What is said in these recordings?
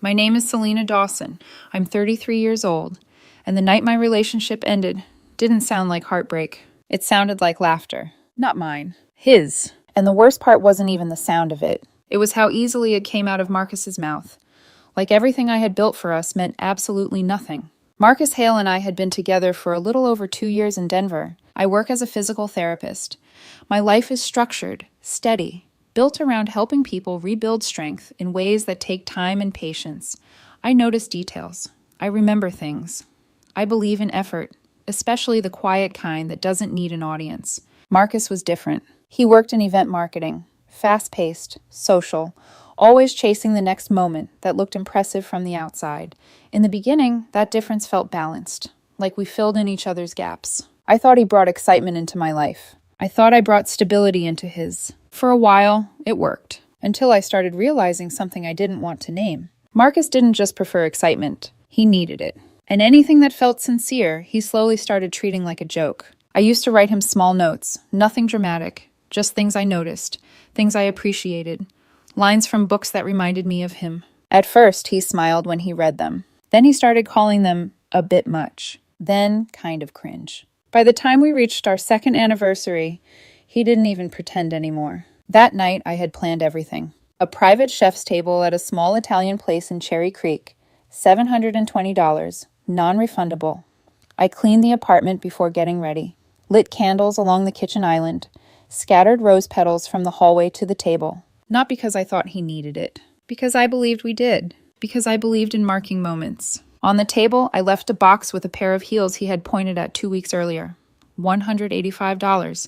My name is Selena Dawson. I'm 33 years old, and the night my relationship ended didn't sound like heartbreak. It sounded like laughter. Not mine. His. And the worst part wasn't even the sound of it. It was how easily it came out of Marcus's mouth. Like everything I had built for us meant absolutely nothing. Marcus Hale and I had been together for a little over 2 years in Denver. I work as a physical therapist. My life is structured, steady, built around helping people rebuild strength in ways that take time and patience. I notice details. I remember things. I believe in effort, especially the quiet kind that doesn't need an audience. Marcus was different. He worked in event marketing, fast-paced, social, always chasing the next moment that looked impressive from the outside. In the beginning, that difference felt balanced, like we filled in each other's gaps. I thought he brought excitement into my life. I thought I brought stability into his. For a while, it worked, until I started realizing something I didn't want to name. Marcus didn't just prefer excitement, he needed it. And anything that felt sincere, he slowly started treating like a joke. I used to write him small notes, nothing dramatic, just things I noticed, things I appreciated, lines from books that reminded me of him. At first, he smiled when he read them. Then he started calling them a bit much, then kind of cringe. By the time we reached our second anniversary, he didn't even pretend anymore. That night, I had planned everything. A private chef's table at a small Italian place in Cherry Creek, $720, non-refundable. I cleaned the apartment before getting ready, lit candles along the kitchen island, scattered rose petals from the hallway to the table. Not because I thought he needed it, because I believed we did, because I believed in marking moments. On the table, I left a box with a pair of heels he had pointed at 2 weeks earlier. $185.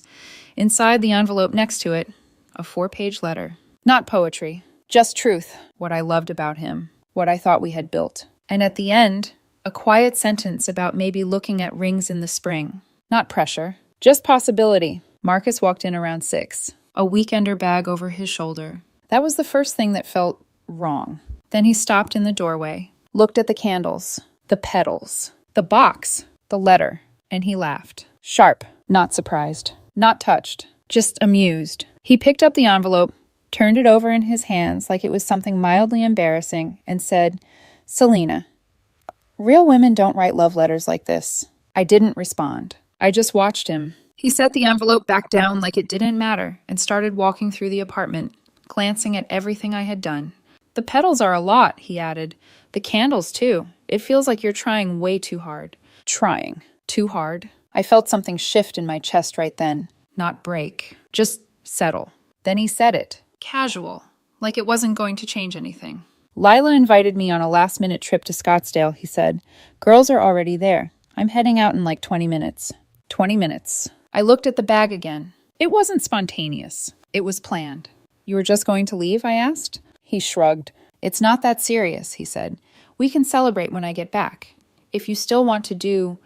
Inside the envelope next to it, a 4-page letter. Not poetry, just truth, what I loved about him, what I thought we had built. And at the end, a quiet sentence about maybe looking at rings in the spring. Not pressure, just possibility. Marcus walked in around 6, a weekender bag over his shoulder. That was the first thing that felt wrong. Then he stopped in the doorway, looked at the candles, the petals, the box, the letter, and he laughed. Sharp, not surprised, not touched, just amused. He picked up the envelope, turned it over in his hands like it was something mildly embarrassing, and said, "Selena, real women don't write love letters like this." I didn't respond. I just watched him. He set the envelope back down like it didn't matter and started walking through the apartment, glancing at everything I had done. "The petals are a lot," he added. "The candles, too. It feels like you're trying way too hard." Trying. Too hard. I felt something shift in my chest right then. Not break. Just settle. Then he said it. Casual. Like it wasn't going to change anything. "Lila invited me on a last-minute trip to Scottsdale," he said. "Girls are already there. I'm heading out in like 20 minutes. 20 minutes. I looked at the bag again. It wasn't spontaneous. It was planned. "You were just going to leave?" I asked. He shrugged. "It's not that serious," he said. "We can celebrate when I get back. If you still want to do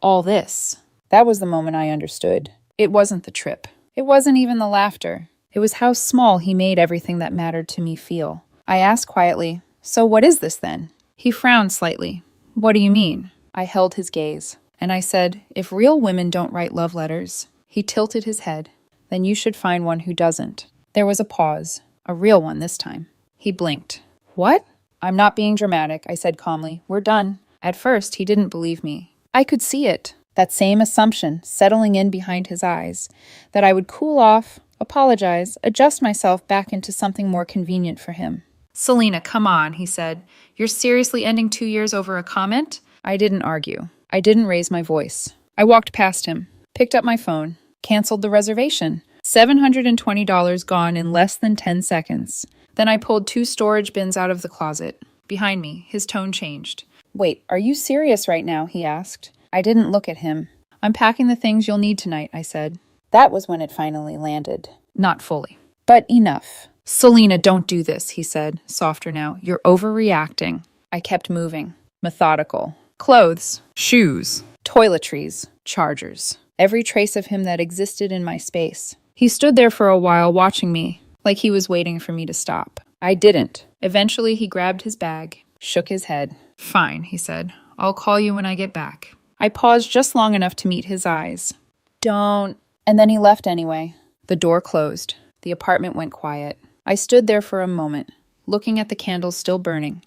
all this." That was the moment I understood. It wasn't the trip. It wasn't even the laughter. It was how small he made everything that mattered to me feel. I asked quietly, "So what is this then?" He frowned slightly. "What do you mean?" I held his gaze, and I said, "If real women don't write love letters," he tilted his head, "then you should find one who doesn't." There was a pause, a real one this time. He blinked. "What?" "I'm not being dramatic," I said calmly. "We're done." At first, he didn't believe me. I could see it, that same assumption settling in behind his eyes, that I would cool off, apologize, adjust myself back into something more convenient for him. "Selena, come on," he said. "You're seriously ending 2 years over a comment?" I didn't argue. I didn't raise my voice. I walked past him, picked up my phone, canceled the reservation. $720 gone in less than 10 seconds. Then I pulled 2 storage bins out of the closet. Behind me, his tone changed. "Wait, are you serious right now?" he asked. I didn't look at him. "I'm packing the things you'll need tonight," I said. That was when it finally landed. Not fully. But enough. "Selena, don't do this," he said, softer now. "You're overreacting." I kept moving. Methodical. Clothes. Shoes. Toiletries. Chargers. Every trace of him that existed in my space. He stood there for a while watching me, like he was waiting for me to stop. I didn't. Eventually he grabbed his bag, shook his head. "Fine," he said. "I'll call you when I get back." I paused just long enough to meet his eyes. "Don't." And then he left anyway. The door closed. The apartment went quiet. I stood there for a moment, looking at the candles still burning,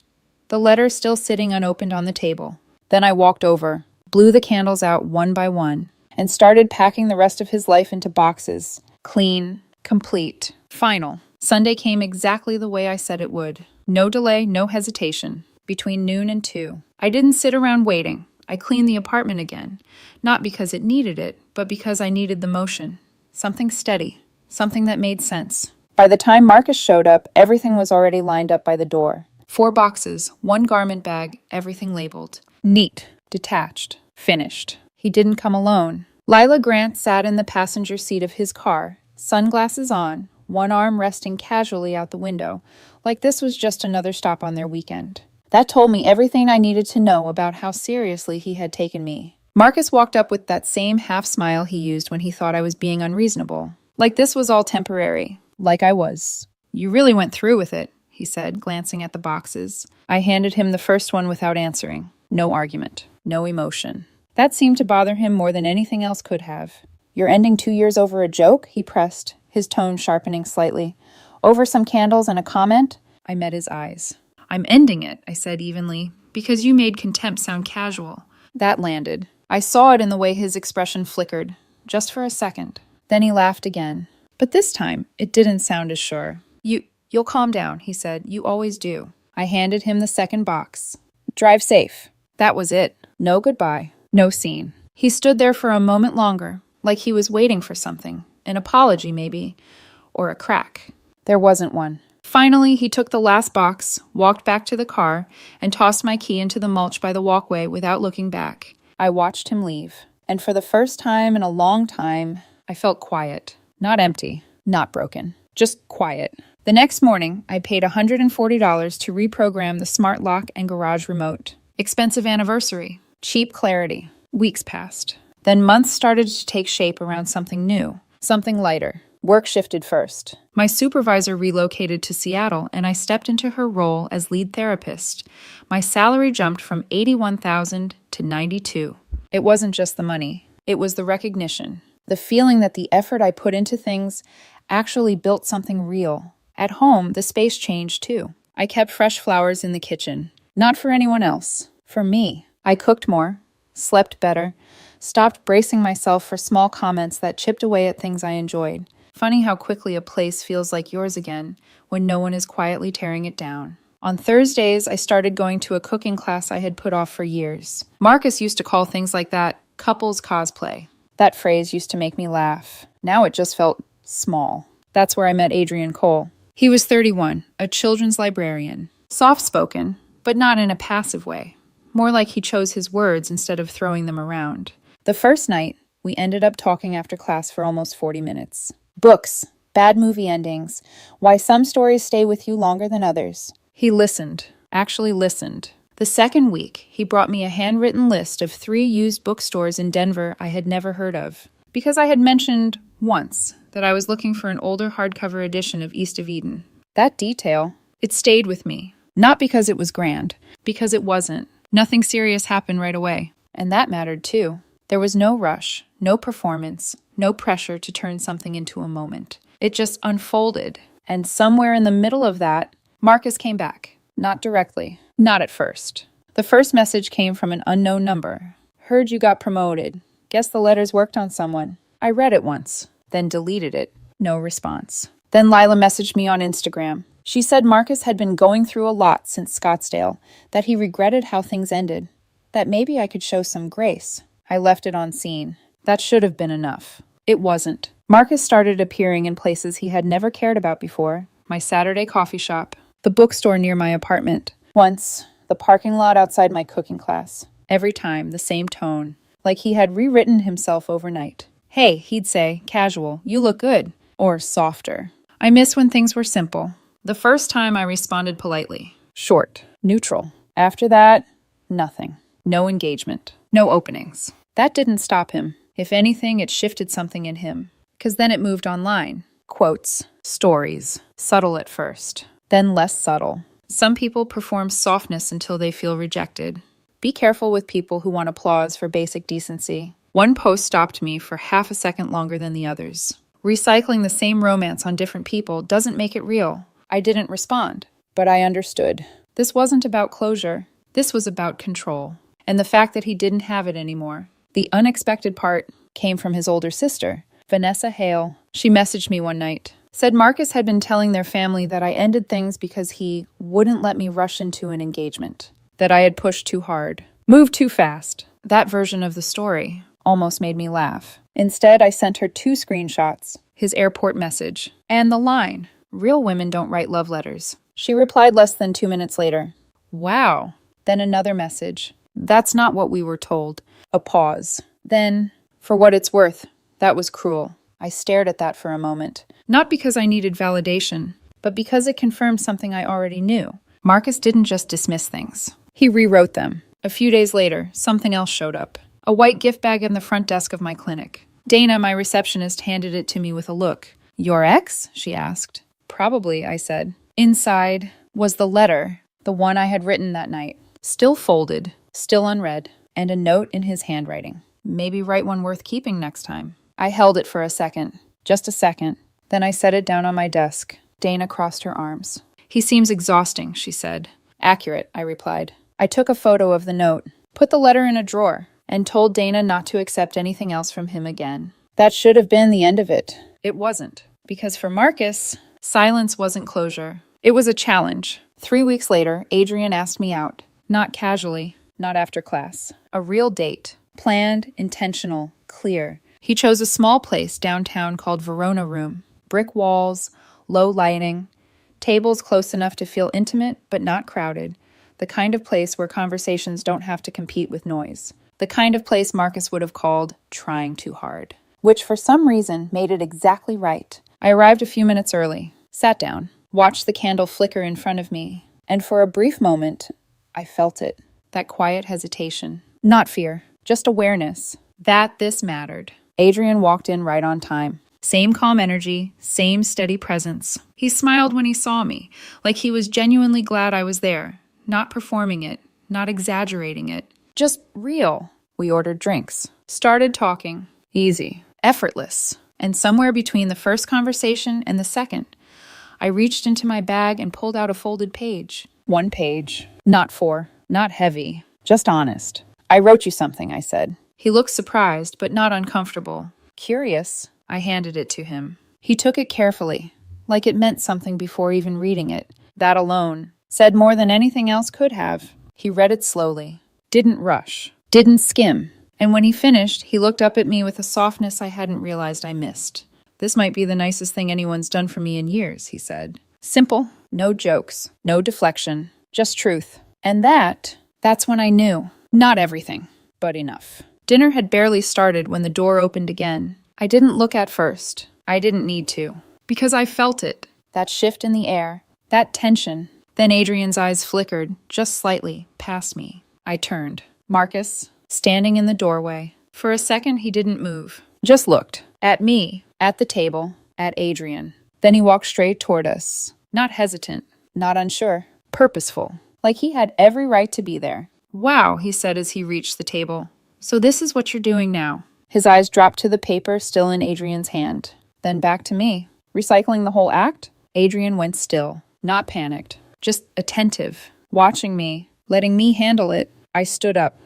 the letter still sitting unopened on the table. Then I walked over, blew the candles out one by one, and started packing the rest of his life into boxes. Clean, complete, final. Sunday came exactly the way I said it would. No delay, no hesitation. Between noon and 2. I didn't sit around waiting. I cleaned the apartment again. Not because it needed it, but because I needed the motion. Something steady. Something that made sense. By the time Marcus showed up, everything was already lined up by the door. 4 boxes, 1 garment bag, everything labeled. Neat, detached, finished. He didn't come alone. Lila Grant sat in the passenger seat of his car, sunglasses on, one arm resting casually out the window, like this was just another stop on their weekend. That told me everything I needed to know about how seriously he had taken me. Marcus walked up with that same half smile he used when he thought I was being unreasonable. Like this was all temporary. Like I was. You really went through with it, he said, glancing at the boxes. I handed him the first one without answering. No argument. No emotion. That seemed to bother him more than anything else could have. You're ending 2 years over a joke? He pressed, his tone sharpening slightly. Over some candles and a comment? I met his eyes. I'm ending it, I said evenly, because you made contempt sound casual. That landed. I saw it in the way his expression flickered, just for a second. Then he laughed again. But this time, it didn't sound as sure. You'll calm down, he said. You always do. I handed him the second box. Drive safe. That was it. No goodbye. No scene. He stood there for a moment longer, like he was waiting for something. An apology, maybe. Or a crack. There wasn't one. Finally, he took the last box, walked back to the car, and tossed my key into the mulch by the walkway without looking back. I watched him leave. And for the first time in a long time, I felt quiet. Not empty. Not broken. Just quiet. The next morning, I paid $140 to reprogram the smart lock and garage remote. Expensive anniversary. Cheap clarity. Weeks passed. Then months started to take shape around something new. Something lighter. Work shifted first. My supervisor relocated to Seattle, and I stepped into her role as lead therapist. My salary jumped from $81,000 to $92,000. It wasn't just the money. It was the recognition. The feeling that the effort I put into things actually built something real. At home, the space changed too. I kept fresh flowers in the kitchen. Not for anyone else. For me. I cooked more, slept better, stopped bracing myself for small comments that chipped away at things I enjoyed. Funny how quickly a place feels like yours again when no one is quietly tearing it down. On Thursdays, I started going to a cooking class I had put off for years. Marcus used to call things like that couples cosplay. That phrase used to make me laugh. Now it just felt small. That's where I met Adrian Cole. He was 31, a children's librarian. Soft-spoken, but not in a passive way. More like he chose his words instead of throwing them around. The first night, we ended up talking after class for almost 40 minutes. Books, bad movie endings, why some stories stay with you longer than others. He listened, actually listened. The second week, he brought me a handwritten list of 3 used bookstores in Denver I had never heard of. Because I had mentioned once that I was looking for an older hardcover edition of East of Eden. That detail, it stayed with me. Not because it was grand, because it wasn't. Nothing serious happened right away. And that mattered too. There was no rush, no performance, no pressure to turn something into a moment. It just unfolded. And somewhere in the middle of that, Marcus came back. Not directly. Not at first. The first message came from an unknown number. Heard you got promoted. Guess the letters worked on someone. I read it once, then deleted it. No response. Then Lila messaged me on Instagram. She said Marcus had been going through a lot since Scottsdale, that he regretted how things ended, that maybe I could show some grace. I left it on scene. That should have been enough. It wasn't. Marcus started appearing in places he had never cared about before. My Saturday coffee shop, the bookstore near my apartment. Once, the parking lot outside my cooking class. Every time, the same tone, like he had rewritten himself overnight. Hey, he'd say, casual, you look good. Or softer. I miss when things were simple. The first time I responded politely. Short. Neutral. After that, nothing. No engagement. No openings. That didn't stop him. If anything, it shifted something in him. 'Cause then it moved online. Quotes. Stories. Subtle at first. Then less subtle. Some people perform softness until they feel rejected. Be careful with people who want applause for basic decency. One post stopped me for half a second longer than the others. Recycling the same romance on different people doesn't make it real. I didn't respond, but I understood. This wasn't about closure. This was about control. And the fact that he didn't have it anymore. The unexpected part came from his older sister, Vanessa Hale. She messaged me one night. Said Marcus had been telling their family that I ended things because he wouldn't let me rush into an engagement. That I had pushed too hard. Moved too fast. That version of the story almost made me laugh. Instead, I sent her 2 screenshots. His airport message. And the line, "Real women don't write love letters." She replied less than 2 minutes later. Wow. Then another message. That's not what we were told. A pause. Then, for what it's worth, that was cruel. I stared at that for a moment. Not because I needed validation, but because it confirmed something I already knew. Marcus didn't just dismiss things. He rewrote them. A few days later, something else showed up. A white gift bag in the front desk of my clinic. Dana, my receptionist, handed it to me with a look. "Your ex?" she asked. "Probably," I said. Inside was the letter, the one I had written that night. Still folded, still unread, and a note in his handwriting. Maybe write one worth keeping next time. I held it for a second. Just a second. Then I set it down on my desk. Dana crossed her arms. "He seems exhausting," she said. "Accurate," I replied. I took a photo of the note, put the letter in a drawer, and told Dana not to accept anything else from him again. That should have been the end of it. It wasn't. Because for Marcus, silence wasn't closure. It was a challenge. 3 weeks later, Adrian asked me out. Not casually, not after class. A real date. Planned, intentional, clear. He chose a small place downtown called Verona Room. Brick walls, low lighting, tables close enough to feel intimate but not crowded. The kind of place where conversations don't have to compete with noise. The kind of place Marcus would have called trying too hard. Which for some reason made it exactly right. I arrived a few minutes early, sat down, watched the candle flicker in front of me, and for a brief moment, I felt it. That quiet hesitation. Not fear, just awareness. That this mattered. Adrian walked in right on time. Same calm energy, same steady presence. He smiled when he saw me, like he was genuinely glad I was there. Not performing it, not exaggerating it. Just real. We ordered drinks. Started talking. Easy. Effortless. And somewhere between the first conversation and the second, I reached into my bag and pulled out a folded page. 1 page. Not 4. Not heavy. Just honest. "I wrote you something," I said. He looked surprised, but not uncomfortable. Curious. I handed it to him. He took it carefully, like it meant something before even reading it. That alone said more than anything else could have. He read it slowly. Didn't rush. Didn't skim. And when he finished, he looked up at me with a softness I hadn't realized I missed. "This might be the nicest thing anyone's done for me in years," he said. Simple. No jokes. No deflection. Just truth. And that's when I knew. Not everything, but enough. Dinner had barely started when the door opened again. I didn't look at first. I didn't need to. Because I felt it. That shift in the air. That tension. Then Adrian's eyes flickered, just slightly, past me. I turned. Marcus, standing in the doorway. For a second, he didn't move. Just looked. At me. At the table. At Adrian. Then he walked straight toward us. Not hesitant. Not unsure. Purposeful. Like he had every right to be there. "Wow," he said as he reached the table. "So this is what you're doing now." His eyes dropped to the paper still in Adrian's hand. Then back to me. Recycling the whole act? Adrian went still. Not panicked. Just attentive. Watching me. Letting me handle it. I stood up.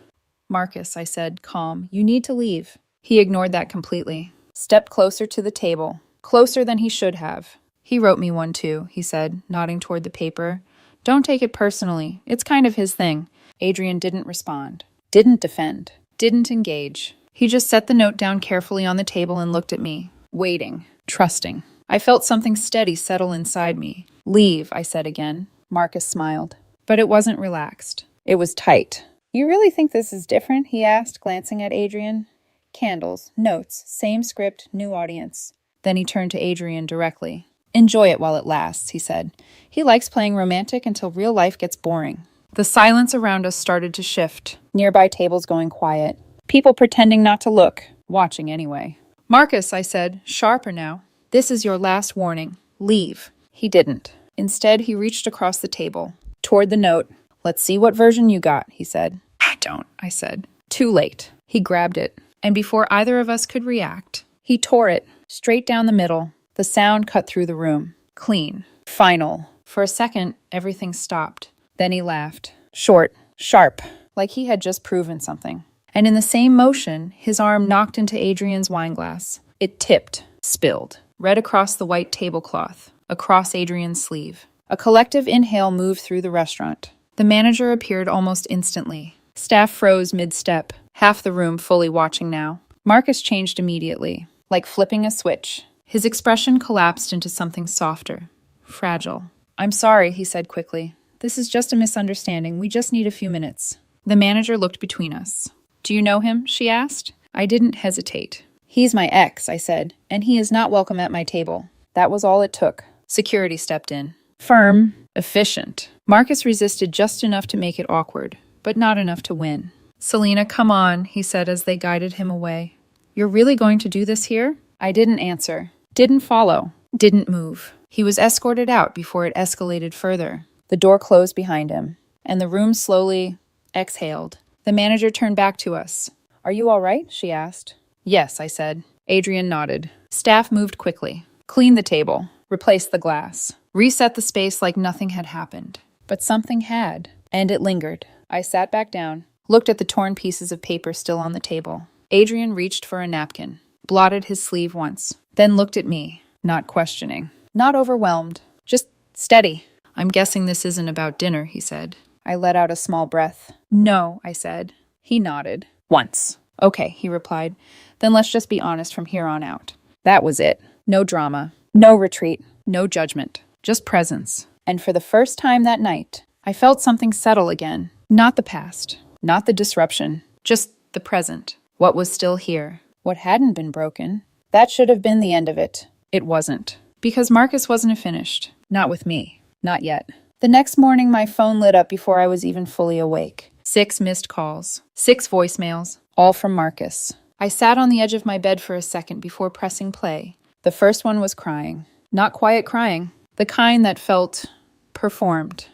"Marcus," I said, calm, "you need to leave." He ignored that completely. Stepped closer to the table. Closer than he should have. "He wrote me one too," he said, nodding toward the paper. "Don't take it personally. It's kind of his thing." Adrian didn't respond. Didn't defend. Didn't engage. He just set the note down carefully on the table and looked at me. Waiting. Trusting. I felt something steady settle inside me. "Leave," I said again. Marcus smiled. But it wasn't relaxed. It was tight. "You really think this is different?" he asked, glancing at Adrian. Candles, notes, same script, new audience. Then he turned to Adrian directly. "Enjoy it while it lasts," he said. "He likes playing romantic until real life gets boring." The silence around us started to shift. Nearby tables going quiet. People pretending not to look. Watching anyway. "Marcus," I said, sharper now. "This is your last warning. Leave." He didn't. Instead, he reached across the table. Toward the note. "Let's see what version you got," he said. "I don't," I said. Too late. He grabbed it. And before either of us could react, he tore it. Straight down the middle. The sound cut through the room. Clean. Final. For a second, everything stopped. Then he laughed. Short, sharp, like he had just proven something. And in the same motion, his arm knocked into Adrian's wineglass. It tipped, spilled, red across the white tablecloth, across Adrian's sleeve. A collective inhale moved through the restaurant. The manager appeared almost instantly. Staff froze mid-step, half the room fully watching now. Marcus changed immediately, like flipping a switch. His expression collapsed into something softer, fragile. "I'm sorry," he said quickly. "This is just a misunderstanding. We just need a few minutes." The manager looked between us. "Do you know him?" she asked. I didn't hesitate. "He's my ex," I said, "and he is not welcome at my table." That was all it took. Security stepped in. Firm, efficient. Marcus resisted just enough to make it awkward, but not enough to win. "Selena, come on," he said as they guided him away. "You're really going to do this here?" I didn't answer, didn't follow, didn't move. He was escorted out before it escalated further. The door closed behind him, and the room slowly exhaled. The manager turned back to us. "Are you all right?" she asked. "Yes," I said. Adrian nodded. Staff moved quickly, cleaned the table, replaced the glass, reset the space like nothing had happened. But something had, and it lingered. I sat back down, looked at the torn pieces of paper still on the table. Adrian reached for a napkin, blotted his sleeve once, then looked at me, not questioning, not overwhelmed, just steady. "I'm guessing this isn't about dinner," he said. I let out a small breath. "No," I said. He nodded. "Once." "Okay," he replied. "Then let's just be honest from here on out." That was it. No drama, no retreat, no judgment, just presence. And for the first time that night, I felt something settle again. Not the past, not the disruption, just the present. What was still here, what hadn't been broken. That should have been the end of it. It wasn't. Because Marcus wasn't finished. Not with me. Not yet. The next morning, my phone lit up before I was even fully awake. 6 missed calls, 6 voicemails, all from Marcus. I sat on the edge of my bed for a second before pressing play. The first one was crying. Not quiet crying. The kind that felt performed.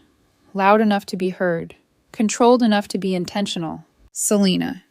Loud enough to be heard. Controlled enough to be intentional. "Selena,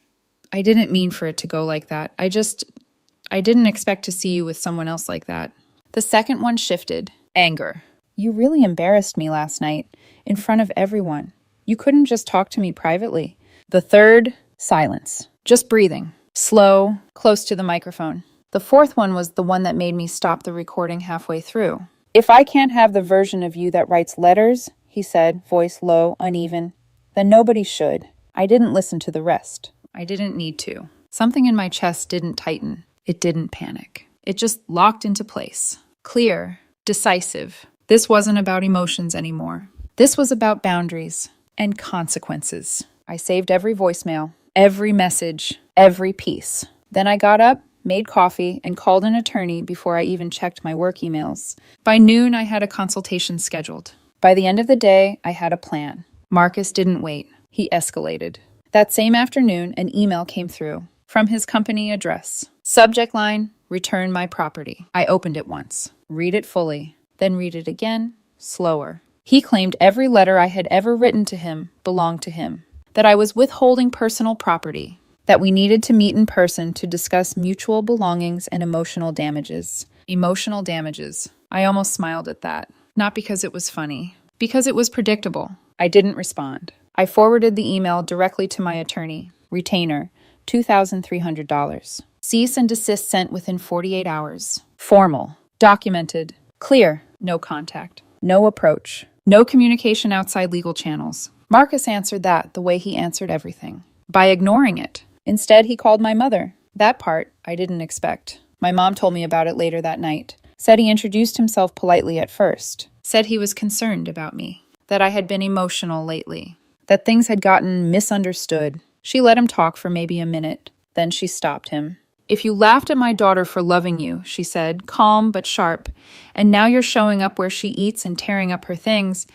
I didn't mean for it to go like that. I didn't expect to see you with someone else like that." The second one shifted. Anger. "You really embarrassed me last night, in front of everyone. You couldn't just talk to me privately." The third, silence. Just breathing. Slow, close to the microphone. The fourth one was the one that made me stop the recording halfway through. "If I can't have the version of you that writes letters," he said, voice low, uneven, "then nobody should." I didn't listen to the rest. I didn't need to. Something in my chest didn't tighten. It didn't panic. It just locked into place. Clear. Decisive. This wasn't about emotions anymore. This was about boundaries and consequences. I saved every voicemail, every message, every piece. Then I got up, made coffee, and called an attorney before I even checked my work emails. By noon, I had a consultation scheduled. By the end of the day, I had a plan. Marcus didn't wait. He escalated. That same afternoon, an email came through from his company address. Subject line, "Return my property." I opened it once, read it fully, then read it again, slower. He claimed every letter I had ever written to him belonged to him, that I was withholding personal property, that we needed to meet in person to discuss mutual belongings and emotional damages. Emotional damages. I almost smiled at that. Not because it was funny, because it was predictable. I didn't respond. I forwarded the email directly to my attorney. Retainer, $2,300. Cease and desist sent within 48 hours. Formal. Documented. Clear. No contact. No approach. No communication outside legal channels. Marcus answered that the way he answered everything. By ignoring it. Instead, he called my mother. That part I didn't expect. My mom told me about it later that night. Said he introduced himself politely at first. Said he was concerned about me. That I had been emotional lately. That things had gotten misunderstood. She let him talk for maybe a minute. Then she stopped him. "If you laughed at my daughter for loving you," she said, calm but sharp, "and now you're showing up where she eats and tearing up her things,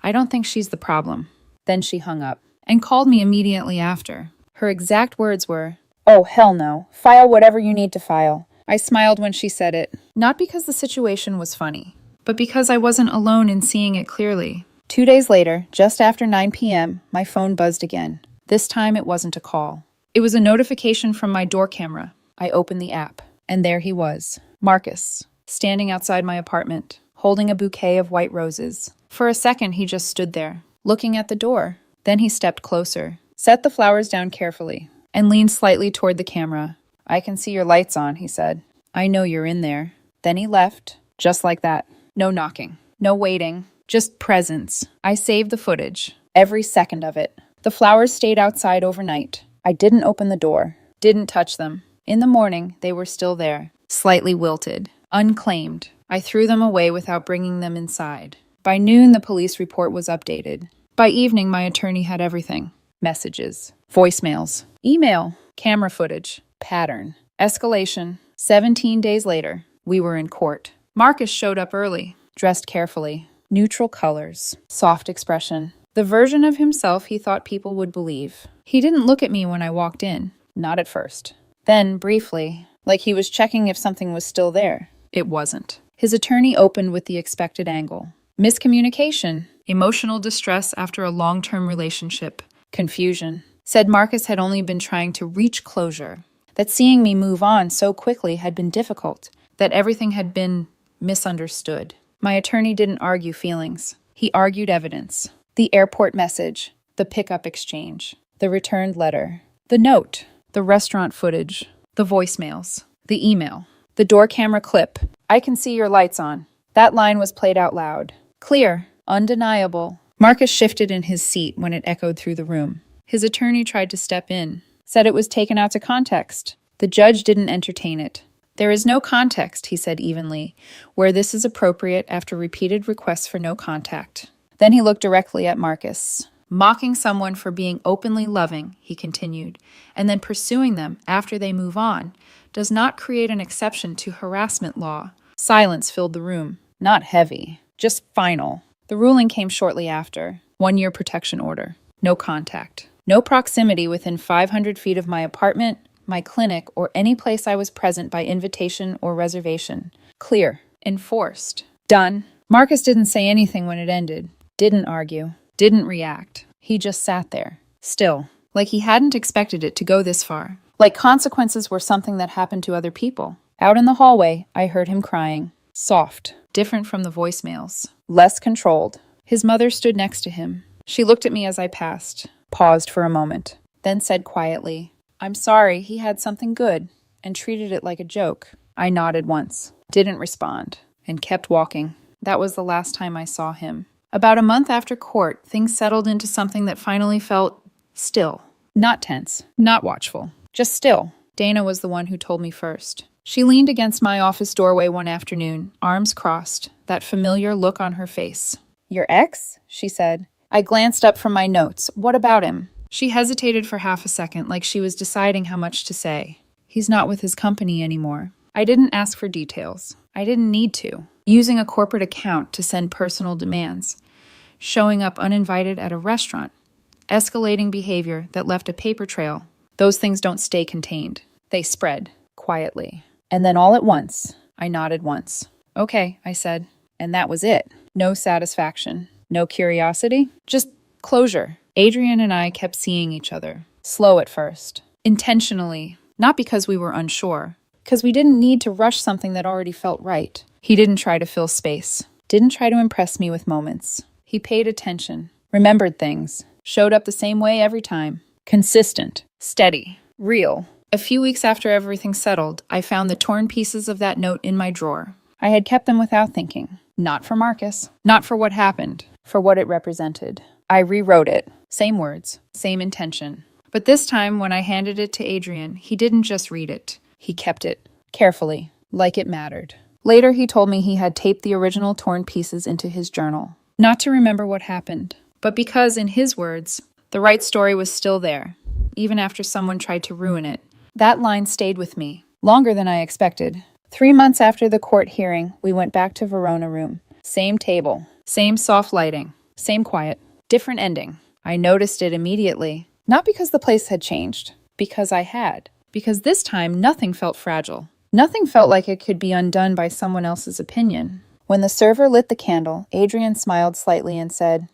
I don't think she's the problem." Then she hung up and called me immediately after. Her exact words were, "Oh, hell no. File whatever you need to file." I smiled when she said it, not because the situation was funny, but because I wasn't alone in seeing it clearly. 2 days later, just after 9 p.m., my phone buzzed again. This time it wasn't a call. It was a notification from my door camera. I opened the app, and there he was, Marcus, standing outside my apartment, holding a bouquet of white roses. For a second, he just stood there, looking at the door. Then he stepped closer, set the flowers down carefully, and leaned slightly toward the camera. "I can see your lights on," he said. "I know you're in there." Then he left, just like that. No knocking, no waiting, just presence. I saved the footage, every second of it. The flowers stayed outside overnight. I didn't open the door, didn't touch them. In the morning, they were still there, slightly wilted, unclaimed. I threw them away without bringing them inside. By noon, the police report was updated. By evening, my attorney had everything. Messages, voicemails, email, camera footage, pattern, escalation. 17 days later, we were in court. Marcus showed up early, dressed carefully, neutral colors, soft expression. The version of himself he thought people would believe. He didn't look at me when I walked in, not at first. Then, briefly, like he was checking if something was still there. It wasn't. His attorney opened with the expected angle. Miscommunication, emotional distress after a long-term relationship, confusion. Said Marcus had only been trying to reach closure, that seeing me move on so quickly had been difficult, that everything had been misunderstood. My attorney didn't argue feelings. He argued evidence. The airport message, the pickup exchange, the returned letter, the note, the restaurant footage, the voicemails, the email, the door camera clip. "I can see your lights on." That line was played out loud. Clear, undeniable. Marcus shifted in his seat when it echoed through the room. His attorney tried to step in, said it was taken out of context. The judge didn't entertain it. "There is no context," he said evenly, "where this is appropriate after repeated requests for no contact." Then he looked directly at Marcus. "Mocking someone for being openly loving," he continued, "and then pursuing them after they move on, does not create an exception to harassment law." Silence filled the room. Not heavy, just final. The ruling came shortly after. 1-year protection order. No contact. No proximity within 500 feet of my apartment, my clinic, or any place I was present by invitation or reservation. Clear. Enforced. Done. Marcus didn't say anything when it ended. Didn't argue. Didn't react. He just sat there. Still. Like he hadn't expected it to go this far. Like consequences were something that happened to other people. Out in the hallway, I heard him crying. Soft. Different from the voicemails. Less controlled. His mother stood next to him. She looked at me as I passed. Paused for a moment. Then said quietly, "I'm sorry, he had something good," and treated it like a joke. I nodded once. Didn't respond. And kept walking. That was the last time I saw him. About a month after court, things settled into something that finally felt still. Not tense. Not watchful. Just still. Dana was the one who told me first. She leaned against my office doorway one afternoon, arms crossed, that familiar look on her face. "Your ex?" she said. I glanced up from my notes. "What about him?" She hesitated for half a second, like she was deciding how much to say. "He's not with his company anymore." I didn't ask for details. I didn't need to. Using a corporate account to send personal demands. Showing up uninvited at a restaurant. Escalating behavior that left a paper trail. Those things don't stay contained. They spread, quietly. And then all at once, I nodded once. "Okay," I said. And that was it. No satisfaction. No curiosity. Just closure. Adrian and I kept seeing each other. Slow at first. Intentionally. Not because we were unsure. Because we didn't need to rush something that already felt right. He didn't try to fill space. Didn't try to impress me with moments. He paid attention. Remembered things. Showed up the same way every time. Consistent. Steady. Real. A few weeks after everything settled, I found the torn pieces of that note in my drawer. I had kept them without thinking. Not for Marcus. Not for what happened. For what it represented. I rewrote it. Same words. Same intention. But this time, when I handed it to Adrian, he didn't just read it. He kept it. Carefully. Like it mattered. Later, he told me he had taped the original torn pieces into his journal. Not to remember what happened, but because, in his words, the right story was still there, even after someone tried to ruin it. That line stayed with me, longer than I expected. 3 months after the court hearing, we went back to Verona room. Same table, same soft lighting, same quiet, different ending. I noticed it immediately, not because the place had changed, because I had. Because this time, nothing felt fragile. Nothing felt like it could be undone by someone else's opinion. When the server lit the candle, Adrian smiled slightly and said,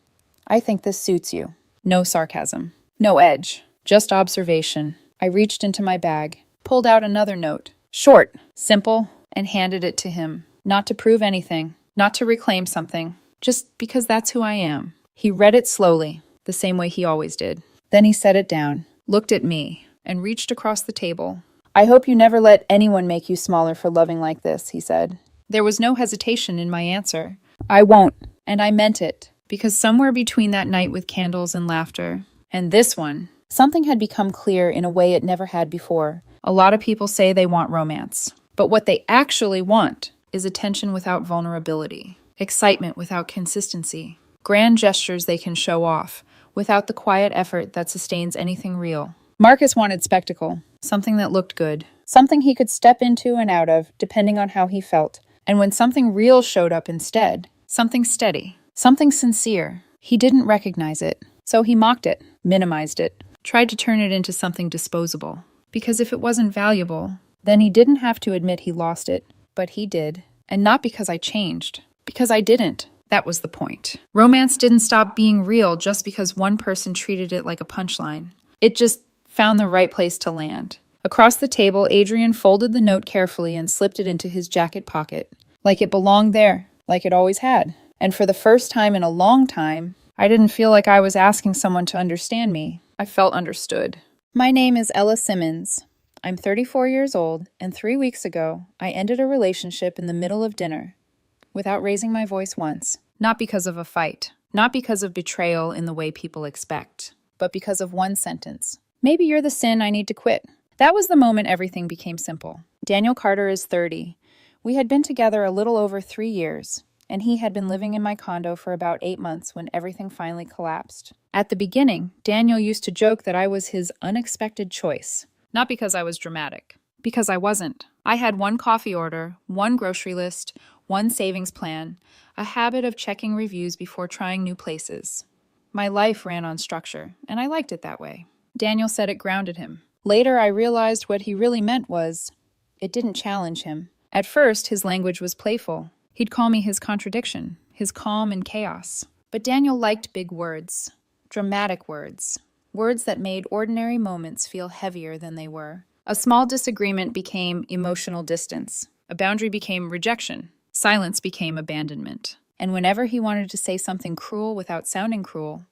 "I think this suits you." No sarcasm. No edge. Just observation. I reached into my bag, pulled out another note. Short, simple, and handed it to him. Not to prove anything. Not to reclaim something. Just because that's who I am. He read it slowly, the same way he always did. Then he set it down, looked at me, and reached across the table. "I hope you never let anyone make you smaller for loving like this," he said. There was no hesitation in my answer. "I won't." And I meant it, because somewhere between that night with candles and laughter, and this one, something had become clear in a way it never had before. A lot of people say they want romance, but what they actually want is attention without vulnerability, excitement without consistency, grand gestures they can show off, without the quiet effort that sustains anything real. Marcus wanted spectacle, something that looked good, something he could step into and out of, depending on how he felt. And when something real showed up instead, something steady, something sincere, he didn't recognize it. So he mocked it, minimized it, tried to turn it into something disposable. Because if it wasn't valuable, then he didn't have to admit he lost it. But he did. And not because I changed. Because I didn't. That was the point. Romance didn't stop being real just because one person treated it like a punchline. It just found the right place to land. Across the table, Adrian folded the note carefully and slipped it into his jacket pocket. Like it belonged there, like it always had. And for the first time in a long time, I didn't feel like I was asking someone to understand me. I felt understood. My name is Ella Simmons. I'm 34 years old, and 3 weeks ago, I ended a relationship in the middle of dinner, without raising my voice once. Not because of a fight, not because of betrayal in the way people expect, but because of one sentence. Maybe you're the sin I need to quit. That was the moment everything became simple. Daniel Carter is 30. We had been together a little over 3 years, and he had been living in my condo for about 8 months when everything finally collapsed. At the beginning, Daniel used to joke that I was his unexpected choice. Not because I was dramatic, because I wasn't. I had one coffee order, one grocery list, one savings plan, a habit of checking reviews before trying new places. My life ran on structure, and I liked it that way. Daniel said it grounded him. Later, I realized what he really meant was, it didn't challenge him. At first, his language was playful. He'd call me his contradiction, his calm in chaos. But Daniel liked big words, dramatic words, words that made ordinary moments feel heavier than they were. A small disagreement became emotional distance. A boundary became rejection. Silence became abandonment. And whenever he wanted to say something cruel without sounding cruel,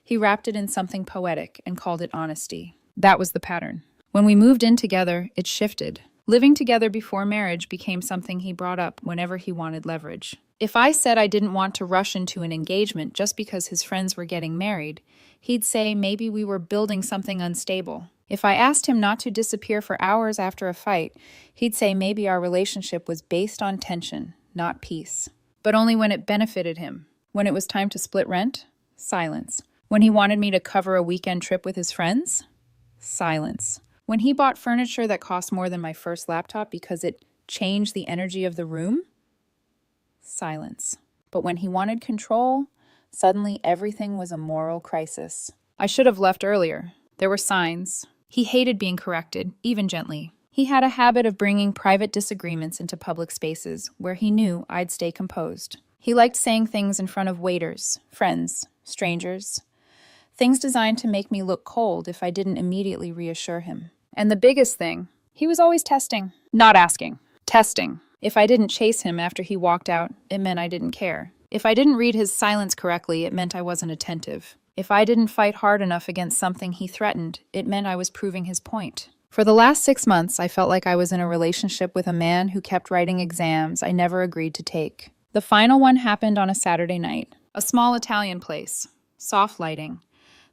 he wrapped it in something poetic and called it honesty. That was the pattern. When we moved in together, it shifted. Living together before marriage became something he brought up whenever he wanted leverage. If I said I didn't want to rush into an engagement just because his friends were getting married, he'd say maybe we were building something unstable. If I asked him not to disappear for hours after a fight, he'd say maybe our relationship was based on tension, not peace. But only when it benefited him. When it was time to split rent, silence. When he wanted me to cover a weekend trip with his friends, silence. When he bought furniture that cost more than my first laptop because it changed the energy of the room, silence. But when he wanted control, suddenly everything was a moral crisis. I should have left earlier. There were signs. He hated being corrected, even gently. He had a habit of bringing private disagreements into public spaces where he knew I'd stay composed. He liked saying things in front of waiters, friends, strangers. Things designed to make me look cold if I didn't immediately reassure him. And the biggest thing, he was always testing. Not asking. Testing. If I didn't chase him after he walked out, it meant I didn't care. If I didn't read his silence correctly, it meant I wasn't attentive. If I didn't fight hard enough against something he threatened, it meant I was proving his point. For the last 6 months, I felt like I was in a relationship with a man who kept writing exams I never agreed to take. The final one happened on a Saturday night. A small Italian place. Soft lighting.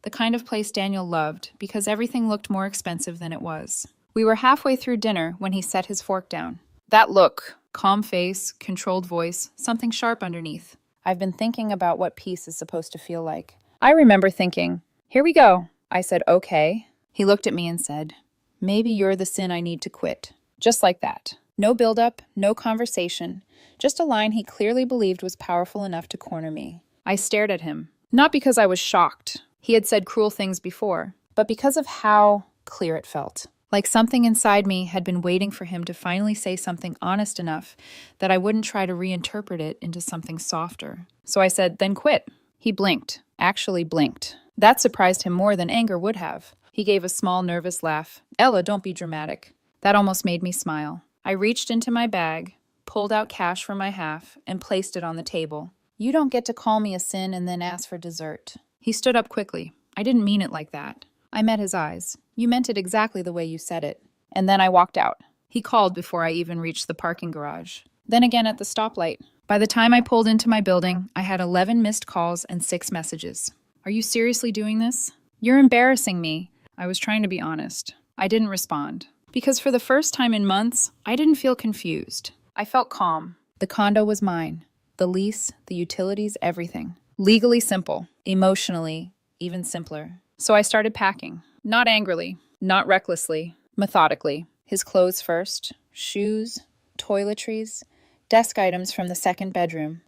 The kind of place Daniel loved because everything looked more expensive than it was. We were halfway through dinner when he set his fork down. That look, calm face, controlled voice, something sharp underneath. I've been thinking about what peace is supposed to feel like. I remember thinking, here we go. I said, okay. He looked at me and said, maybe you're the sin I need to quit. Just like that. No build-up, no conversation. Just a line he clearly believed was powerful enough to corner me. I stared at him. Not because I was shocked. He had said cruel things before, but because of how clear it felt. Like something inside me had been waiting for him to finally say something honest enough that I wouldn't try to reinterpret it into something softer. So I said, then quit. He blinked. Actually blinked. That surprised him more than anger would have. He gave a small, nervous laugh. Ella, don't be dramatic. That almost made me smile. I reached into my bag, pulled out cash for my half, and placed it on the table. You don't get to call me a sin and then ask for dessert. He stood up quickly. I didn't mean it like that. I met his eyes. You meant it exactly the way you said it. And then I walked out. He called before I even reached the parking garage. Then again at the stoplight. By the time I pulled into my building, I had 11 missed calls and 6 messages. Are you seriously doing this? You're embarrassing me. I was trying to be honest. I didn't respond. Because for the first time in months, I didn't feel confused. I felt calm. The condo was mine. The lease, the utilities, everything. Legally simple. Emotionally, even simpler. So I started packing. Not angrily. Not recklessly. Methodically. His clothes first. Shoes. Toiletries. Desk items from the second bedroom.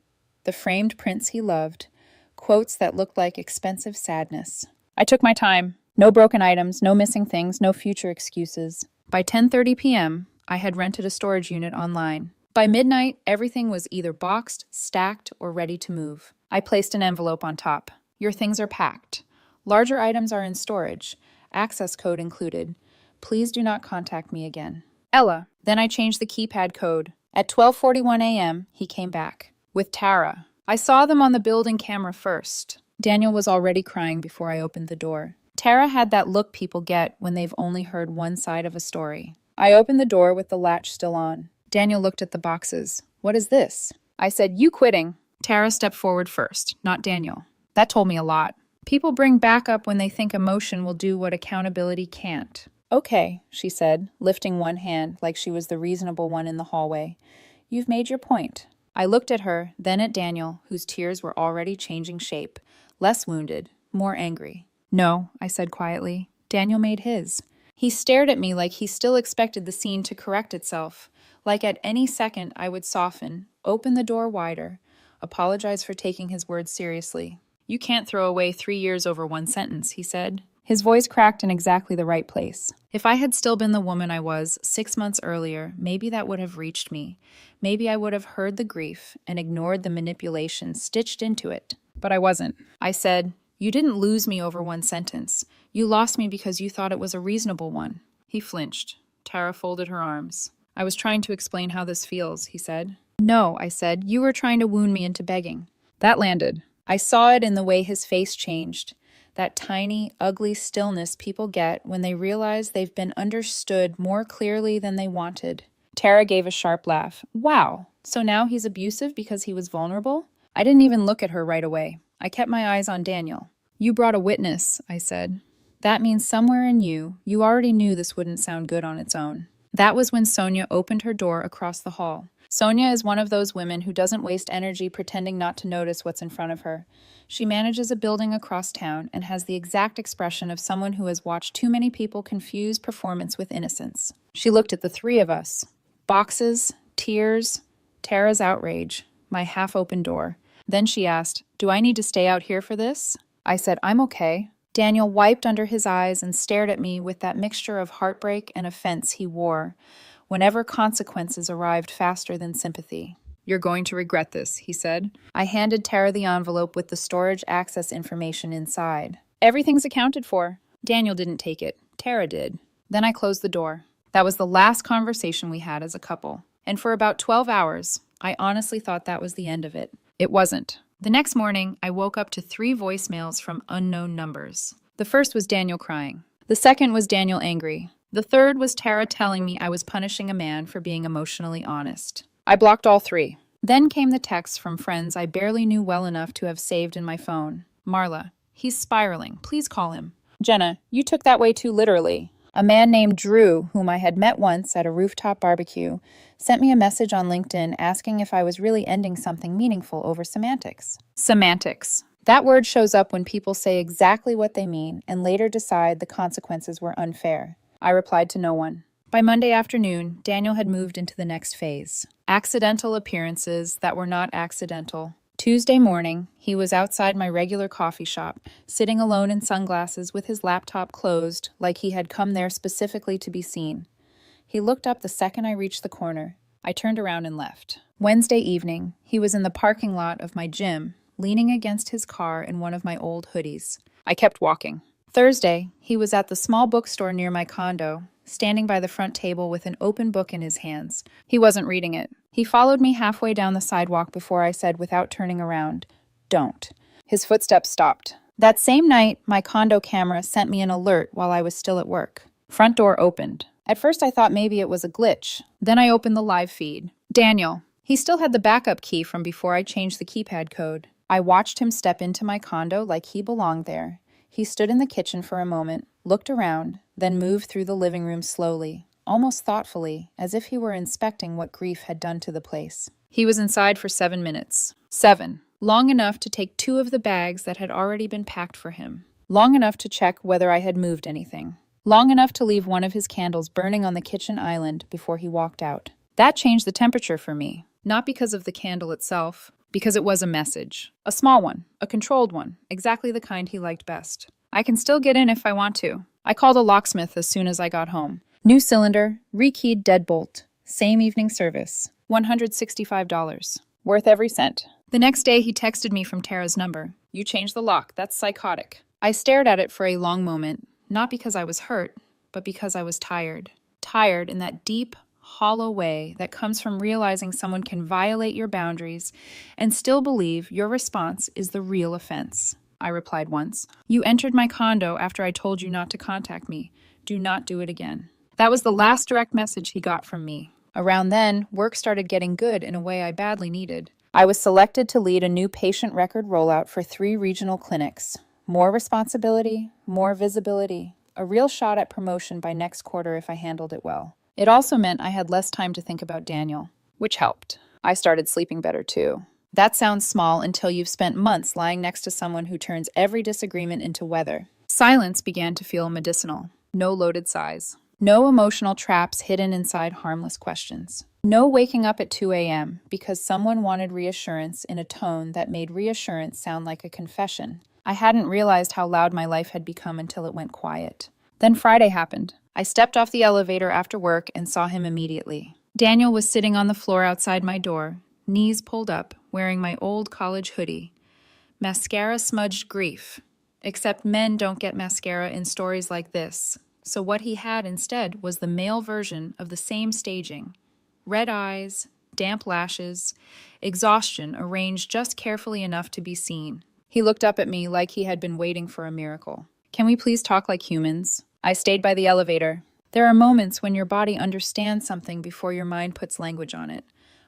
The framed prints he loved. Quotes that looked like expensive sadness. I took my time. No broken items, no missing things, no future excuses. By 10:30 p.m., I had rented a storage unit online. By midnight, everything was either boxed, stacked, or ready to move. I placed an envelope on top. Your things are packed. Larger items are in storage. Access code included. Please do not contact me again. Ella. Then I changed the keypad code. At 12:41 a.m., he came back. With Tara. I saw them on the building camera first. Daniel was already crying before I opened the door. Tara had that look people get when they've only heard one side of a story. I opened the door with the latch still on. Daniel looked at the boxes. What is this? I said, you quitting. Tara stepped forward first, not Daniel. That told me a lot. People bring backup when they think emotion will do what accountability can't. Okay, she said, lifting one hand like she was the reasonable one in the hallway. You've made your point. I looked at her, then at Daniel, whose tears were already changing shape. Less wounded, more angry. No, I said quietly. Daniel made his. He stared at me like he still expected the scene to correct itself, like at any second I would soften, open the door wider, apologize for taking his words seriously. You can't throw away 3 years over one sentence, he said. His voice cracked in exactly the right place. If I had still been the woman I was 6 months earlier, maybe that would have reached me. Maybe I would have heard the grief and ignored the manipulation stitched into it. But I wasn't. I said, you didn't lose me over one sentence. You lost me because you thought it was a reasonable one. He flinched. Tara folded her arms. I was trying to explain how this feels, he said. No, I said, you were trying to wound me into begging. That landed. I saw it in the way his face changed. That tiny, ugly stillness people get when they realize they've been understood more clearly than they wanted. Tara gave a sharp laugh. Wow, so now he's abusive because he was vulnerable? I didn't even look at her right away. I kept my eyes on Daniel. You brought a witness, I said. That means somewhere in you already knew this wouldn't sound good on its own. That was when Sonia opened her door across the hall. Sonia is one of those women who doesn't waste energy pretending not to notice what's in front of her. She manages a building across town and has the exact expression of someone who has watched too many people confuse performance with innocence. She looked at the 3 of us. Boxes, tears, Tara's outrage, my half-open door. Then she asked, do I need to stay out here for this? I said, I'm okay. Daniel wiped under his eyes and stared at me with that mixture of heartbreak and offense he wore whenever consequences arrived faster than sympathy. You're going to regret this, he said. I handed Tara the envelope with the storage access information inside. Everything's accounted for. Daniel didn't take it. Tara did. Then I closed the door. That was the last conversation we had as a couple. And for about 12 hours, I honestly thought that was the end of it. It wasn't. The next morning, I woke up to 3 voicemails from unknown numbers. The first was Daniel crying. The second was Daniel angry. The third was Tara telling me I was punishing a man for being emotionally honest. I blocked all 3. Then came the texts from friends I barely knew well enough to have saved in my phone. Marla, he's spiraling. Please call him. Jenna, you took that way too literally. A man named Drew, whom I had met once at a rooftop barbecue, sent me a message on LinkedIn asking if I was really ending something meaningful over semantics. Semantics. That word shows up when people say exactly what they mean and later decide the consequences were unfair. I replied to no one. By Monday afternoon, Daniel had moved into the next phase. Accidental appearances that were not accidental. Tuesday morning, he was outside my regular coffee shop, sitting alone in sunglasses with his laptop closed, like he had come there specifically to be seen. He looked up the second I reached the corner. I turned around and left. Wednesday evening, he was in the parking lot of my gym, leaning against his car in one of my old hoodies. I kept walking. Thursday, he was at the small bookstore near my condo, standing by the front table with an open book in his hands. He wasn't reading it. He followed me halfway down the sidewalk before I said without turning around, "Don't." His footsteps stopped. That same night, my condo camera sent me an alert while I was still at work. Front door opened. At first I thought maybe it was a glitch. Then I opened the live feed. Daniel. He still had the backup key from before I changed the keypad code. I watched him step into my condo like he belonged there. He stood in the kitchen for a moment, looked around, then moved through the living room slowly, almost thoughtfully, as if he were inspecting what grief had done to the place. He was inside for 7 minutes. 7. Long enough to take 2 of the bags that had already been packed for him. Long enough to check whether I had moved anything. Long enough to leave one of his candles burning on the kitchen island before he walked out. That changed the temperature for me, not because of the candle itself, because it was a message. A small one, a controlled one, exactly the kind he liked best. I can still get in if I want to. I called a locksmith as soon as I got home. New cylinder, rekeyed deadbolt, same evening service, $165. Worth every cent. The next day he texted me from Tara's number. "You changed the lock, that's psychotic." I stared at it for a long moment, not because I was hurt, but because I was tired. Tired in that deep, hollow way that comes from realizing someone can violate your boundaries and still believe your response is the real offense. I replied once. "You entered my condo after I told you not to contact me. Do not do it again." That was the last direct message he got from me. Around then, work started getting good in a way I badly needed. I was selected to lead a new patient record rollout for 3 regional clinics. More responsibility, more visibility, a real shot at promotion by next quarter if I handled it well. It also meant I had less time to think about Daniel, which helped. I started sleeping better too. That sounds small until you've spent months lying next to someone who turns every disagreement into weather. Silence began to feel medicinal. No loaded sighs. No emotional traps hidden inside harmless questions. No waking up at 2 a.m. because someone wanted reassurance in a tone that made reassurance sound like a confession. I hadn't realized how loud my life had become until it went quiet. Then Friday happened. I stepped off the elevator after work and saw him immediately. Daniel was sitting on the floor outside my door, knees pulled up, wearing my old college hoodie. Mascara smudged grief. Except men don't get mascara in stories like this. So what he had instead was the male version of the same staging. Red eyes, damp lashes, exhaustion arranged just carefully enough to be seen. He looked up at me like he had been waiting for a miracle. "Can we please talk like humans?" I stayed by the elevator. There are moments when your body understands something before your mind puts language on it.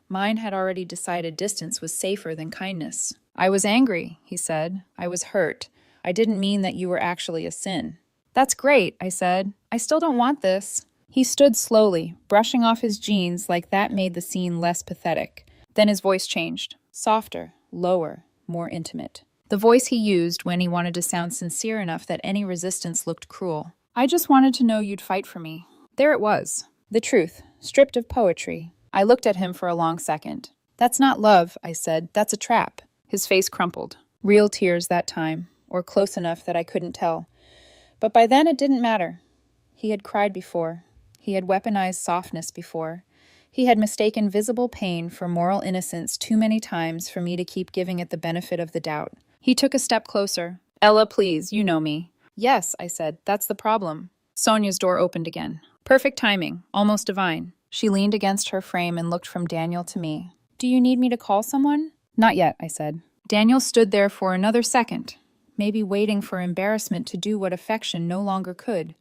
Mine had already decided distance was safer than kindness. "I was angry," he said. "I was hurt. I didn't mean that you were actually a sin." "That's great," I said. "I still don't want this." He stood slowly, brushing off his jeans like that made the scene less pathetic. Then his voice changed. Softer, lower, more intimate. The voice he used when he wanted to sound sincere enough that any resistance looked cruel. "I just wanted to know you'd fight for me." There it was. The truth, stripped of poetry. I looked at him for a long second. "That's not love," I said. "That's a trap." His face crumpled. Real tears that time, or close enough that I couldn't tell. But by then it didn't matter. He had cried before. He had weaponized softness before. He had mistaken visible pain for moral innocence too many times for me to keep giving it the benefit of the doubt. He took a step closer. "Ella, please, you know me." "Yes," I said, "that's the problem." Sonia's door opened again. Perfect timing, almost divine. She leaned against her frame and looked from Daniel to me. "Do you need me to call someone?" "Not yet," I said. Daniel stood there for another second, maybe waiting for embarrassment to do what affection no longer could.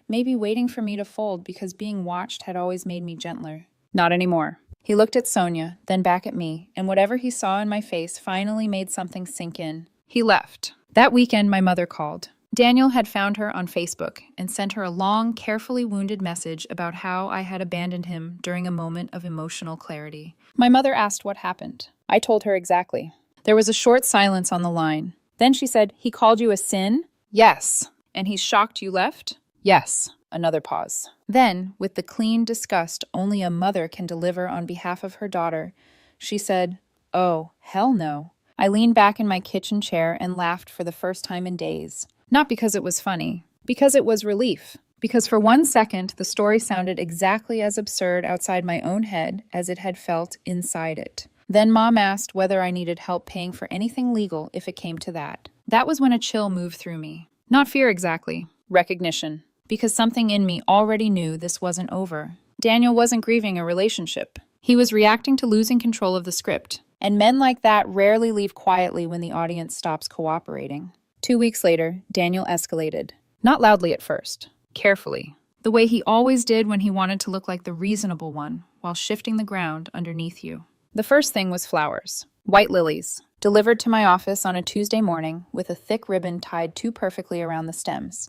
Maybe waiting for me to fold because being watched had always made me gentler. Not anymore. He looked at Sonia, then back at me, and whatever he saw in my face finally made something sink in. He left. That weekend, my mother called. Daniel had found her on Facebook and sent her a long, carefully wounded message about how I had abandoned him during a moment of emotional clarity. My mother asked what happened. I told her exactly. There was a short silence on the line. Then she said, "He called you a sin?" "Yes." "And he's shocked you left?" "Yes." Another pause. Then, with the clean disgust only a mother can deliver on behalf of her daughter, she said, "Oh, hell no." I leaned back in my kitchen chair and laughed for the first time in days. Not because it was funny, because it was relief. Because for 1 second, the story sounded exactly as absurd outside my own head as it had felt inside it. Then Mom asked whether I needed help paying for anything legal if it came to that. That was when a chill moved through me. Not fear exactly, recognition. Because something in me already knew this wasn't over. Daniel wasn't grieving a relationship. He was reacting to losing control of the script. And men like that rarely leave quietly when the audience stops cooperating. 2 weeks later, Daniel escalated. Not loudly at first, carefully. The way he always did when he wanted to look like the reasonable one, while shifting the ground underneath you. The first thing was flowers. White lilies, delivered to my office on a Tuesday morning with a thick ribbon tied too perfectly around the stems.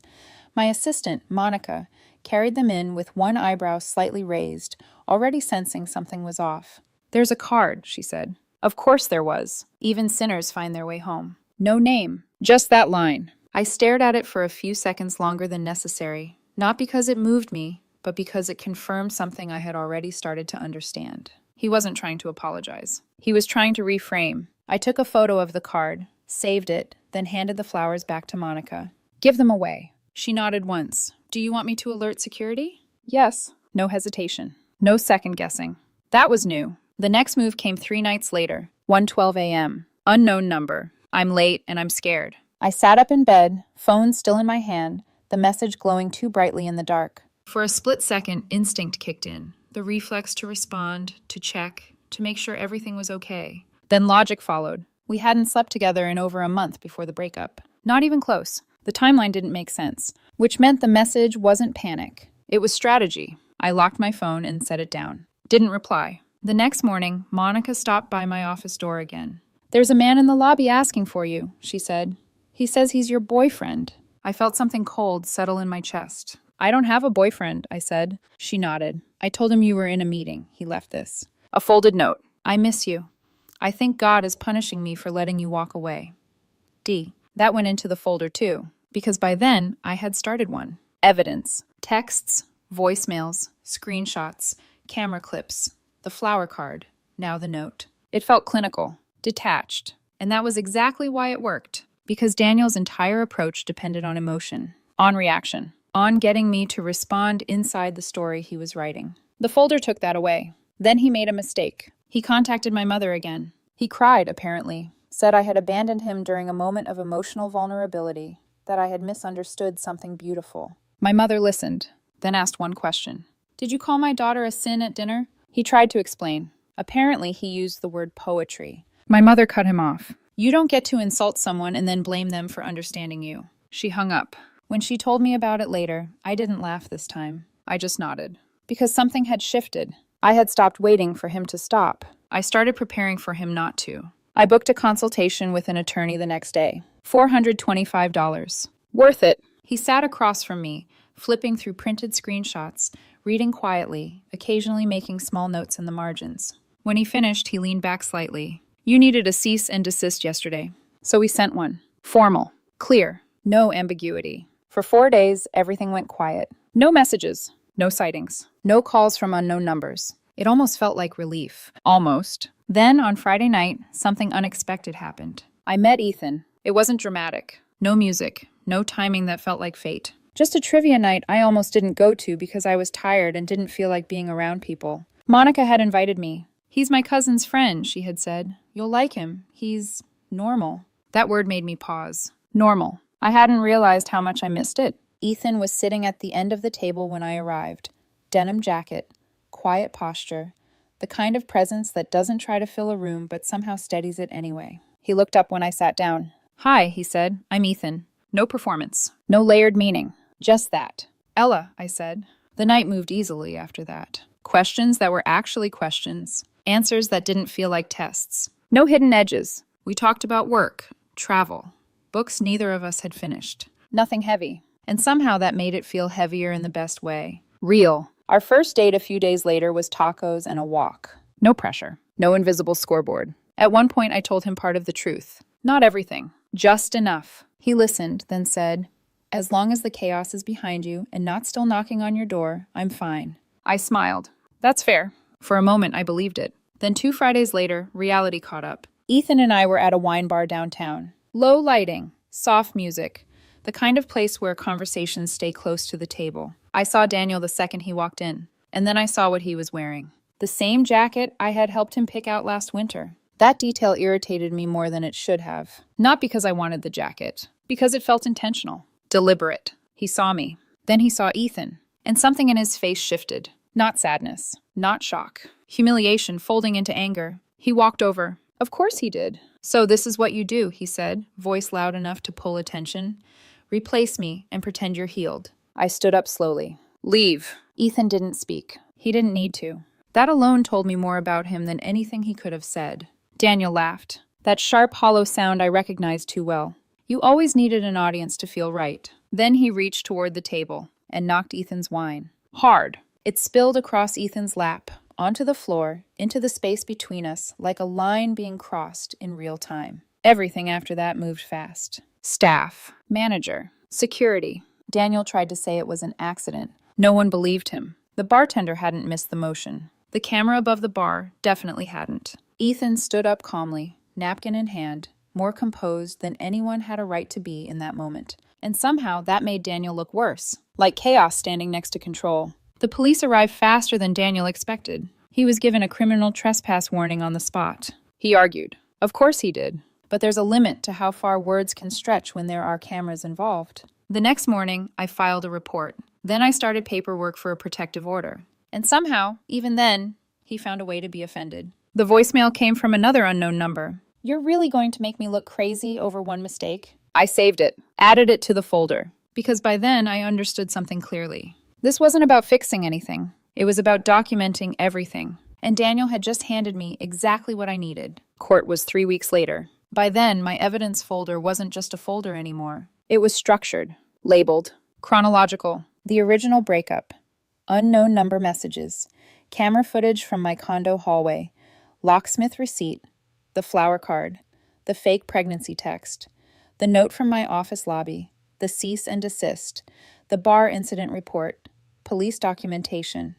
My assistant, Monica, carried them in with one eyebrow slightly raised, already sensing something was off. "There's a card," she said. Of course there was. Even sinners find their way home. No name, just that line. I stared at it for a few seconds longer than necessary, not because it moved me, but because it confirmed something I had already started to understand. He wasn't trying to apologize. He was trying to reframe. I took a photo of the card, saved it, then handed the flowers back to Monica. "Give them away." She nodded once. "Do you want me to alert security?" "Yes." No hesitation. No second guessing. That was new. The next move came 3 nights later, 1:12 a.m. Unknown number. I'm late and I'm scared. I sat up in bed, phone still in my hand, the message glowing too brightly in the dark. For a split second, instinct kicked in. The reflex to respond, to check, to make sure everything was okay. Then logic followed. We hadn't slept together in over a month before the breakup. Not even close. The timeline didn't make sense, which meant the message wasn't panic. It was strategy. I locked my phone and set it down. Didn't reply. The next morning, Monica stopped by my office door again. "There's a man in the lobby asking for you," she said. "He says he's your boyfriend." I felt something cold settle in my chest. "I don't have a boyfriend," I said. She nodded. "I told him you were in a meeting." He left this. A folded note. "I miss you. I think God is punishing me for letting you walk away. D." That went into the folder too, because by then I had started one. Evidence. Texts, voicemails, screenshots, camera clips, the flower card, now the note. It felt clinical, detached, and that was exactly why it worked, because Daniel's entire approach depended on emotion, on reaction, on getting me to respond inside the story he was writing. The folder took that away. Then he made a mistake. He contacted my mother again. He cried, apparently, said I had abandoned him during a moment of emotional vulnerability, that I had misunderstood something beautiful. My mother listened, then asked one question. "Did you call my daughter a sin at dinner?" He tried to explain. Apparently, he used the word poetry. My mother cut him off. "You don't get to insult someone and then blame them for understanding you." She hung up. When she told me about it later, I didn't laugh this time. I just nodded. Because something had shifted. I had stopped waiting for him to stop. I started preparing for him not to. I booked a consultation with an attorney the next day. $425. Worth it. He sat across from me, flipping through printed screenshots, reading quietly, occasionally making small notes in the margins. When he finished, he leaned back slightly. "You needed a cease and desist yesterday." So we sent one. Formal. Clear. No ambiguity. For 4 days, everything went quiet. No messages. No sightings. No calls from unknown numbers. It almost felt like relief. Almost. Then, on Friday night, something unexpected happened. I met Ethan. It wasn't dramatic. No music. No timing that felt like fate. Just a trivia night I almost didn't go to because I was tired and didn't feel like being around people. Monica had invited me. "He's my cousin's friend," she had said. "You'll like him. He's normal." That word made me pause. Normal. I hadn't realized how much I missed it. Ethan was sitting at the end of the table when I arrived. Denim jacket, quiet posture, the kind of presence that doesn't try to fill a room but somehow steadies it anyway. He looked up when I sat down. "Hi," he said. "I'm Ethan." No performance. No layered meaning. Just that. "Ella," I said. The night moved easily after that. Questions that were actually questions. Answers that didn't feel like tests. No hidden edges. We talked about work, travel, books neither of us had finished. Nothing heavy. And somehow that made it feel heavier in the best way. Real. Our first date a few days later was tacos and a walk. No pressure. No invisible scoreboard. At one point I told him part of the truth. Not everything. Just enough. He listened, then said, "As long as the chaos is behind you and not still knocking on your door, I'm fine." I smiled. That's fair. For a moment, I believed it. Then 2 Fridays later, reality caught up. Ethan and I were at a wine bar downtown. Low lighting, soft music, the kind of place where conversations stay close to the table. I saw Daniel the second he walked in, and then I saw what he was wearing. The same jacket I had helped him pick out last winter. That detail irritated me more than it should have. Not because I wanted the jacket, because it felt intentional, deliberate. He saw me. Then he saw Ethan, and something in his face shifted. Not sadness, not shock. humiliation folding into anger. He walked over. Of course he did. So this is what you do, he said, voice loud enough to pull attention. Replace me and pretend you're healed. I stood up slowly. Leave. Ethan didn't speak. He didn't need to. That alone told me more about him than anything he could have said. Daniel laughed. That sharp, hollow sound I recognized too well. You always needed an audience to feel right. Then he reached toward the table and knocked Ethan's wine. Hard. It spilled across Ethan's lap, onto the floor, into the space between us, like a line being crossed in real time. Everything after that moved fast. Staff, manager, security. Daniel tried to say it was an accident. No one believed him. The bartender hadn't missed the motion. The camera above the bar definitely hadn't. Ethan stood up calmly, napkin in hand, more composed than anyone had a right to be in that moment. And somehow that made Daniel look worse, like chaos standing next to control. The police arrived faster than Daniel expected. He was given a criminal trespass warning on the spot. He argued. Of course he did. But there's a limit to how far words can stretch when there are cameras involved. The next morning, I filed a report. Then I started paperwork for a protective order. And somehow, even then, he found a way to be offended. The voicemail came from another unknown number. You're really going to make me look crazy over one mistake? I saved it, added it to the folder, because by then I understood something clearly. This wasn't about fixing anything. It was about documenting everything. And Daniel had just handed me exactly what I needed. Court was 3 weeks later. By then, my evidence folder wasn't just a folder anymore. It was structured, labeled, chronological, the original breakup, unknown number messages, camera footage from my condo hallway, locksmith receipt, the flower card, the fake pregnancy text, the note from my office lobby, the cease and desist, the bar incident report, police documentation,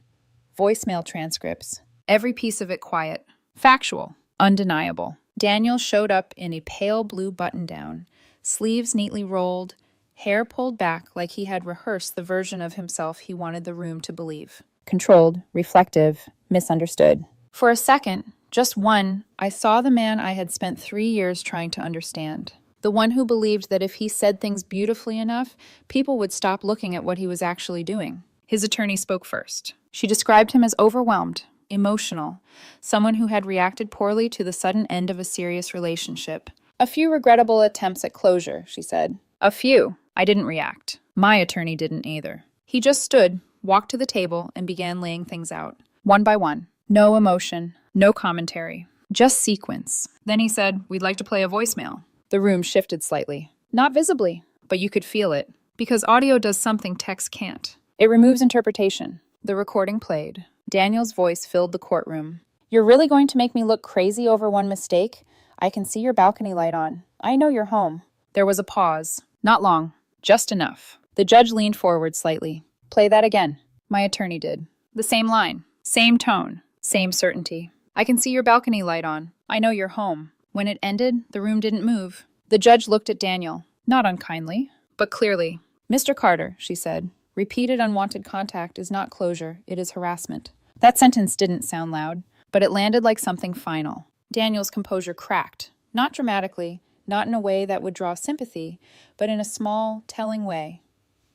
voicemail transcripts, every piece of it quiet, factual, undeniable. Daniel showed up in a pale blue button-down, sleeves neatly rolled, hair pulled back like he had rehearsed the version of himself he wanted the room to believe. Controlled, reflective, misunderstood. For a second, just one, I saw the man I had spent 3 years trying to understand. The one who believed that if he said things beautifully enough, people would stop looking at what he was actually doing. His attorney spoke first. She described him as overwhelmed, emotional, someone who had reacted poorly to the sudden end of a serious relationship. A few regrettable attempts at closure, she said. A few. I didn't react. My attorney didn't either. He just stood, walked to the table, and began laying things out. One by one. No emotion, no commentary. Just sequence. Then he said, "We'd like to play a voicemail." The room shifted slightly. Not visibly, but you could feel it. Because audio does something text can't. It removes interpretation. The recording played. Daniel's voice filled the courtroom. You're really going to make me look crazy over one mistake? I can see your balcony light on. I know you're home. There was a pause. Not long. Just enough. The judge leaned forward slightly. Play that again. My attorney did. The same line. Same tone. Same certainty. I can see your balcony light on. I know you're home. When it ended, the room didn't move. The judge looked at Daniel. Not unkindly, but clearly. Mr. Carter, she said. Repeated unwanted contact is not closure, it is harassment. That sentence didn't sound loud, but it landed like something final. Daniel's composure cracked, not dramatically, not in a way that would draw sympathy, but in a small, telling way.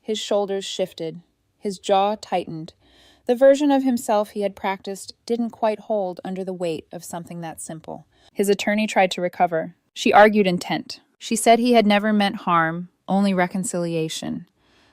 His shoulders shifted, his jaw tightened. The version of himself he had practiced didn't quite hold under the weight of something that simple. His attorney tried to recover. She argued intent. She said he had never meant harm, only reconciliation.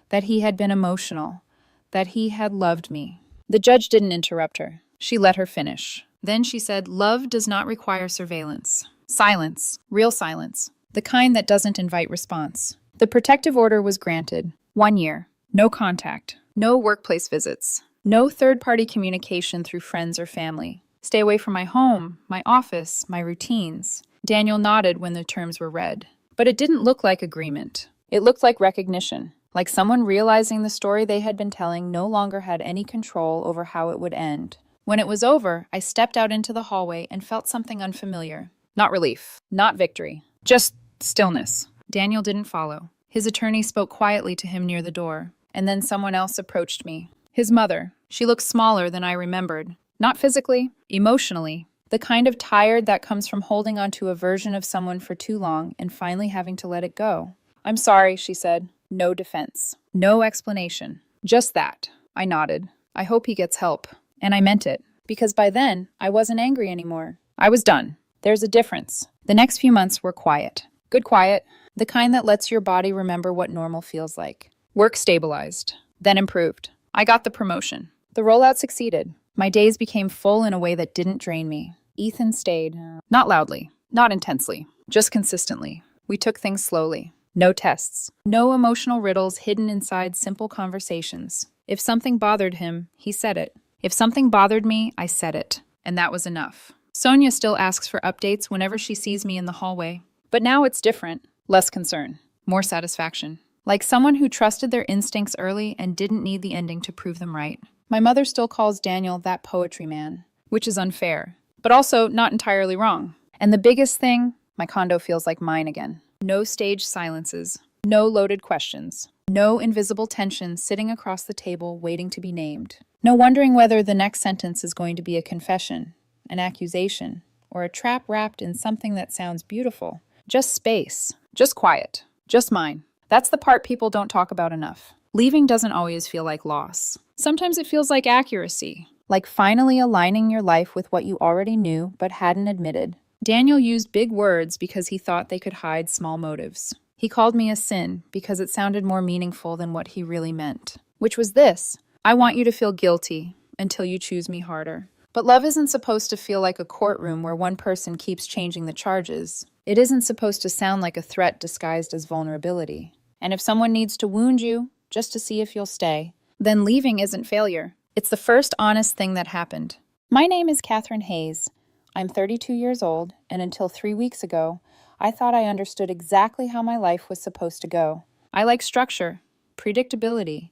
That he had been emotional, that he had loved me. The judge didn't interrupt her. She let her finish. Then she said, love does not require surveillance. Silence, real silence, the kind that doesn't invite response. The protective order was granted. 1 year. No contact. No workplace visits. No third-party communication through friends or family. Stay away from my home, my office, my routines. Daniel nodded when the terms were read. But it didn't look like agreement. It looked like recognition. Like someone realizing the story they had been telling no longer had any control over how it would end. When it was over, I stepped out into the hallway and felt something unfamiliar. Not relief. Not victory. Just stillness. Daniel didn't follow. His attorney spoke quietly to him near the door, and then someone else approached me. His mother. She looked smaller than I remembered. Not physically, emotionally. The kind of tired that comes from holding onto a version of someone for too long and finally having to let it go. I'm sorry, she said. No defense. No explanation. Just that. I nodded. I hope he gets help. And I meant it. Because by then, I wasn't angry anymore. I was done. There's a difference. The next few months were quiet. Good quiet. The kind that lets your body remember what normal feels like. Work stabilized, then improved. I got the promotion. The rollout succeeded. My days became full in a way that didn't drain me. Ethan stayed. Not loudly, not intensely, just consistently. We took things slowly. No tests. No emotional riddles hidden inside simple conversations. If something bothered him, he said it. If something bothered me, I said it. And that was enough. Sonia still asks for updates whenever she sees me in the hallway. But now it's different. Less concern. More satisfaction. Like someone who trusted their instincts early and didn't need the ending to prove them right. My mother still calls Daniel that poetry man, which is unfair, but also not entirely wrong. And the biggest thing, my condo feels like mine again. No staged silences. No loaded questions. No invisible tension sitting across the table waiting to be named. No wondering whether the next sentence is going to be a confession, an accusation, or a trap wrapped in something that sounds beautiful. Just space. Just quiet. Just mine. That's the part people don't talk about enough. Leaving doesn't always feel like loss. Sometimes it feels like accuracy. Like finally aligning your life with what you already knew but hadn't admitted. Daniel used big words because he thought they could hide small motives. He called me a sin because it sounded more meaningful than what he really meant. Which was this: I want you to feel guilty until you choose me harder. But love isn't supposed to feel like a courtroom where one person keeps changing the charges. It isn't supposed to sound like a threat disguised as vulnerability. And if someone needs to wound you, just to see if you'll stay, then leaving isn't failure. It's the first honest thing that happened. My name is Catherine Hayes. I'm 32 years old, and until 3 weeks ago, I thought I understood exactly how my life was supposed to go. I like structure, predictability,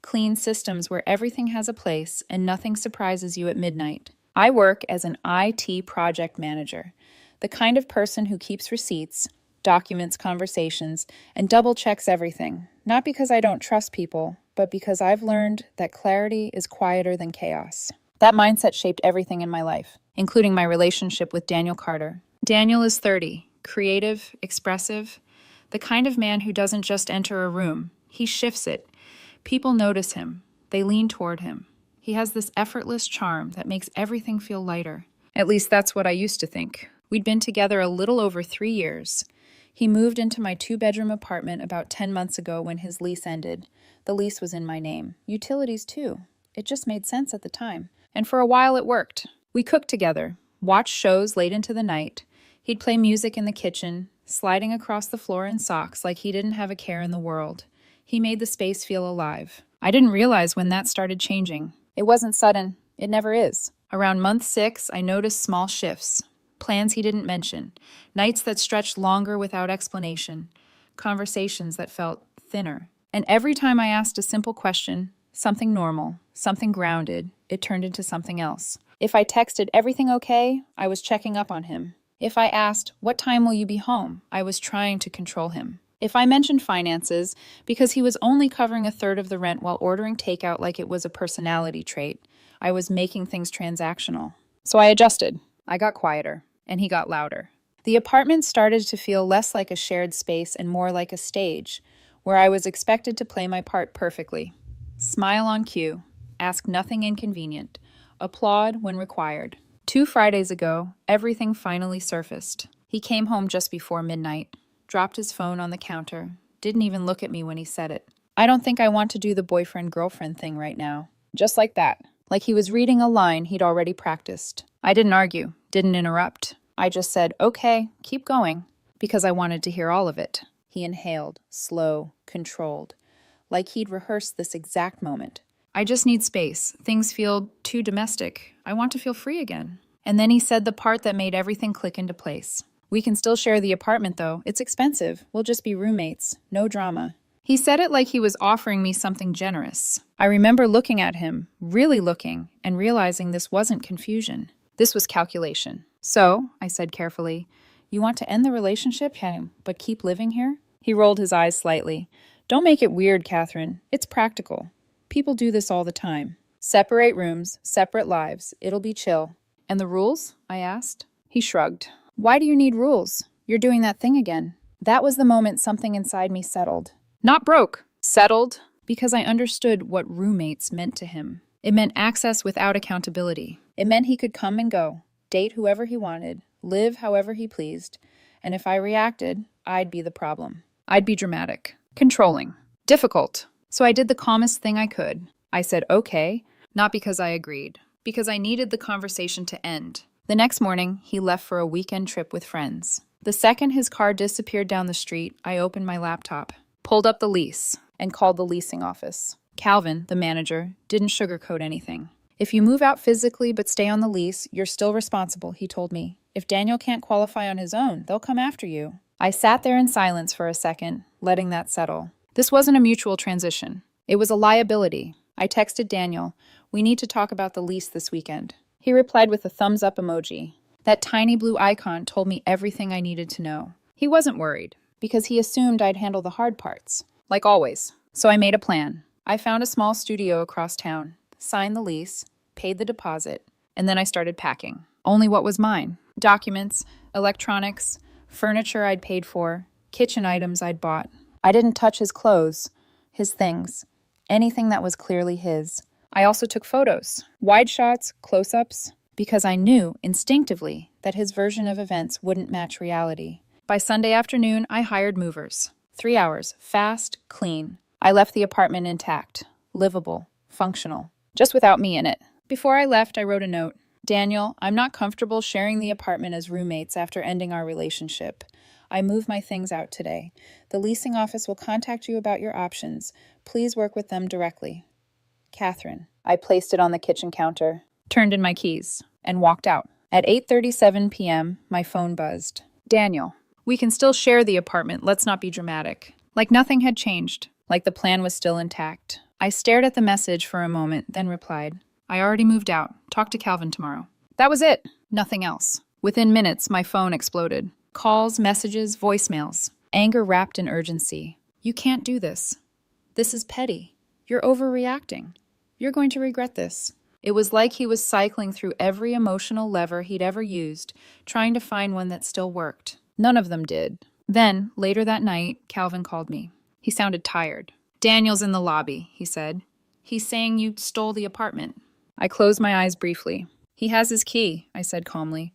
clean systems where everything has a place and nothing surprises you at midnight. I work as an IT project manager, the kind of person who keeps receipts, documents conversations, and double-checks everything. Not because I don't trust people, but because I've learned that clarity is quieter than chaos. That mindset shaped everything in my life, including my relationship with Daniel Carter. Daniel is 30, creative, expressive, the kind of man who doesn't just enter a room. He shifts it. People notice him. They lean toward him. He has this effortless charm that makes everything feel lighter. At least that's what I used to think. We'd been together a little over 3 years. He moved into my 2-bedroom apartment about 10 months ago when his lease ended. The lease was in my name. Utilities, too. It just made sense at the time. And for a while it worked. We cooked together, watched shows late into the night. He'd play music in the kitchen, sliding across the floor in socks like he didn't have a care in the world. He made the space feel alive. I didn't realize when that started changing. It wasn't sudden. It never is. Around month 6, I noticed small shifts. Plans he didn't mention. Nights that stretched longer without explanation. Conversations that felt thinner. And every time I asked a simple question, something normal, something grounded, it turned into something else. If I texted everything okay, I was checking up on him. If I asked, what time will you be home? I was trying to control him. If I mentioned finances, because he was only covering 1/3 of the rent while ordering takeout like it was a personality trait, I was making things transactional. So I adjusted. I got quieter, and he got louder. The apartment started to feel less like a shared space and more like a stage, where I was expected to play my part perfectly. Smile on cue, ask nothing inconvenient, applaud when required. 2 Fridays ago, everything finally surfaced. He came home just before midnight, dropped his phone on the counter, didn't even look at me when he said it. I don't think I want to do the boyfriend-girlfriend thing right now. Just like that. Like he was reading a line he'd already practiced. I didn't argue, didn't interrupt. I just said, okay, keep going, because I wanted to hear all of it. He inhaled, slow, controlled, like he'd rehearsed this exact moment. I just need space. Things feel too domestic. I want to feel free again. And then he said the part that made everything click into place. We can still share the apartment, though. It's expensive. We'll just be roommates. No drama. He said it like he was offering me something generous. I remember looking at him, really looking, and realizing this wasn't confusion. This was calculation. So, I said carefully, you want to end the relationship, but keep living here? He rolled his eyes slightly. Don't make it weird, Catherine. It's practical. People do this all the time. Separate rooms, separate lives. It'll be chill. And the rules? I asked. He shrugged. Why do you need rules? You're doing that thing again. That was the moment something inside me settled. Not broke. Settled. Because I understood what roommates meant to him. It meant access without accountability. It meant he could come and go, date whoever he wanted, live however he pleased, and if I reacted, I'd be the problem. I'd be dramatic, controlling, difficult. So I did the calmest thing I could. I said okay, not because I agreed, because I needed the conversation to end. The next morning, he left for a weekend trip with friends. The second his car disappeared down the street, I opened my laptop, pulled up the lease, and called the leasing office. Calvin, the manager, didn't sugarcoat anything. If you move out physically but stay on the lease, you're still responsible, he told me. If Daniel can't qualify on his own, they'll come after you. I sat there in silence for a second, letting that settle. This wasn't a mutual transition. It was a liability. I texted Daniel, "We need to talk about the lease this weekend." He replied with a thumbs up emoji. That tiny blue icon told me everything I needed to know. He wasn't worried, because he assumed I'd handle the hard parts, like always. So I made a plan. I found a small studio across town, signed the lease, paid the deposit, and then I started packing. Only what was mine. Documents, electronics, furniture I'd paid for, kitchen items I'd bought. I didn't touch his clothes, his things, anything that was clearly his. I also took photos, wide shots, close-ups, because I knew instinctively that his version of events wouldn't match reality. By Sunday afternoon, I hired movers. 3 hours, fast, clean. I left the apartment intact, livable, functional, just without me in it. Before I left, I wrote a note. "Daniel, I'm not comfortable sharing the apartment as roommates after ending our relationship. I moved my things out today. The leasing office will contact you about your options. Please work with them directly. Catherine." I placed it on the kitchen counter, turned in my keys, and walked out. At 8:37 p.m., my phone buzzed. "Daniel, we can still share the apartment. Let's not be dramatic." Like nothing had changed, like the plan was still intact. I stared at the message for a moment, then replied, "I already moved out. Talk to Calvin tomorrow." That was it. Nothing else. Within minutes, my phone exploded. Calls, messages, voicemails. Anger wrapped in urgency. "You can't do this. This is petty. You're overreacting. You're going to regret this." It was like he was cycling through every emotional lever he'd ever used, trying to find one that still worked. None of them did. Then, later that night, Calvin called me. He sounded tired. "Daniel's in the lobby," he said. "He's saying you stole the apartment." I closed my eyes briefly. "He has his key," I said calmly.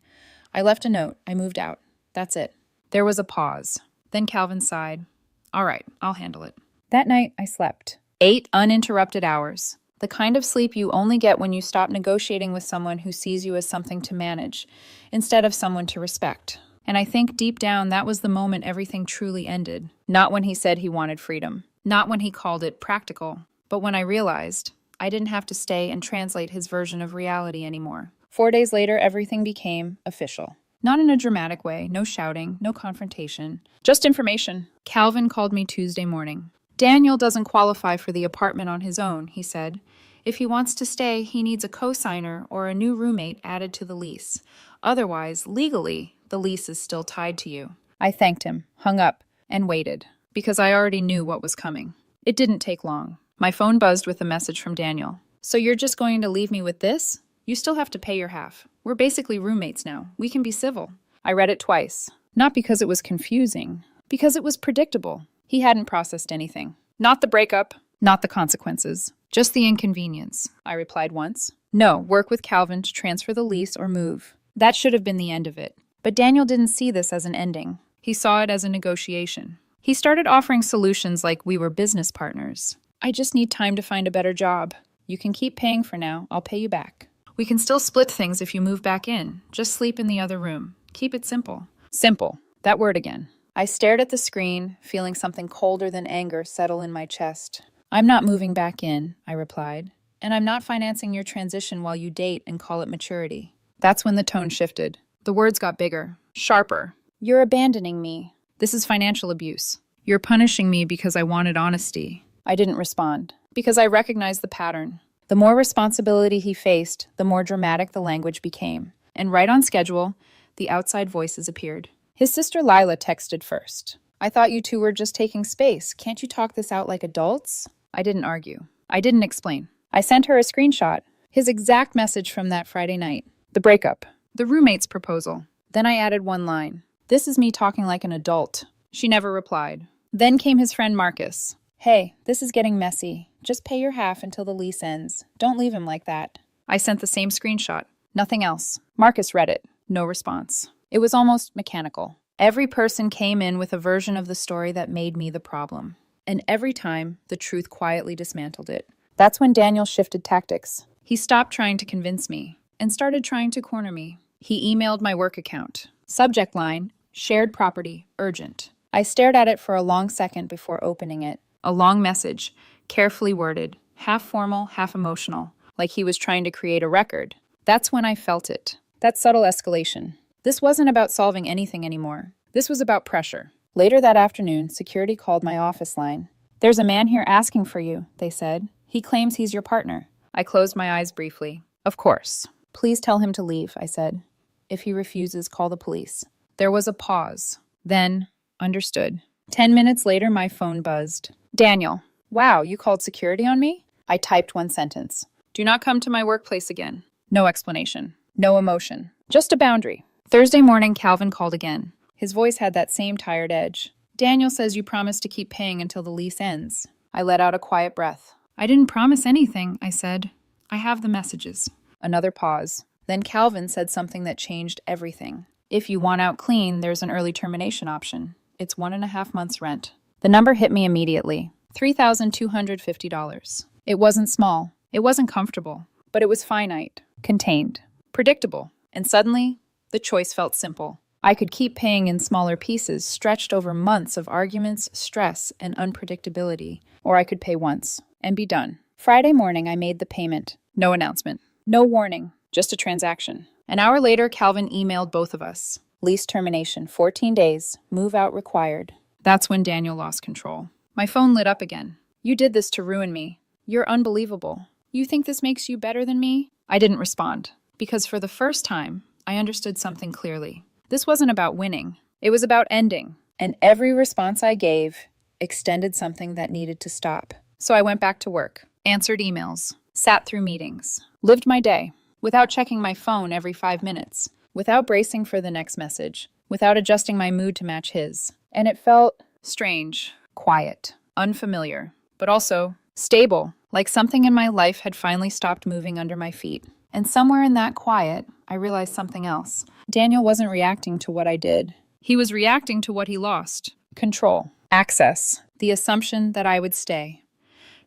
"I left a note. I moved out. That's it." There was a pause. Then Calvin sighed. "All right, I'll handle it." That night, I slept. 8 uninterrupted hours. The kind of sleep you only get when you stop negotiating with someone who sees you as something to manage, instead of someone to respect. And I think deep down that was the moment everything truly ended. Not when he said he wanted freedom. Not when he called it practical. But when I realized I didn't have to stay and translate his version of reality anymore. 4 days later, everything became official. Not in a dramatic way, no shouting, no confrontation. Just information. Calvin called me Tuesday morning. "Daniel doesn't qualify for the apartment on his own," he said. "If he wants to stay, he needs a co-signer or a new roommate added to the lease. Otherwise, legally, the lease is still tied to you." I thanked him, hung up, and waited, because I already knew what was coming. It didn't take long. My phone buzzed with a message from Daniel. "So you're just going to leave me with this? You still have to pay your half. We're basically roommates now. We can be civil." I read it twice. Not because it was confusing, because it was predictable. He hadn't processed anything. Not the breakup, not the consequences, just the inconvenience. I replied once. "No, work with Calvin to transfer the lease or move." That should have been the end of it. But Daniel didn't see this as an ending. He saw it as a negotiation. He started offering solutions like we were business partners. "I just need time to find a better job. You can keep paying for now. I'll pay you back. We can still split things if you move back in. Just sleep in the other room. Keep it simple." Simple. That word again. I stared at the screen, feeling something colder than anger settle in my chest. "I'm not moving back in," I replied. "And I'm not financing your transition while you date and call it maturity." That's when the tone shifted. The words got bigger, sharper. "You're abandoning me. This is financial abuse. You're punishing me because I wanted honesty." I didn't respond, because I recognized the pattern. The more responsibility he faced, the more dramatic the language became. And right on schedule, the outside voices appeared. His sister Lila texted first. "I thought you two were just taking space. Can't you talk this out like adults?" I didn't argue. I didn't explain. I sent her a screenshot. His exact message from that Friday night. The breakup. The roommate's proposal. Then I added one line. "This is me talking like an adult." She never replied. Then came his friend Marcus. "Hey, this is getting messy. Just pay your half until the lease ends. Don't leave him like that." I sent the same screenshot. Nothing else. Marcus read it. No response. It was almost mechanical. Every person came in with a version of the story that made me the problem. And every time, the truth quietly dismantled it. That's when Daniel shifted tactics. He stopped trying to convince me and started trying to corner me. He emailed my work account. Subject line, shared property, urgent. I stared at it for a long second before opening it. A long message, carefully worded, half formal, half emotional, like he was trying to create a record. That's when I felt it. That subtle escalation. This wasn't about solving anything anymore. This was about pressure. Later that afternoon, security called my office line. "There's a man here asking for you," they said. "He claims he's your partner." I closed my eyes briefly. "Of course. Please tell him to leave," I said. "If he refuses, call the police." There was a pause. Then, understood. 10 minutes later, my phone buzzed. "Daniel, wow, you called security on me?" I typed one sentence. "Do not come to my workplace again." No explanation. No emotion. Just a boundary. Thursday morning, Calvin called again. His voice had that same tired edge. "Daniel says you promised to keep paying until the lease ends." I let out a quiet breath. "I didn't promise anything," I said. "I have the messages." Another pause. Then Calvin said something that changed everything. "If you want out clean, there's an early termination option. It's 1.5 months rent." The number hit me immediately. $3,250. It wasn't small. It wasn't comfortable. But it was finite, contained, predictable. And suddenly, the choice felt simple. I could keep paying in smaller pieces, stretched over months of arguments, stress, and unpredictability. Or I could pay once and be done. Friday morning, I made the payment. No announcement. No warning. Just a transaction. An hour later, Calvin emailed both of us. Lease termination, 14 days. Move out required. That's when Daniel lost control. My phone lit up again. "You did this to ruin me. You're unbelievable. You think this makes you better than me?" I didn't respond, because for the first time, I understood something clearly. This wasn't about winning. It was about ending. And every response I gave extended something that needed to stop. So I went back to work, answered emails, sat through meetings, lived my day, without checking my phone every 5 minutes, without bracing for the next message, without adjusting my mood to match his. And it felt strange, quiet, unfamiliar, but also stable, like something in my life had finally stopped moving under my feet. And somewhere in that quiet, I realized something else. Daniel wasn't reacting to what I did. He was reacting to what he lost. Control, access, the assumption that I would stay,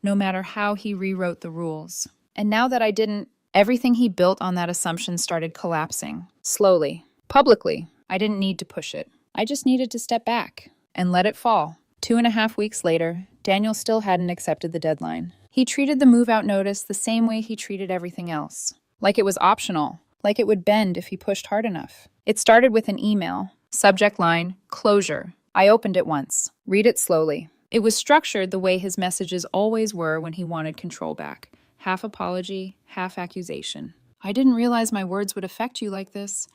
no matter how he rewrote the rules. And now that I didn't, everything he built on that assumption started collapsing. Slowly, publicly. I didn't need to push it. I just needed to step back and let it fall. 2.5 weeks later, Daniel still hadn't accepted the deadline. He treated the move-out notice the same way he treated everything else. Like it was optional, like it would bend if he pushed hard enough. It started with an email. Subject line, closure. I opened it once. Read it slowly. It was structured the way his messages always were when he wanted control back. Half apology, half accusation. "I didn't realize my words would affect you like this.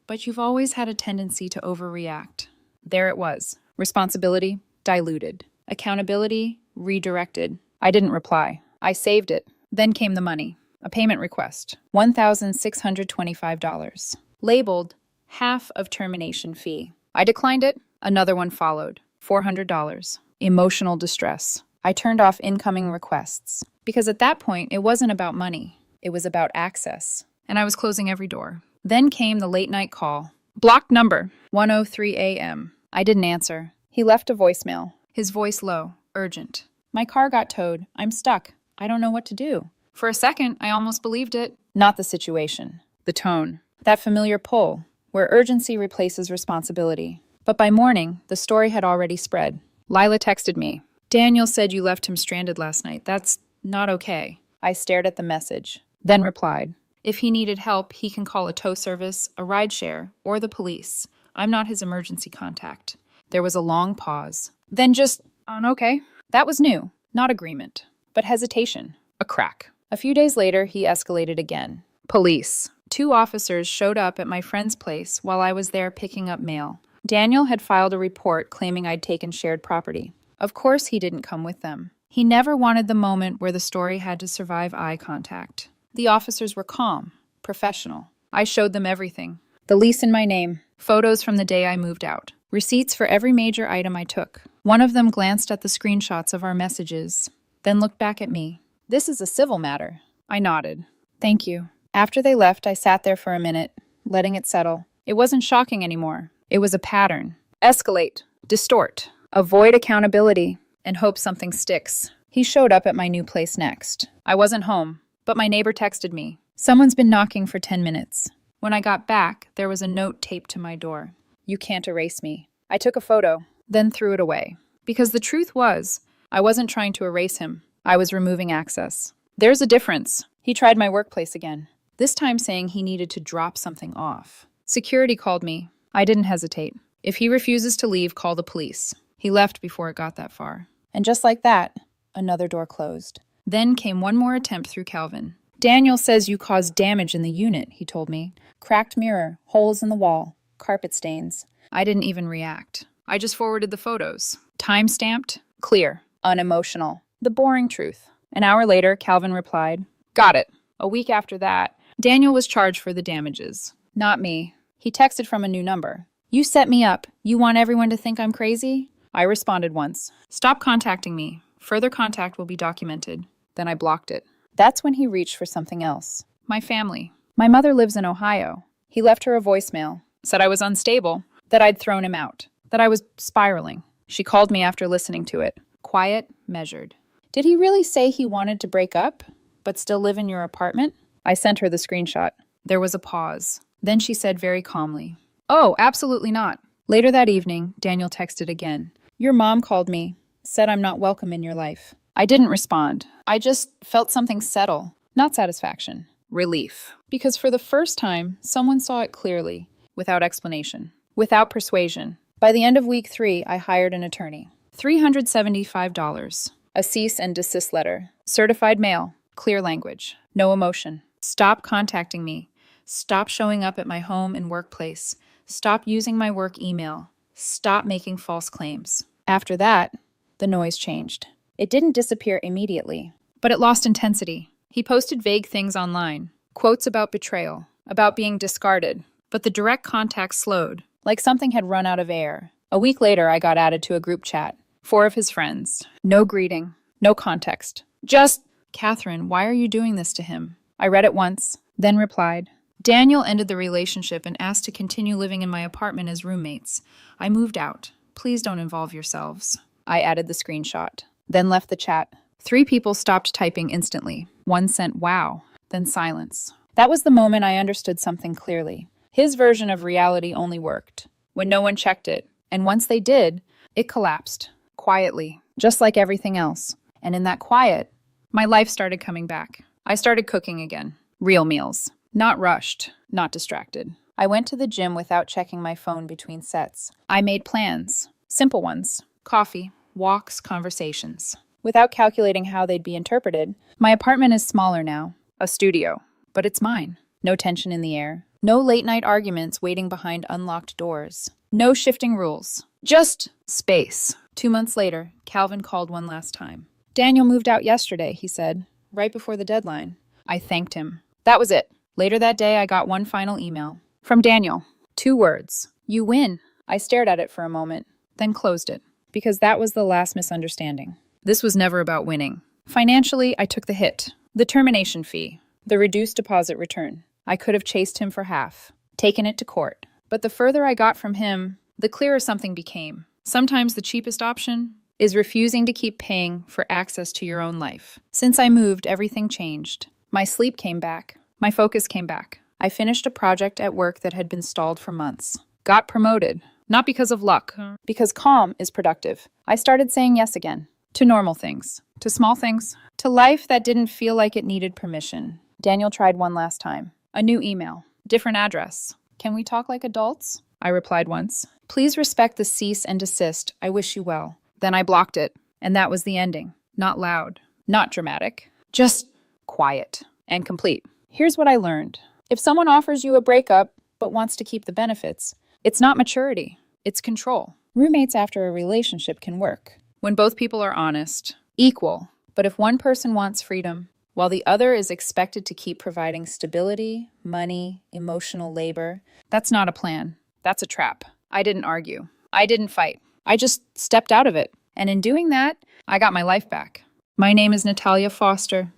But you've always had a tendency to overreact." There it was. Responsibility, diluted. Accountability, redirected. I didn't reply. I saved it. Then came the money. A payment request. $1,625. Labeled half of termination fee. I declined it. Another one followed. $400. Emotional distress. I turned off incoming requests. Because at that point, it wasn't about money. It was about access. And I was closing every door. Then came the late night call. Blocked number. 1:03 a.m. I didn't answer. He left a voicemail. His voice low, urgent. "My car got towed. I'm stuck. I don't know what to do." For a second, I almost believed it. Not the situation. The tone. That familiar pull, where urgency replaces responsibility. But by morning, the story had already spread. Lila texted me. "Daniel said you left him stranded last night. That's not okay." I stared at the message, then replied, "If he needed help, he can call a tow service, a rideshare, or the police. I'm not his emergency contact." There was a long pause. Then just, okay. That was new. Not agreement, but hesitation. A crack. A few days later, he escalated again. Police. 2 officers showed up at my friend's place while I was there picking up mail. Daniel had filed a report claiming I'd taken shared property. Of course he didn't come with them. He never wanted the moment where the story had to survive eye contact. The officers were calm, professional. I showed them everything. The lease in my name, photos from the day I moved out, receipts for every major item I took. One of them glanced at the screenshots of our messages, then looked back at me. "This is a civil matter." I nodded. "Thank you." After they left, I sat there for a minute, letting it settle. It wasn't shocking anymore. It was a pattern. Escalate, distort, avoid accountability, and hope something sticks. He showed up at my new place next. I wasn't home, but my neighbor texted me. Someone's been knocking for 10 minutes. When I got back, there was a note taped to my door. You can't erase me. I took a photo, then threw it away. Because the truth was, I wasn't trying to erase him. I was removing access. There's a difference. He tried my workplace again, this time saying he needed to drop something off. Security called me. I didn't hesitate. If he refuses to leave, call the police. He left before it got that far. And just like that, another door closed. Then came one more attempt through Calvin. Daniel says you caused damage in the unit, he told me. Cracked mirror, holes in the wall, carpet stains. I didn't even react. I just forwarded the photos. Time-stamped, clear, unemotional. The boring truth. An hour later, Calvin replied, got it. A week after that, Daniel was charged for the damages. Not me. He texted from a new number. You set me up. You want everyone to think I'm crazy? I responded once. Stop contacting me. Further contact will be documented. Then I blocked it. That's when he reached for something else. My family. My mother lives in Ohio. He left her a voicemail. Said I was unstable. That I'd thrown him out. That I was spiraling. She called me after listening to it. Quiet, measured. Did he really say he wanted to break up, but still live in your apartment? I sent her the screenshot. There was a pause. Then she said very calmly, oh, absolutely not. Later that evening, Daniel texted again. Your mom called me, said I'm not welcome in your life. I didn't respond. I just felt something settle. Not satisfaction. Relief. Because for the first time, someone saw it clearly, without explanation, without persuasion. By the end of week 3, I hired an attorney. $375. A cease and desist letter. Certified mail. Clear language. No emotion. Stop contacting me. Stop showing up at my home and workplace. Stop using my work email. Stop making false claims. After that, the noise changed. It didn't disappear immediately, but it lost intensity. He posted vague things online, quotes about betrayal, about being discarded, but the direct contact slowed, like something had run out of air. A week later, I got added to a group chat. 4 of his friends. No greeting. No context. Just, Catherine, why are you doing this to him? I read it once, then replied, Daniel ended the relationship and asked to continue living in my apartment as roommates. I moved out. Please don't involve yourselves. I added the screenshot, then left the chat. 3 people stopped typing instantly. 1 sent wow, then silence. That was the moment I understood something clearly. His version of reality only worked when no one checked it, and once they did, it collapsed, quietly, just like everything else. And in that quiet, my life started coming back. I started cooking again. Real meals. Not rushed, not distracted. I went to the gym without checking my phone between sets. I made plans. Simple ones. Coffee, walks, conversations. Without calculating how they'd be interpreted, my apartment is smaller now. A studio. But it's mine. No tension in the air. No late-night arguments waiting behind unlocked doors. No shifting rules. Just space. 2 months later, Calvin called one last time. Daniel moved out yesterday, he said, right before the deadline. I thanked him. That was it. Later that day, I got one final email. From Daniel. 2 words. You win. I stared at it for a moment, then closed it, because that was the last misunderstanding. This was never about winning. Financially, I took the hit. The termination fee. The reduced deposit return. I could have chased him for half. Taken it to court. But the further I got from him, the clearer something became. Sometimes the cheapest option is refusing to keep paying for access to your own life. Since I moved, everything changed. My sleep came back. My focus came back. I finished a project at work that had been stalled for months. Got promoted. Not because of luck. Because calm is productive. I started saying yes again. To normal things. To small things. To life that didn't feel like it needed permission. Daniel tried one last time. A new email. Different address. Can we talk like adults? I replied once. Please respect the cease and desist. I wish you well. Then I blocked it. And that was the ending. Not loud. Not dramatic. Just quiet. And complete. Here's what I learned. If someone offers you a breakup, but wants to keep the benefits, it's not maturity. It's control. Roommates after a relationship can work. When both people are honest. Equal. But if one person wants freedom, while the other is expected to keep providing stability, money, emotional labor, that's not a plan. That's a trap. I didn't argue. I didn't fight. I just stepped out of it. And in doing that, I got my life back. My name is Natalia Foster.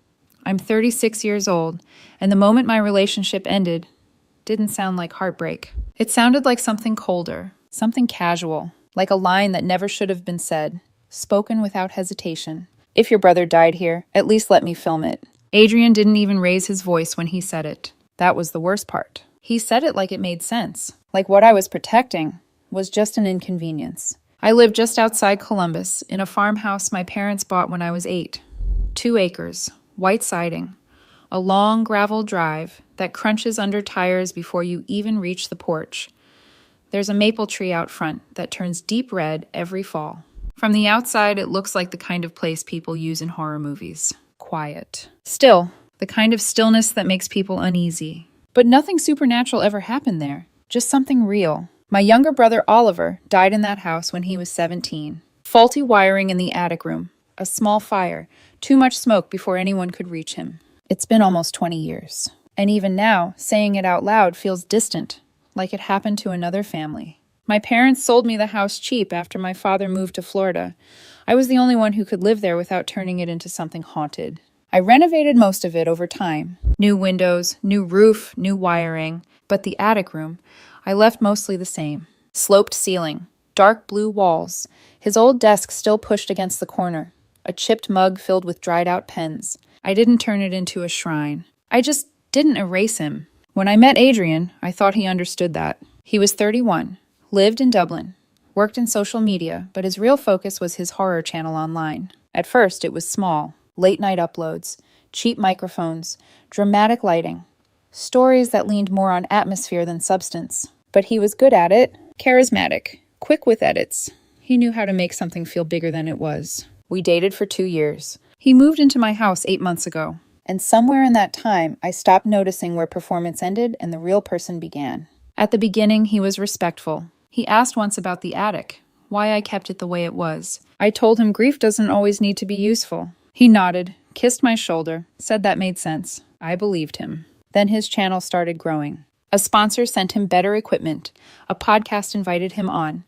I'm 36 years old, and the moment my relationship ended didn't sound like heartbreak. It sounded like something colder, something casual, like a line that never should have been said, spoken without hesitation. If your brother died here, at least let me film it. Adrian didn't even raise his voice when he said it. That was the worst part. He said it like it made sense, like what I was protecting was just an inconvenience. I lived just outside Columbus, in a farmhouse my parents bought when I was 8. 2 acres, white siding, a long gravel drive that crunches under tires before you even reach the porch. There's a maple tree out front that turns deep red every fall. From the outside, it looks like the kind of place people use in horror movies. Quiet. Still, the kind of stillness that makes people uneasy. But nothing supernatural ever happened there, just something real. My younger brother Oliver died in that house when he was 17. Faulty wiring in the attic room, a small fire, too much smoke before anyone could reach him. It's been almost 20 years. And even now, saying it out loud feels distant, like it happened to another family. My parents sold me the house cheap after my father moved to Florida. I was the only one who could live there without turning it into something haunted. I renovated most of it over time. New windows, new roof, new wiring. But the attic room, I left mostly the same. Sloped ceiling, dark blue walls, his old desk still pushed against the corner, a chipped mug filled with dried-out pens. I didn't turn it into a shrine. I just didn't erase him. When I met Adrian, I thought he understood that. He was 31, lived in Dublin, worked in social media, but his real focus was his horror channel online. At first, it was small, late-night uploads, cheap microphones, dramatic lighting, stories that leaned more on atmosphere than substance. But he was good at it, charismatic, quick with edits. He knew how to make something feel bigger than it was. We dated for 2 years. He moved into my house 8 months ago. And somewhere in that time, I stopped noticing where performance ended and the real person began. At the beginning, he was respectful. He asked once about the attic, why I kept it the way it was. I told him grief doesn't always need to be useful. He nodded, kissed my shoulder, said that made sense. I believed him. Then his channel started growing. A sponsor sent him better equipment. A podcast invited him on.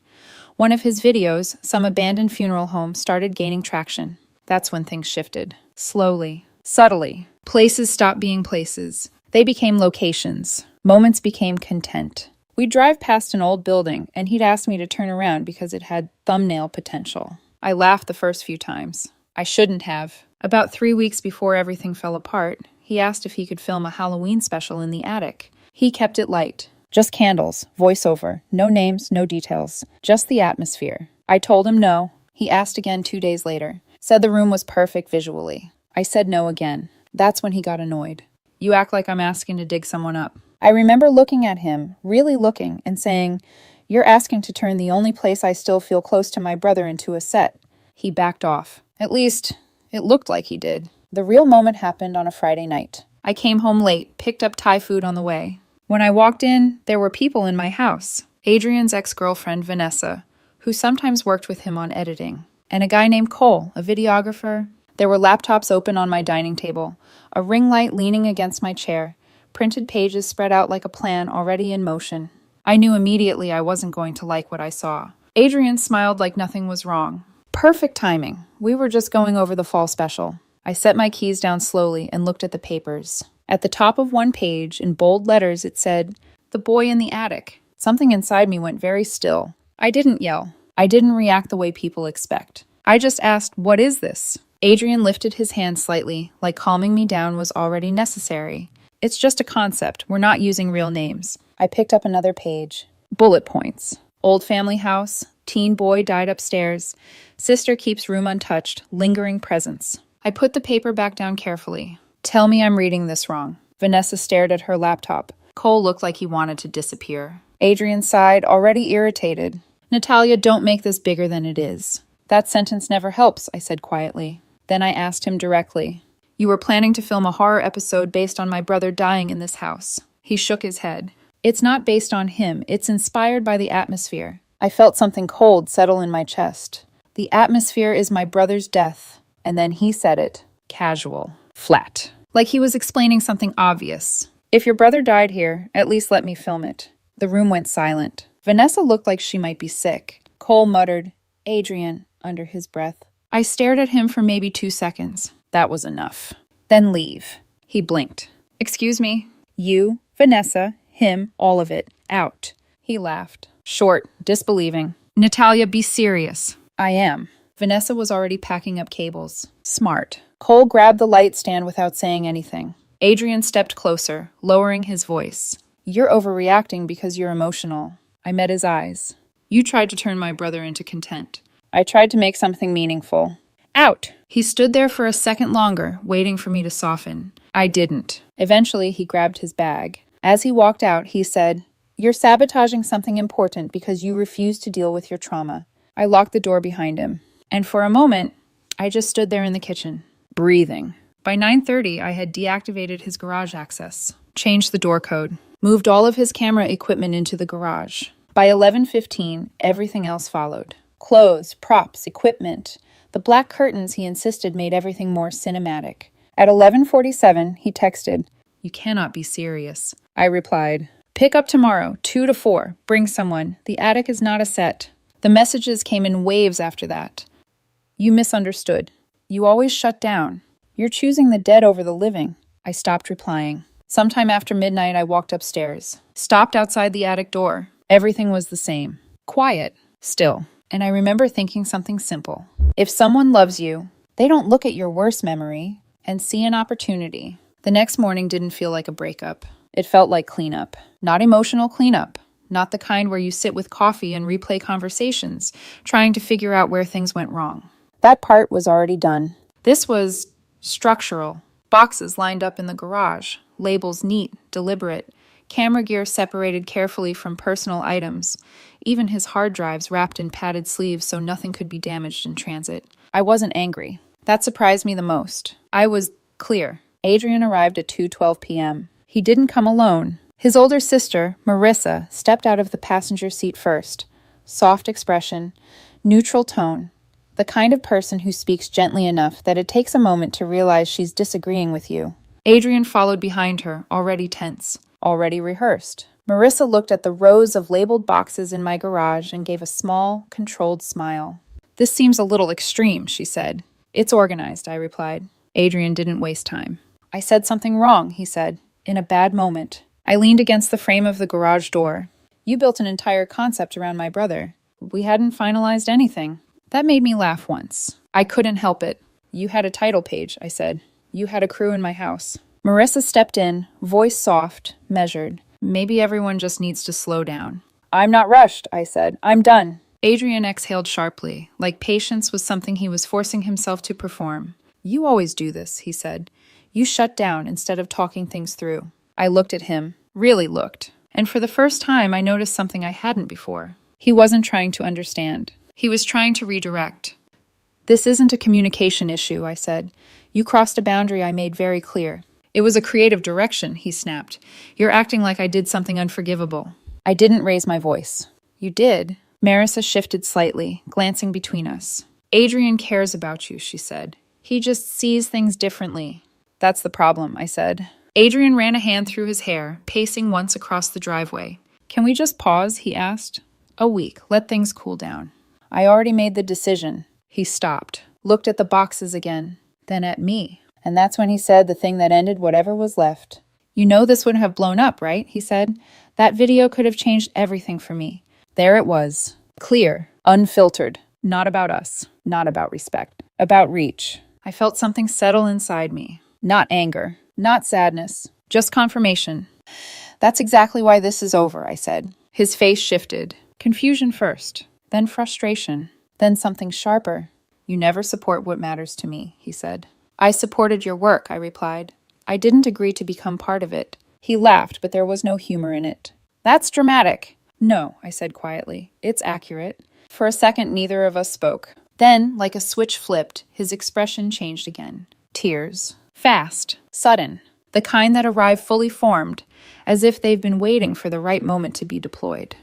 One of his videos, some abandoned funeral home, started gaining traction. That's when things shifted. Slowly, subtly. Places stopped being places. They became locations. Moments became content. We'd drive past an old building, and he'd ask me to turn around because it had thumbnail potential. I laughed the first few times. I shouldn't have. About 3 weeks before everything fell apart, he asked if he could film a Halloween special in the attic. He kept it light. Just candles, voiceover, no names, no details, just the atmosphere. I told him no. He asked again 2 days later. Said the room was perfect visually. I said no again. That's when he got annoyed. You act like I'm asking to dig someone up. I remember looking at him, really looking, and saying, "You're asking to turn the only place I still feel close to my brother into a set." He backed off. At least, it looked like he did. The real moment happened on a Friday night. I came home late, picked up Thai food on the way. When I walked in, there were people in my house. Adrian's ex-girlfriend, Vanessa, who sometimes worked with him on editing, and a guy named Cole, a videographer. There were laptops open on my dining table, a ring light leaning against my chair, printed pages spread out like a plan already in motion. I knew immediately I wasn't going to like what I saw. Adrian smiled like nothing was wrong. Perfect timing. We were just going over the fall special. I set my keys down slowly and looked at the papers. At the top of one page, in bold letters, it said, "The Boy in the Attic." Something inside me went very still. I didn't yell. I didn't react the way people expect. I just asked, "What is this?" Adrian lifted his hand slightly, like calming me down was already necessary. "It's just a concept. We're not using real names." I picked up another page. Bullet points. Old family house. Teen boy died upstairs. Sister keeps room untouched. Lingering presence. I put the paper back down carefully. Tell me I'm reading this wrong. Vanessa stared at her laptop. Cole looked like he wanted to disappear. Adrian sighed, already irritated. "Natalia, don't make this bigger than it is." "That sentence never helps," I said quietly. Then I asked him directly. "You were planning to film a horror episode based on my brother dying in this house." He shook his head. "It's not based on him. It's inspired by the atmosphere." I felt something cold settle in my chest. "The atmosphere is my brother's death." And then he said it. Casual. Flat. Like he was explaining something obvious. "If your brother died here, at least let me film it." The room went silent. Vanessa looked like she might be sick. Cole muttered, "Adrian," under his breath. I stared at him for maybe 2 seconds. That was enough. Then leave. He blinked. Excuse me? You, Vanessa, him, all of it. Out. He laughed. Short, disbelieving. Natalia, be serious. I am. Vanessa was already packing up cables. Smart. Cole grabbed the light stand without saying anything. Adrian stepped closer, lowering his voice. You're overreacting because you're emotional. I met his eyes. You tried to turn my brother into content. I tried to make something meaningful. Out! He stood there for a second longer, waiting for me to soften. I didn't. Eventually, he grabbed his bag. As he walked out, he said, You're sabotaging something important because you refuse to deal with your trauma. I locked the door behind him. And for a moment, I just stood there in the kitchen, breathing. By 9:30, I had deactivated his garage access, changed the door code, moved all of his camera equipment into the garage. By 11:15, everything else followed. Clothes, props, equipment. The black curtains, he insisted, made everything more cinematic. At 11:47, he texted, You cannot be serious. I replied, Pick up tomorrow, 2 to 4. Bring someone. The attic is not a set. The messages came in waves after that. You misunderstood. You always shut down. You're choosing the dead over the living. I stopped replying. Sometime after midnight, I walked upstairs. Stopped outside the attic door. Everything was the same. Quiet. Still. And I remember thinking something simple. If someone loves you, they don't look at your worst memory and see an opportunity. The next morning didn't feel like a breakup. It felt like cleanup. Not emotional cleanup. Not the kind where you sit with coffee and replay conversations, trying to figure out where things went wrong. That part was already done. This was structural. Boxes lined up in the garage, labels neat, deliberate, camera gear separated carefully from personal items, even his hard drives wrapped in padded sleeves so nothing could be damaged in transit. I wasn't angry. That surprised me the most. I was clear. Adrian arrived at 2:12 p.m. He didn't come alone. His older sister, Marissa, stepped out of the passenger seat first. Soft expression, neutral tone. The kind of person who speaks gently enough that it takes a moment to realize she's disagreeing with you. Adrian followed behind her, already tense, already rehearsed. Marissa looked at the rows of labeled boxes in my garage and gave a small, controlled smile. This seems a little extreme, she said. It's organized, I replied. Adrian didn't waste time. I said something wrong, he said, in a bad moment. I leaned against the frame of the garage door. You built an entire concept around my brother. We hadn't finalized anything. That made me laugh once. I couldn't help it. You had a title page, I said. You had a crew in my house. Marissa stepped in, voice soft, measured. Maybe everyone just needs to slow down. I'm not rushed, I said. I'm done. Adrian exhaled sharply, like patience was something he was forcing himself to perform. You always do this, he said. You shut down instead of talking things through. I looked at him, really looked. And for the first time, I noticed something I hadn't before. He wasn't trying to understand. He was trying to redirect. This isn't a communication issue, I said. You crossed a boundary I made very clear. It was a creative direction, he snapped. You're acting like I did something unforgivable. I didn't raise my voice. You did. Marissa shifted slightly, glancing between us. Adrian cares about you, she said. He just sees things differently. That's the problem, I said. Adrian ran a hand through his hair, pacing once across the driveway. Can we just pause, he asked. A week, let things cool down. I already made the decision. He stopped, looked at the boxes again, then at me. And that's when he said the thing that ended whatever was left. You know this wouldn't have blown up, right? He said. That video could have changed everything for me. There it was. Clear, unfiltered. Not about us. Not about respect. About reach. I felt something settle inside me. Not anger. Not sadness. Just confirmation. That's exactly why this is over, I said. His face shifted. Confusion first. Then frustration. Then something sharper. You never support what matters to me, he said. I supported your work, I replied. I didn't agree to become part of it. He laughed, but there was no humor in it. That's dramatic. No, I said quietly. It's accurate. For a second, neither of us spoke. Then, like a switch flipped, his expression changed again. Tears. Fast. Sudden. The kind that arrive fully formed, as if they've been waiting for the right moment to be deployed.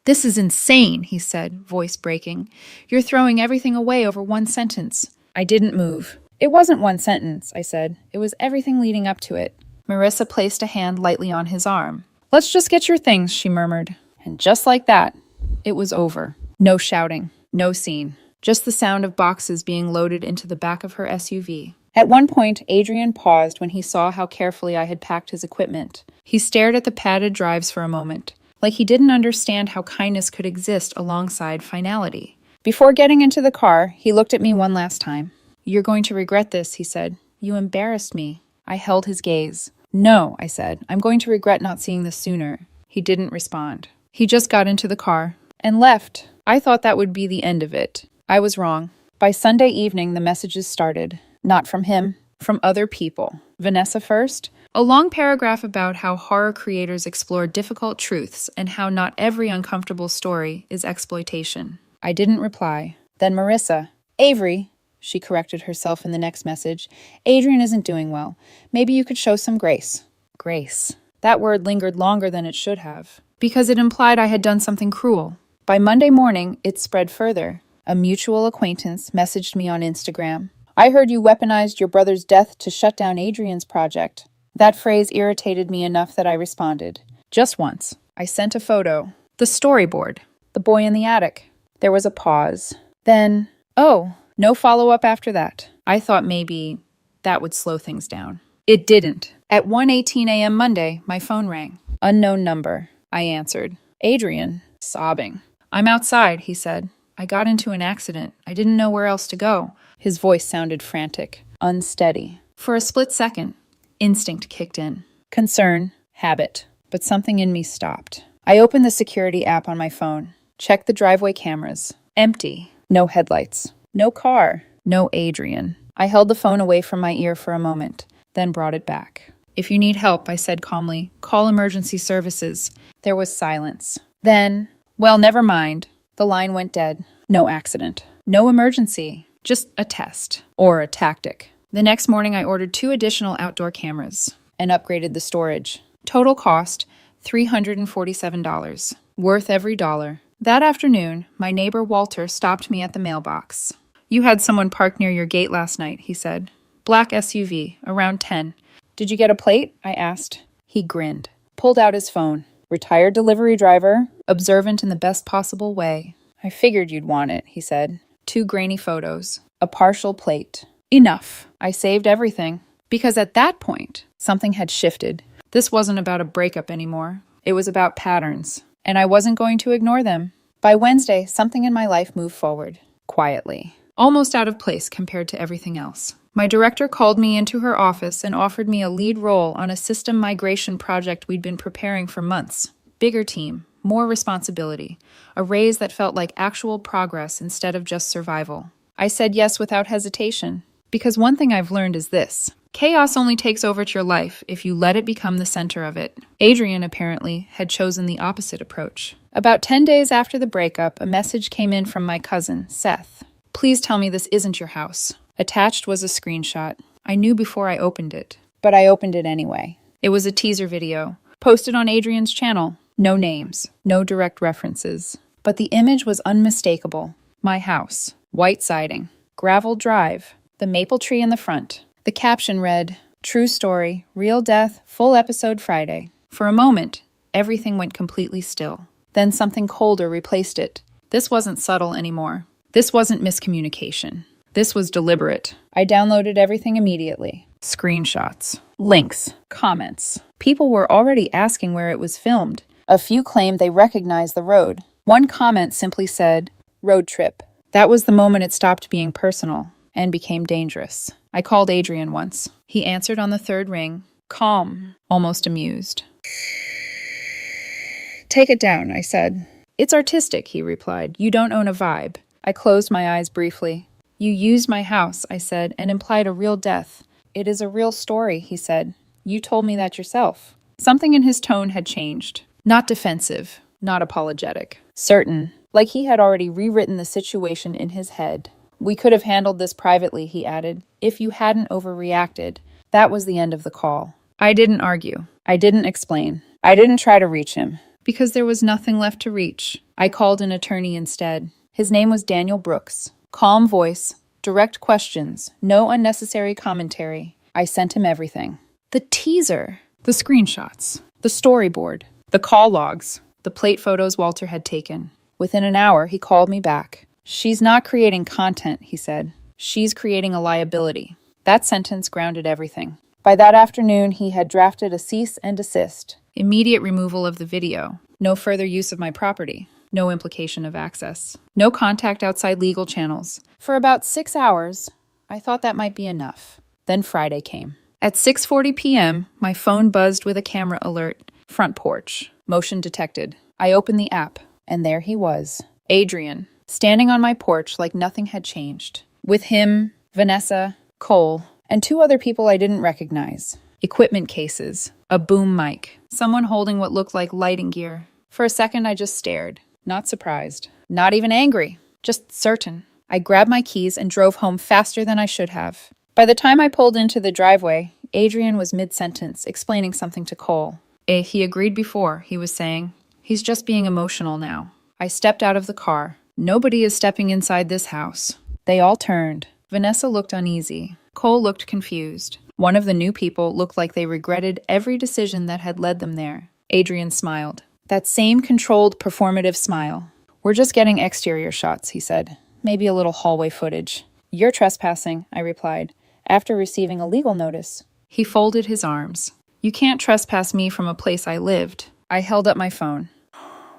This is insane, he said, voice breaking. You're throwing everything away over one sentence. I didn't move. It wasn't one sentence, I said. It was everything leading up to it. Marissa placed a hand lightly on his arm. Let's just get your things, she murmured. And just like that, it was over. No shouting, no scene. Just the sound of boxes being loaded into the back of her SUV. At one point, Adrian paused when he saw how carefully I had packed his equipment. He stared at the padded drives for a moment, like he didn't understand how kindness could exist alongside finality. Before getting into the car, he looked at me one last time. "You're going to regret this," he said. "You embarrassed me." I held his gaze. "No," I said. "I'm going to regret not seeing this sooner." He didn't respond. He just got into the car and left. I thought that would be the end of it. I was wrong. By Sunday evening, the messages started. Not from him, from other people. Vanessa first. A long paragraph about how horror creators explore difficult truths and how not every uncomfortable story is exploitation. I didn't reply. Then Marissa. "Avery," she corrected herself in the next message. "Adrian isn't doing well. Maybe you could show some grace." Grace. That word lingered longer than it should have, because it implied I had done something cruel. By Monday morning, it spread further. A mutual acquaintance messaged me on Instagram. "I heard you weaponized your brother's death to shut down Adrian's project." That phrase irritated me enough that I responded. Just once. I sent a photo. The storyboard. The boy in the attic. There was a pause. Then, oh, no follow-up after that. I thought maybe that would slow things down. It didn't. At 1:18 a.m. Monday, my phone rang. Unknown number. I answered. Adrian, sobbing. "I'm outside," he said. "I got into an accident. I didn't know where else to go." His voice sounded frantic, unsteady. For a split second, instinct kicked in. Concern, habit. But something in me stopped. I opened the security app on my phone, checked the driveway cameras. Empty. No headlights. No car. No Adrian. I held the phone away from my ear for a moment, then brought it back. "If you need help," I said calmly, "call emergency services." There was silence. Then, well, never mind. The line went dead. No accident. No emergency. Just a test. Or a tactic. The next morning, I ordered 2 additional outdoor cameras and upgraded the storage. Total cost, $347. Worth every dollar. That afternoon, my neighbor Walter stopped me at the mailbox. "You had someone parked near your gate last night," he said. "Black SUV, around 10. "Did you get a plate?" I asked. He grinned. Pulled out his phone. "Retired delivery driver, observant in the best possible way." "I figured you'd want it," he said. 2 grainy photos. A partial plate. Enough. I saved everything. Because at that point, something had shifted. This wasn't about a breakup anymore. It was about patterns. And I wasn't going to ignore them. By Wednesday, something in my life moved forward. Quietly. Almost out of place compared to everything else. My director called me into her office and offered me a lead role on a system migration project we'd been preparing for months. Bigger team. More responsibility. A raise that felt like actual progress instead of just survival. I said yes without hesitation. Because one thing I've learned is this. Chaos only takes over your life if you let it become the center of it. Adrian, apparently, had chosen the opposite approach. About 10 days after the breakup, a message came in from my cousin, Seth. "Please tell me this isn't your house." Attached was a screenshot. I knew before I opened it. But I opened it anyway. It was a teaser video. Posted on Adrian's channel. No names. No direct references. But the image was unmistakable. My house. White siding. Gravel drive. The maple tree in the front. The caption read, "True story, real death, full episode Friday." For a moment, everything went completely still. Then something colder replaced it. This wasn't subtle anymore. This wasn't miscommunication. This was deliberate. I downloaded everything immediately. Screenshots, links, comments. People were already asking where it was filmed. A few claimed they recognized the road. One comment simply said, "Road trip." That was the moment it stopped being personal and became dangerous. I called Adrian once. He answered on the 3rd ring, calm, almost amused. "Take it down," I said. "It's artistic," he replied. "You don't own a vibe." I closed my eyes briefly. "You used my house," I said, "and implied a real death." "It is a real story," he said. "You told me that yourself." Something in his tone had changed. Not defensive, not apologetic. Certain, like he had already rewritten the situation in his head. "We could have handled this privately," he added, "if you hadn't overreacted." That was the end of the call. I didn't argue. I didn't explain. I didn't try to reach him. Because there was nothing left to reach. I called an attorney instead. His name was Daniel Brooks. Calm voice, direct questions, no unnecessary commentary. I sent him everything. The teaser, the screenshots, the storyboard, the call logs, the plate photos Walter had taken. Within an hour, he called me back. "She's not creating content," he said. "She's creating a liability." That sentence grounded everything. By that afternoon, he had drafted a cease and desist. Immediate removal of the video. No further use of my property. No implication of access. No contact outside legal channels. For about 6 hours, I thought that might be enough. Then Friday came. At 6:40 p.m., my phone buzzed with a camera alert. Front porch. Motion detected. I opened the app, and there he was. Adrian, standing on my porch like nothing had changed. With him, Vanessa, Cole, and 2 other people I didn't recognize. Equipment cases, a boom mic, someone holding what looked like lighting gear. For a second, I just stared. Not surprised. Not even angry. Just certain. I grabbed my keys and drove home faster than I should have. By the time I pulled into the driveway, Adrian was mid-sentence, explaining something to Cole. He agreed before, he was saying. He's just being emotional now. I stepped out of the car. Nobody is stepping inside this house. They all turned. Vanessa looked uneasy. Cole looked confused. One of the new people looked like they regretted every decision that had led them there. Adrian smiled. That same controlled, performative smile. We're just getting exterior shots, he said. Maybe a little hallway footage. You're trespassing, I replied, after receiving a legal notice. He folded his arms. You can't trespass me from a place I lived. I held up my phone.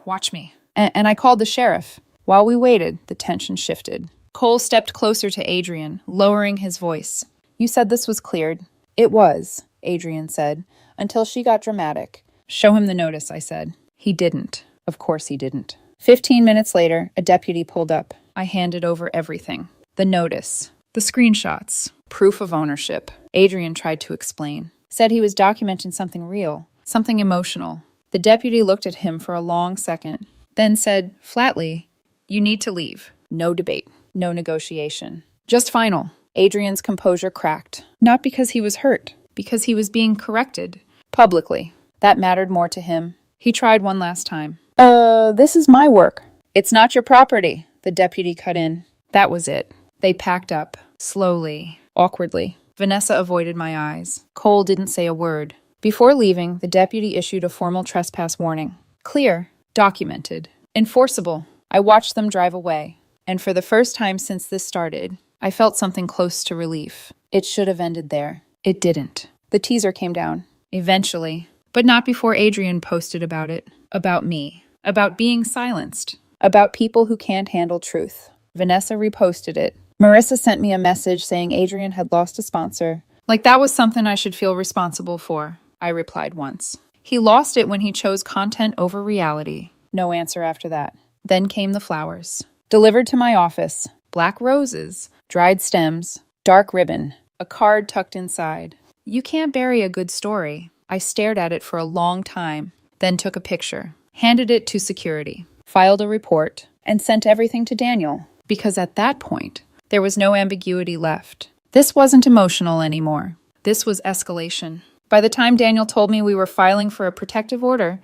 Watch me. And I called the sheriff. While we waited, the tension shifted. Cole stepped closer to Adrian, lowering his voice. You said this was cleared. It was, Adrian said, until she got dramatic. Show him the notice, I said. He didn't. Of course he didn't. 15 minutes later, a deputy pulled up. I handed over everything. The notice, the screenshots, proof of ownership. Adrian tried to explain. Said he was documenting something real, something emotional. The deputy looked at him for a long second, then said, flatly, you need to leave. No debate. No negotiation. Just final. Adrian's composure cracked. Not because he was hurt, because he was being corrected. Publicly. That mattered more to him. He tried one last time. This is my work. It's not your property, the deputy cut in. That was it. They packed up, slowly, awkwardly. Vanessa avoided my eyes. Cole didn't say a word. Before leaving, the deputy issued a formal trespass warning. Clear, documented, enforceable. I watched them drive away, and for the first time since this started, I felt something close to relief. It should have ended there. It didn't. The teaser came down. Eventually. But not before Adrian posted about it. About me. About being silenced. About people who can't handle truth. Vanessa reposted it. Marissa sent me a message saying Adrian had lost a sponsor. Like that was something I should feel responsible for, I replied once. He lost it when he chose content over reality. No answer after that. Then came the flowers. Delivered to my office. Black roses. Dried stems. Dark ribbon. A card tucked inside. You can't bury a good story. I stared at it for a long time, then took a picture, handed it to security, filed a report, and sent everything to Daniel, because at that point, there was no ambiguity left. This wasn't emotional anymore. This was escalation. By the time Daniel told me we were filing for a protective order,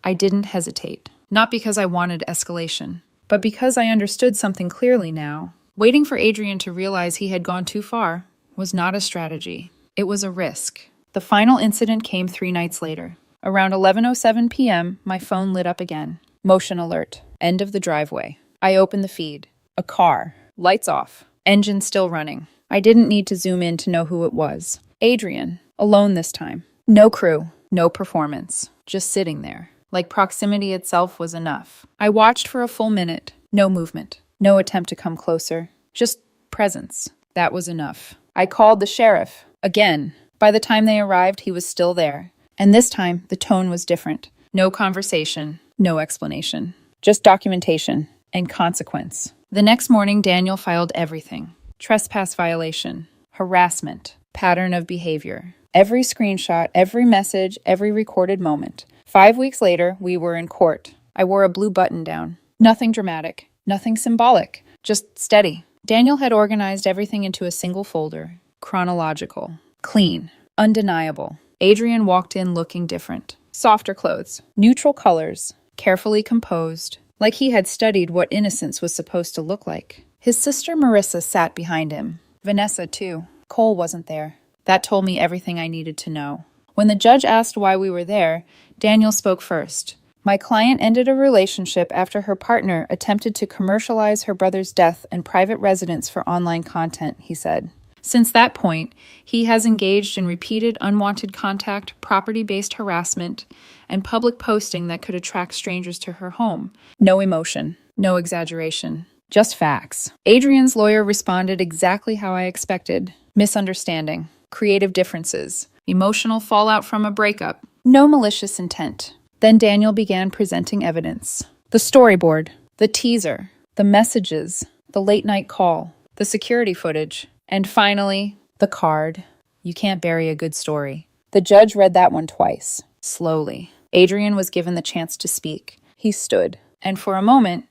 I didn't hesitate. Not because I wanted escalation, but because I understood something clearly now. Waiting for Adrian to realize he had gone too far was not a strategy. It was a risk. The final incident came 3 nights later. Around 11:07 p.m., my phone lit up again. Motion alert. End of the driveway. I opened the feed. A car. Lights off. Engine still running. I didn't need to zoom in to know who it was. Adrian. Alone this time. No crew. No performance. Just sitting there. Like proximity itself was enough. I watched for a full minute. No movement. No attempt to come closer. Just presence. That was enough. I called the sheriff. Again. By the time they arrived, he was still there. And this time, the tone was different. No conversation, no explanation. Just documentation and consequence. The next morning, Daniel filed everything. Trespass violation, harassment, pattern of behavior. Every screenshot, every message, every recorded moment. 5 weeks later, we were in court. I wore a blue button-down. Nothing dramatic, nothing symbolic, just steady. Daniel had organized everything into a single folder. Chronological. Clean. Undeniable. Adrian walked in looking different. Softer clothes. Neutral colors. Carefully composed. Like he had studied what innocence was supposed to look like. His sister Marissa sat behind him. Vanessa, too. Cole wasn't there. That told me everything I needed to know. When the judge asked why we were there, Daniel spoke first. My client ended a relationship after her partner attempted to commercialize her brother's death and private residence for online content, he said. Since that point, he has engaged in repeated unwanted contact, property-based harassment, and public posting that could attract strangers to her home. No emotion, no exaggeration, just facts. Adrian's lawyer responded exactly how I expected. Misunderstanding, creative differences, emotional fallout from a breakup. No malicious intent. Then Daniel began presenting evidence. The storyboard, the teaser, the messages, the late-night call, the security footage, and finally, the card. You can't bury a good story. The judge read that one twice, slowly. Adrian was given the chance to speak. He stood, and for a moment,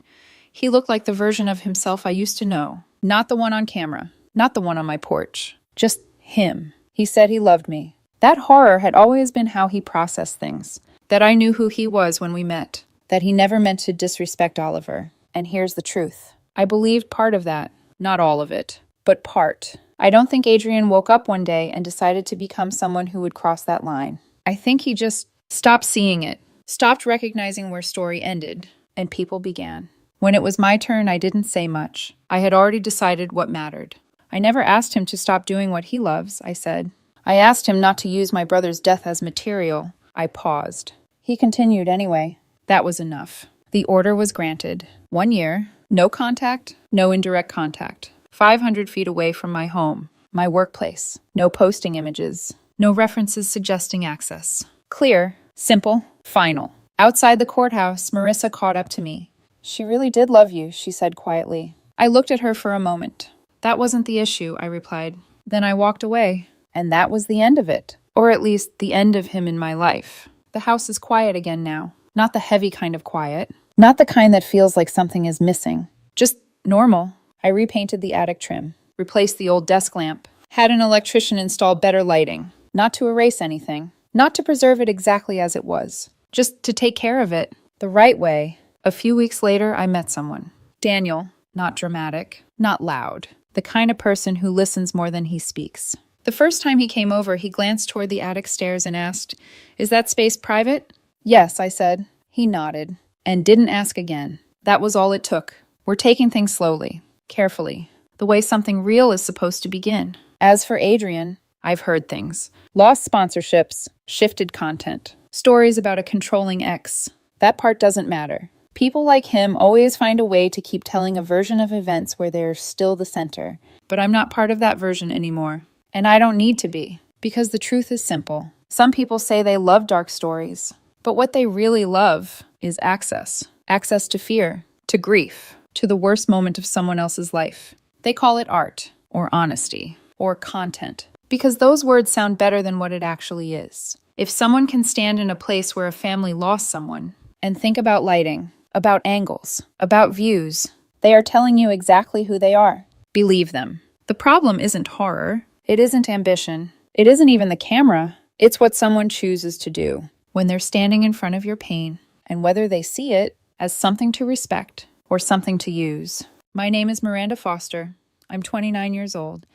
he looked like the version of himself I used to know. Not the one on camera, not the one on my porch. Just him. He said he loved me. That horror had always been how he processed things. That I knew who he was when we met. That he never meant to disrespect Oliver. And here's the truth. I believed part of that. Not all of it, but part. I don't think Adrian woke up one day and decided to become someone who would cross that line. I think he just stopped seeing it, stopped recognizing where story ended, and people began. When it was my turn, I didn't say much. I had already decided what mattered. I never asked him to stop doing what he loves, I said. I asked him not to use my brother's death as material. I paused. He continued anyway. That was enough. The order was granted. 1 year, no contact, no indirect contact. 500 feet away from my home, my workplace. No posting images, no references suggesting access. Clear, simple, final. Outside the courthouse, Marissa caught up to me. She really did love you, she said quietly. I looked at her for a moment. That wasn't the issue, I replied. Then I walked away, and that was the end of it. Or at least the end of him in my life. The house is quiet again now. Not the heavy kind of quiet. Not the kind that feels like something is missing. Just normal. I repainted the attic trim, replaced the old desk lamp, had an electrician install better lighting. Not to erase anything. Not to preserve it exactly as it was. Just to take care of it the right way. A few weeks later, I met someone. Daniel. Not dramatic. Not loud. The kind of person who listens more than he speaks. The first time he came over, he glanced toward the attic stairs and asked, "Is that space private?" "Yes," I said. He nodded, and didn't ask again. That was all it took. We're taking things slowly, carefully, the way something real is supposed to begin. As for Adrian, I've heard things. Lost sponsorships, shifted content, stories about a controlling ex. That part doesn't matter. People like him always find a way to keep telling a version of events where they're still the center. But I'm not part of that version anymore. And I don't need to be, because the truth is simple. Some people say they love dark stories, but what they really love is access. Access to fear, to grief, to the worst moment of someone else's life. They call it art, or honesty, or content, because those words sound better than what it actually is. If someone can stand in a place where a family lost someone, and think about lighting, about angles, about views, they are telling you exactly who they are. Believe them. The problem isn't horror. It isn't ambition. It isn't even the camera. It's what someone chooses to do when they're standing in front of your pain, and whether they see it as something to respect or something to use. My name is Miranda Foster. I'm 29 years old,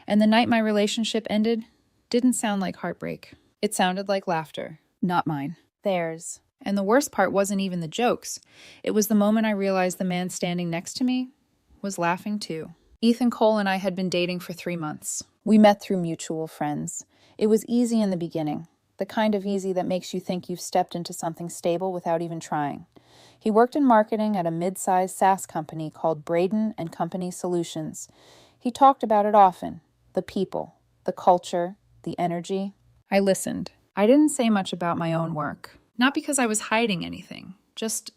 and the night my relationship ended didn't sound like heartbreak. It sounded like laughter. Not mine. Theirs. And the worst part wasn't even the jokes. It was the moment I realized the man standing next to me was laughing too. Ethan Cole and I had been dating for 3 months. We met through mutual friends. It was easy in the beginning, the kind of easy that makes you think you've stepped into something stable without even trying. He worked in marketing at a mid-sized SaaS company called Braden and Company Solutions. He talked about it often, the people, the culture, the energy. I listened. I didn't say much about my own work. Not because I was hiding anything, just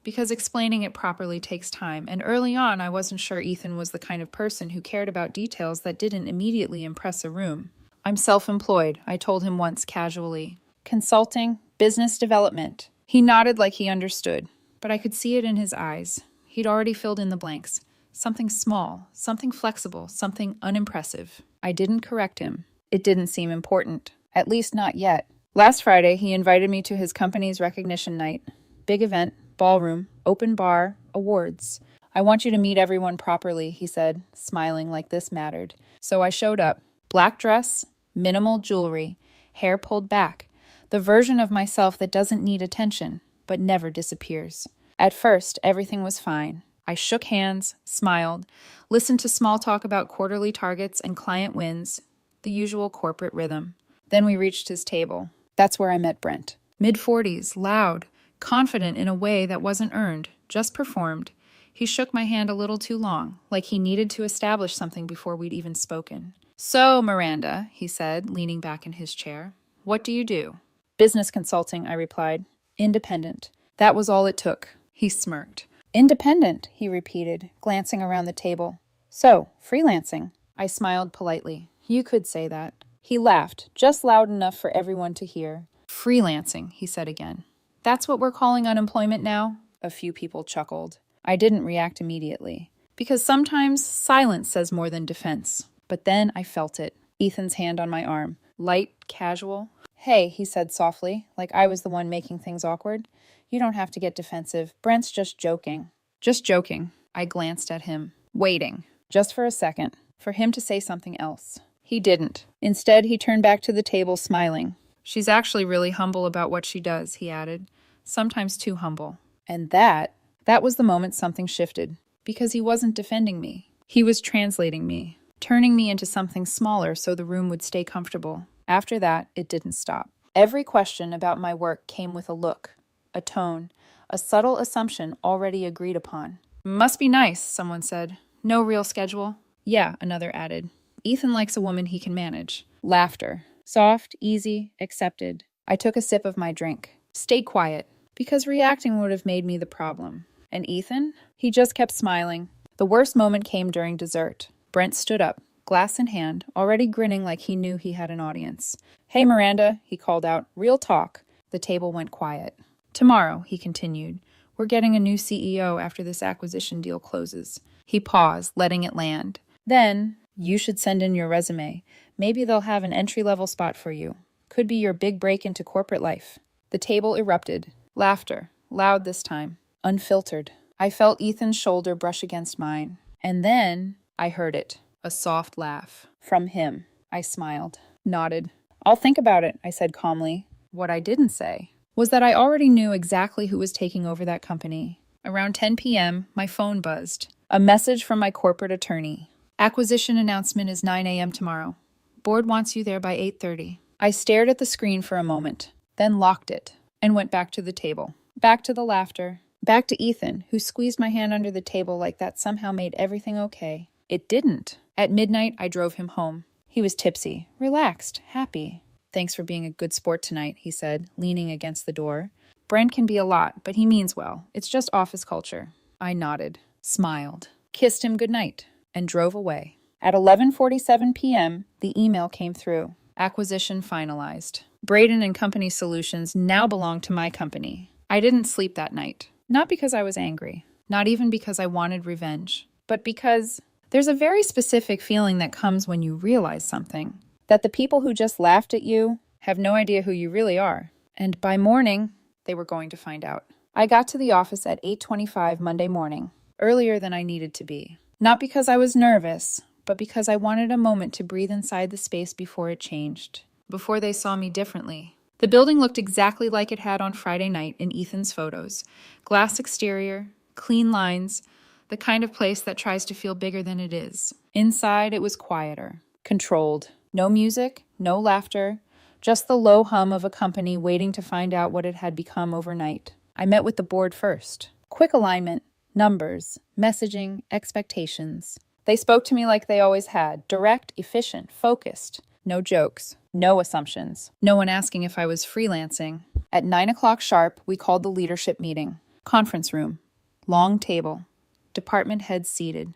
because explaining it properly takes time, and early on I wasn't sure Ethan was the kind of person who cared about details that didn't immediately impress a room. I'm self-employed, I told him once casually. Consulting, business development. He nodded like he understood, but I could see it in his eyes. He'd already filled in the blanks. Something small, something flexible, something unimpressive. I didn't correct him. It didn't seem important, at least not yet. Last Friday, he invited me to his company's recognition night. Big event. Ballroom, open bar, awards. I want you to meet everyone properly, he said, smiling like this mattered. So I showed up. Black dress, minimal jewelry, hair pulled back. The version of myself that doesn't need attention, but never disappears. At first, everything was fine. I shook hands, smiled, listened to small talk about quarterly targets and client wins, the usual corporate rhythm. Then we reached his table. That's where I met Brent. Mid-40s, loud, confident in a way that wasn't earned, just performed. He shook my hand a little too long, like he needed to establish something before we'd even spoken. "So, Miranda," he said, leaning back in his chair, "what do you do?" "Business consulting," I replied. "Independent." That was all it took. He smirked. "Independent," he repeated, glancing around the table. "So, freelancing." I smiled politely. "You could say that." He laughed, just loud enough for everyone to hear. "Freelancing," he said again. "That's what we're calling unemployment now?" A few people chuckled. I didn't react immediately, because sometimes silence says more than defense. But then I felt it. Ethan's hand on my arm. Light, casual. "Hey," he said softly, like I was the one making things awkward. "You don't have to get defensive. Brent's just joking." "Just joking." I glanced at him, waiting, just for a second, for him to say something else. He didn't. Instead, he turned back to the table, smiling. "She's actually really humble about what she does," he added. "Sometimes too humble." And that was the moment something shifted. Because he wasn't defending me. He was translating me, turning me into something smaller so the room would stay comfortable. After that, it didn't stop. Every question about my work came with a look, a tone, a subtle assumption already agreed upon. "Must be nice," someone said. "No real schedule?" "Yeah," another added. "Ethan likes a woman he can manage." Laughter. Soft, easy, accepted. I took a sip of my drink. Stayed quiet, because reacting would have made me the problem. And Ethan? He just kept smiling. The worst moment came during dessert. Brent stood up, glass in hand, already grinning like he knew he had an audience. "Hey, Miranda," he called out. "Real talk." The table went quiet. "Tomorrow," he continued, "we're getting a new CEO after this acquisition deal closes." He paused, letting it land. "Then, you should send in your resume. Maybe they'll have an entry-level spot for you. Could be your big break into corporate life." The table erupted. Laughter. Loud this time. Unfiltered. I felt Ethan's shoulder brush against mine. And then I heard it. A soft laugh. From him. I smiled. Nodded. "I'll think about it," I said calmly. What I didn't say was that I already knew exactly who was taking over that company. Around 10 p.m., my phone buzzed. A message from my corporate attorney. "Acquisition announcement is 9 a.m. tomorrow. Board wants you there by 8:30. I stared at the screen for a moment, then locked it, and went back to the table. Back to the laughter. Back to Ethan, who squeezed my hand under the table like that somehow made everything okay. It didn't. At midnight, I drove him home. He was tipsy, relaxed, happy. "Thanks for being a good sport tonight," he said, leaning against the door. "Brent can be a lot, but he means well. It's just office culture." I nodded, smiled, kissed him goodnight, and drove away. At 11:47 p.m., the email came through. Acquisition finalized. Braden and Company Solutions now belong to my company. I didn't sleep that night. Not because I was angry, not even because I wanted revenge, but because there's a very specific feeling that comes when you realize something. That the people who just laughed at you have no idea who you really are. And by morning, they were going to find out. I got to the office at 8:25 Monday morning, earlier than I needed to be. Not because I was nervous, but because I wanted a moment to breathe inside the space before it changed, before they saw me differently. The building looked exactly like it had on Friday night in Ethan's photos. Glass exterior, clean lines, the kind of place that tries to feel bigger than it is. Inside, it was quieter, controlled. No music, no laughter, just the low hum of a company waiting to find out what it had become overnight. I met with the board first. Quick alignment, numbers, messaging, expectations. They spoke to me like they always had, direct, efficient, focused. No jokes, no assumptions, no one asking if I was freelancing. At 9 o'clock sharp, we called the leadership meeting. Conference room, long table, department heads seated,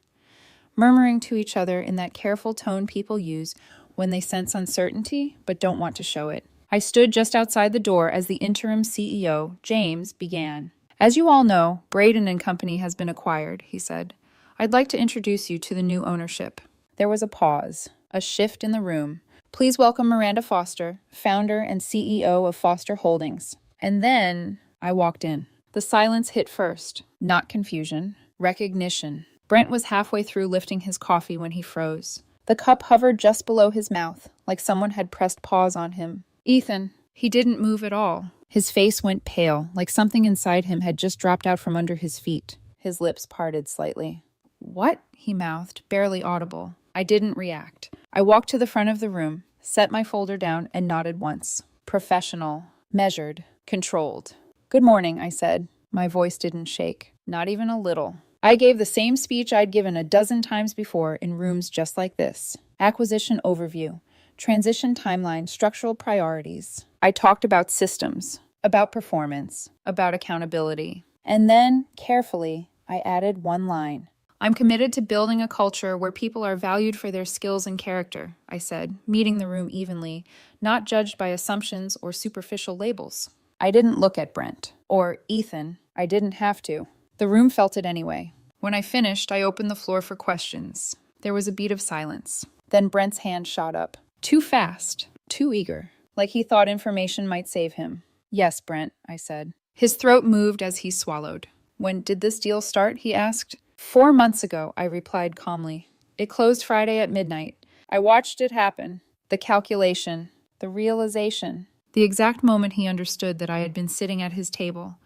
murmuring to each other in that careful tone people use when they sense uncertainty but don't want to show it. I stood just outside the door as the interim CEO, James, began. "As you all know, Braden and Company has been acquired," he said. "I'd like to introduce you to the new ownership." There was a pause, a shift in the room. "Please welcome Miranda Foster, founder and CEO of Foster Holdings." And then I walked in. The silence hit first. Not confusion, recognition. Brent was halfway through lifting his coffee when he froze. The cup hovered just below his mouth, like someone had pressed pause on him. Ethan, he didn't move at all. His face went pale, like something inside him had just dropped out from under his feet. His lips parted slightly. "What?" he mouthed, barely audible. I didn't react. I walked to the front of the room, set my folder down, and nodded once. Professional, measured, controlled. "Good morning," I said. My voice didn't shake, not even a little. I gave the same speech I'd given a dozen times before in rooms just like this. Acquisition overview, transition timeline, structural priorities. I talked about systems, about performance, about accountability. And then, carefully, I added one line. "I'm committed to building a culture where people are valued for their skills and character," I said, meeting the room evenly, not judged by assumptions or superficial labels. I didn't look at Brent or Ethan. I didn't have to. The room felt it anyway. When I finished, I opened the floor for questions. There was a beat of silence. Then Brent's hand shot up. Too fast, too eager, like he thought information might save him. "Yes, Brent," I said. His throat moved as he swallowed. "When did this deal start?" he asked. 4 months ago, I replied calmly. "It closed Friday at midnight. I watched it happen. The calculation, the realization, the exact moment he understood that I had been sitting at his table,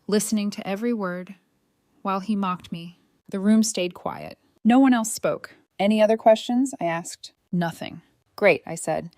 listening to every word, while he mocked me." The room stayed quiet. No one else spoke. "Any other questions?" I asked. "Nothing." "Great," I said.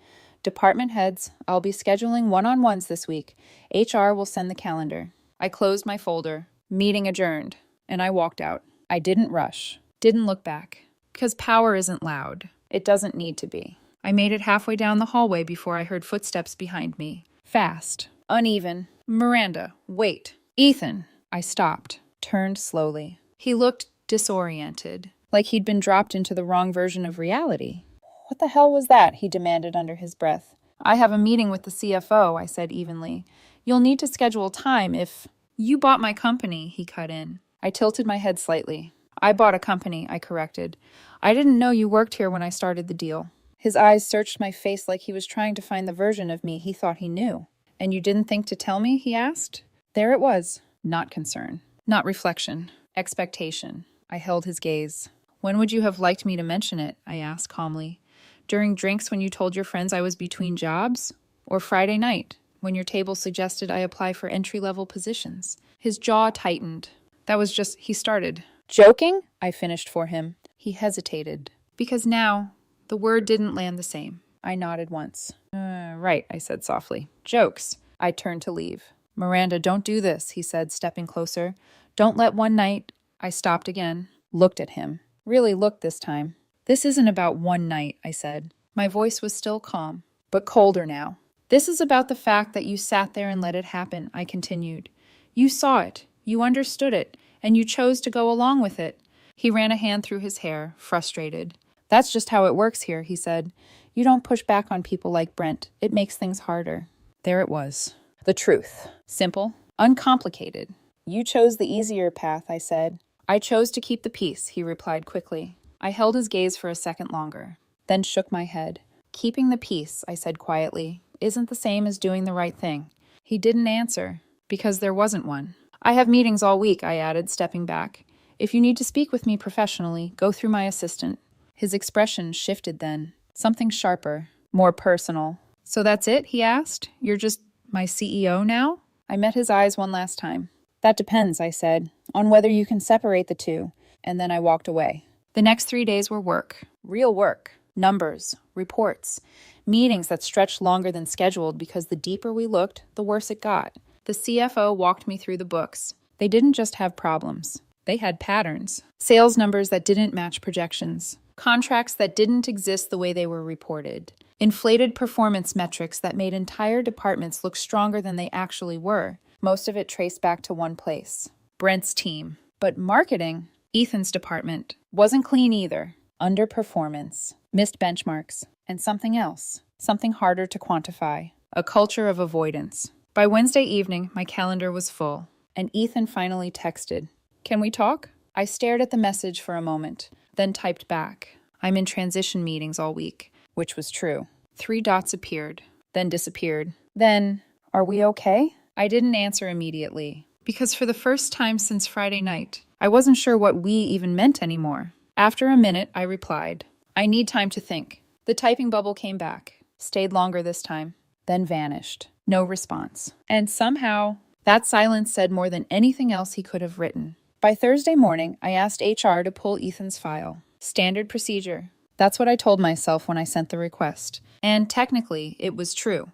"Department heads, I'll be scheduling one-on-ones this week. HR will send the calendar." I closed my folder. Meeting adjourned. And I walked out. I didn't rush. Didn't look back. Because power isn't loud. It doesn't need to be. I made it halfway down the hallway before I heard footsteps behind me. Fast. Uneven. "Miranda, wait." "Ethan." I stopped. Turned slowly. He looked disoriented. Like he'd been dropped into the wrong version of reality. "What the hell was that?" he demanded under his breath. "I have a meeting with the CFO," I said evenly. "You'll need to schedule time if—" "You bought my company," he cut in. I tilted my head slightly. "I bought a company," I corrected. "I didn't know you worked here when I started the deal." His eyes searched my face like he was trying to find the version of me he thought he knew. "And you didn't think to tell me?" he asked. There it was. Not concern. Not reflection. Expectation. I held his gaze. "When would you have liked me to mention it?" I asked calmly. "During drinks when you told your friends I was between jobs? Or Friday night, when your table suggested I apply for entry-level positions?" His jaw tightened. That was just, he started. "Joking?" I finished for him. He hesitated. Because now, the word didn't land the same. I nodded once. Right, I said softly. "Jokes." I turned to leave. "Miranda, don't do this," he said, stepping closer. "Don't let one night—" I stopped again. Looked at him. Really looked this time. "This isn't about one night," I said. My voice was still calm, but colder now. "This is about the fact that you sat there and let it happen," I continued. "You saw it, you understood it, and you chose to go along with it." He ran a hand through his hair, frustrated. "That's just how it works here," he said. "You don't push back on people like Brent. It makes things harder." There it was. The truth. Simple, uncomplicated. "You chose the easier path," I said. "I chose to keep the peace," he replied quickly. I held his gaze for a second longer, then shook my head. "Keeping the peace," I said quietly, "isn't the same as doing the right thing." He didn't answer, because there wasn't one. "I have meetings all week," I added, stepping back. "If you need to speak with me professionally, go through my assistant." His expression shifted then. Something sharper, more personal. "So that's it?" he asked. "You're just my CEO now?" I met his eyes one last time. "That depends," I said, "on whether you can separate the two." And then I walked away. The next 3 days were work. Real work. Numbers. Reports. Meetings that stretched longer than scheduled because the deeper we looked, the worse it got. The CFO walked me through the books. They didn't just have problems. They had patterns. Sales numbers that didn't match projections. Contracts that didn't exist the way they were reported. Inflated performance metrics that made entire departments look stronger than they actually were. Most of it traced back to one place. Brent's team. But marketing, Ethan's department, wasn't clean either. Underperformance. Missed benchmarks. And something else. Something harder to quantify. A culture of avoidance. By Wednesday evening, my calendar was full. And Ethan finally texted. "Can we talk?" I stared at the message for a moment, then typed back. "I'm in transition meetings all week," which was true. 3 dots appeared, then disappeared. Then, "Are we okay?" I didn't answer immediately, because for the first time since Friday night, I wasn't sure what "we" even meant anymore. After a minute, I replied, "I need time to think." The typing bubble came back, stayed longer this time, then vanished. No response. And somehow, that silence said more than anything else he could have written. By Thursday morning, I asked HR to pull Ethan's file. Standard procedure. That's what I told myself when I sent the request. And technically, it was true.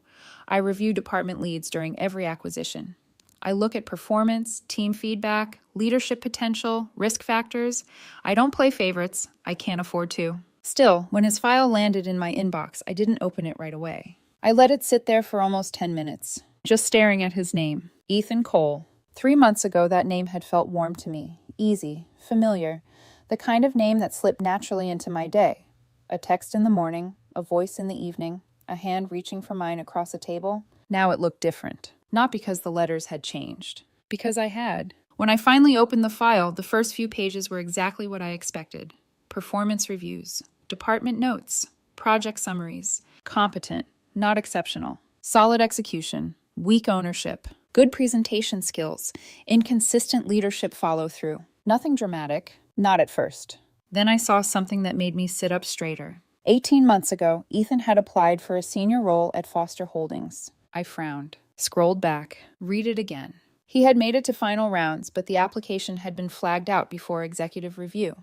I review department leads during every acquisition. I look at performance, team feedback, leadership potential, risk factors. I don't play favorites. I can't afford to. Still, when his file landed in my inbox, I didn't open it right away. I let it sit there for almost 10 minutes, just staring at his name, Ethan Cole. 3 months ago, that name had felt warm to me, easy, familiar, the kind of name that slipped naturally into my day. A text in the morning, a voice in the evening, a hand reaching for mine across a table. Now it looked different. Not because the letters had changed, because I had. When I finally opened the file, the first few pages were exactly what I expected. Performance reviews, department notes, project summaries, competent, not exceptional, solid execution, weak ownership, good presentation skills, inconsistent leadership follow-through. Nothing dramatic, not at first. Then I saw something that made me sit up straighter. 18 months ago, Ethan had applied for a senior role at Foster Holdings. I frowned, scrolled back, read it again. He had made it to final rounds, but the application had been flagged out before executive review.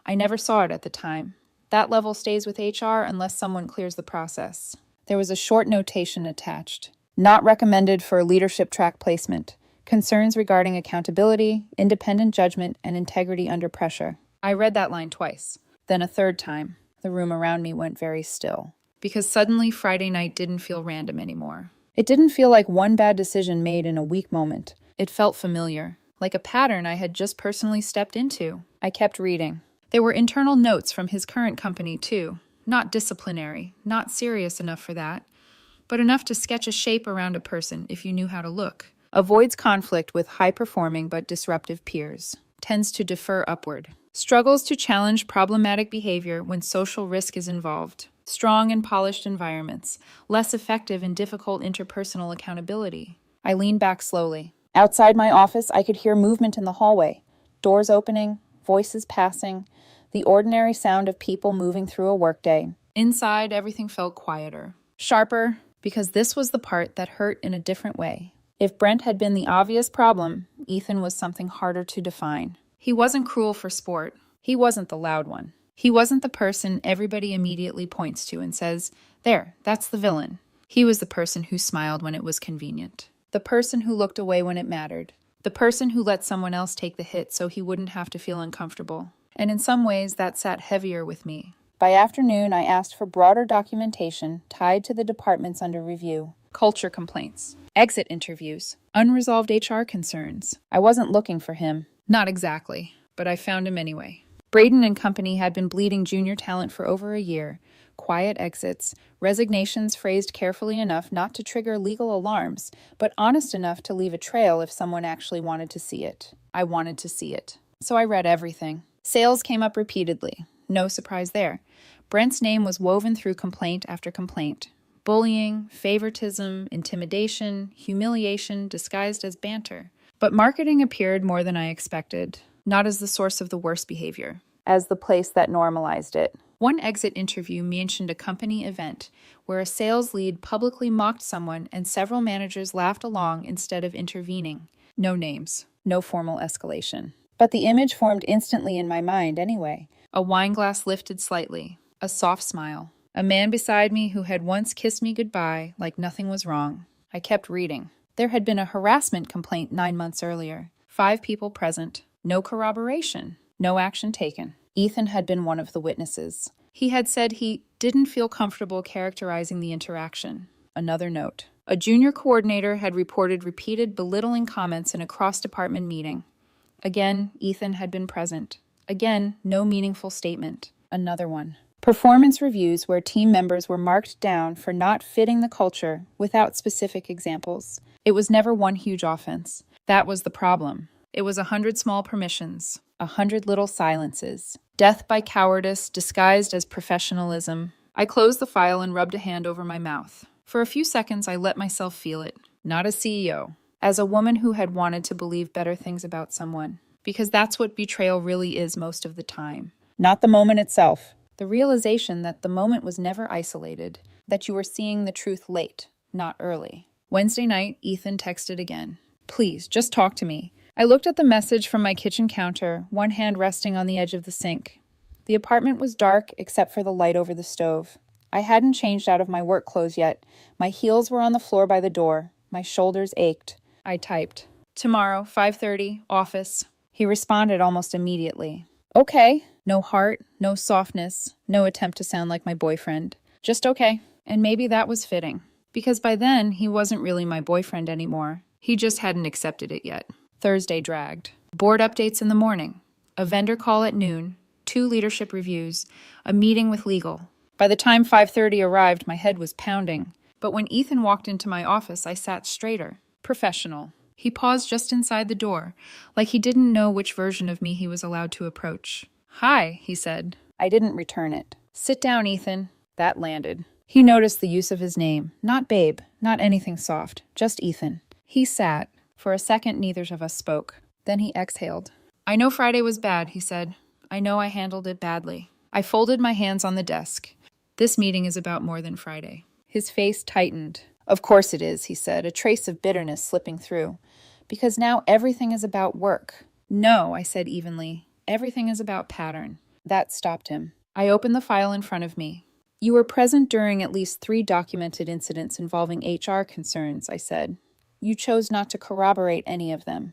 I never saw it at the time. That level stays with HR unless someone clears the process. There was a short notation attached. Not recommended for leadership track placement. Concerns regarding accountability, independent judgment, and integrity under pressure. I read that line twice. Then a third time. The room around me went very still. Because suddenly Friday night didn't feel random anymore. It didn't feel like one bad decision made in a weak moment. It felt familiar. Like a pattern I had just personally stepped into. I kept reading. There were internal notes from his current company, too. Not disciplinary, not serious enough for that, but enough to sketch a shape around a person if you knew how to look. Avoids conflict with high-performing but disruptive peers. Tends to defer upward. Struggles to challenge problematic behavior when social risk is involved. Strong and polished environments. Less effective in difficult interpersonal accountability. I leaned back slowly. Outside my office, I could hear movement in the hallway. Doors opening, voices passing, the ordinary sound of people moving through a workday. Inside, everything felt quieter. Sharper, because this was the part that hurt in a different way. If Brent had been the obvious problem, Ethan was something harder to define. He wasn't cruel for sport. He wasn't the loud one. He wasn't the person everybody immediately points to and says, "There, that's the villain." He was the person who smiled when it was convenient. The person who looked away when it mattered. The person who let someone else take the hit so he wouldn't have to feel uncomfortable. And in some ways, that sat heavier with me. By afternoon, I asked for broader documentation tied to the departments under review. Culture complaints, exit interviews, unresolved HR concerns. I wasn't looking for him. Not exactly, but I found him anyway. Braden and company had been bleeding junior talent for over a year. Quiet exits, resignations phrased carefully enough not to trigger legal alarms, but honest enough to leave a trail if someone actually wanted to see it. I wanted to see it. So I read everything. Sales came up repeatedly. No surprise there. Brent's name was woven through complaint after complaint. Bullying, favoritism, intimidation, humiliation disguised as banter. But marketing appeared more than I expected, not as the source of the worst behavior, as the place that normalized it. One exit interview mentioned a company event where a sales lead publicly mocked someone and several managers laughed along instead of intervening. No names, no formal escalation. But the image formed instantly in my mind anyway. A wine glass lifted slightly, a soft smile. A man beside me who had once kissed me goodbye like nothing was wrong. I kept reading. There had been a harassment complaint 9 months earlier. 5 people present. No corroboration. No action taken. Ethan had been one of the witnesses. He had said he didn't feel comfortable characterizing the interaction. Another note. A junior coordinator had reported repeated belittling comments in a cross-department meeting. Again, Ethan had been present. Again, no meaningful statement. Another one. Performance reviews where team members were marked down for not fitting the culture without specific examples. It was never one huge offense. That was the problem. It was 100 small permissions, 100 little silences. Death by cowardice disguised as professionalism. I closed the file and rubbed a hand over my mouth. For a few seconds, I let myself feel it. Not as CEO. As a woman who had wanted to believe better things about someone. Because that's what betrayal really is most of the time. Not the moment itself. The realization that the moment was never isolated. That you were seeing the truth late, not early. Wednesday night, Ethan texted again. "Please, just talk to me. I looked at the message from my kitchen counter, one hand resting on the edge of the sink. The apartment was dark except for the light over the stove. I hadn't changed out of my work clothes yet. My heels were on the floor by the door. My shoulders ached. I typed, "Tomorrow, 5:30, office." He responded almost immediately. "Okay." No heart, no softness, no attempt to sound like my boyfriend. Just okay. And maybe that was fitting. Because by then, he wasn't really my boyfriend anymore. He just hadn't accepted it yet. Thursday dragged. Board updates in the morning. A vendor call at noon. 2 leadership reviews. A meeting with legal. By the time 5:30 arrived, my head was pounding. But when Ethan walked into my office, I sat straighter. Professional. He paused just inside the door, like he didn't know which version of me he was allowed to approach. "Hi," he said. I didn't return it. "Sit down, Ethan." That landed. He noticed the use of his name. Not babe, not anything soft, just Ethan. He sat. For a second, neither of us spoke. Then he exhaled. "I know Friday was bad," he said. "I know I handled it badly." I folded my hands on the desk. "This meeting is about more than Friday." His face tightened. "Of course it is," he said, a trace of bitterness slipping through. "Because now everything is about work." "No," I said evenly. "Everything is about pattern." That stopped him. I opened the file in front of me. "You were present during at least 3 documented incidents involving HR concerns," I said. "You chose not to corroborate any of them.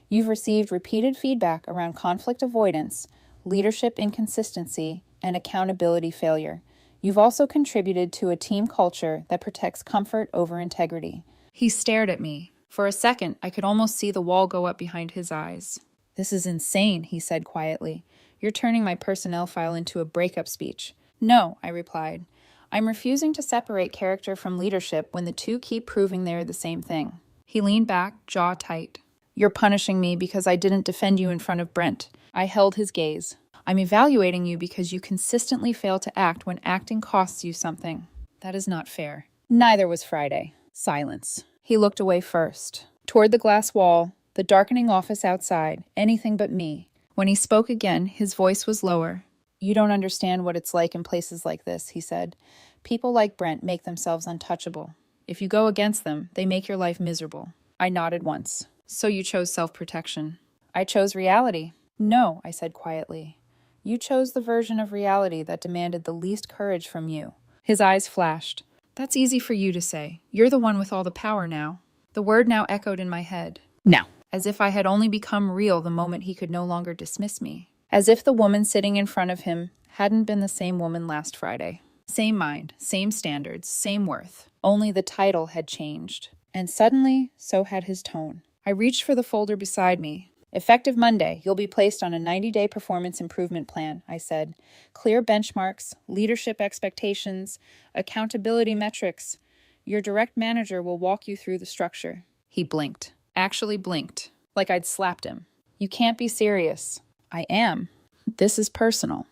You've received repeated feedback around conflict avoidance, leadership inconsistency, and accountability failure. You've also contributed to a team culture that protects comfort over integrity." He stared at me. For a second, I could almost see the wall go up behind his eyes. "This is insane," he said quietly. "You're turning my personnel file into a breakup speech." "No," I replied. "I'm refusing to separate character from leadership when the two keep proving they're the same thing." He leaned back, jaw tight. "You're punishing me because I didn't defend you in front of Brent." I held his gaze. "I'm evaluating you because you consistently fail to act when acting costs you something." "That is not fair." Neither was Friday. Silence. He looked away first. Toward the glass wall, the darkening office outside, anything but me. When he spoke again, his voice was lower. "You don't understand what it's like in places like this," he said. "People like Brent make themselves untouchable. If you go against them, they make your life miserable." I nodded once. "So you chose self-protection." "I chose reality." "No," I said quietly. "You chose the version of reality that demanded the least courage from you." His eyes flashed. "That's easy for you to say. You're the one with all the power now." The word now echoed in my head. "Now." As if I had only become real the moment he could no longer dismiss me. As if the woman sitting in front of him hadn't been the same woman last Friday. Same mind, same standards, same worth. Only the title had changed. And suddenly, so had his tone. I reached for the folder beside me. "Effective Monday, you'll be placed on a 90-day performance improvement plan," I said. "Clear benchmarks, leadership expectations, accountability metrics. Your direct manager will walk you through the structure." He blinked. Actually blinked. Like I'd slapped him. "You can't be serious." "I am. This is personal.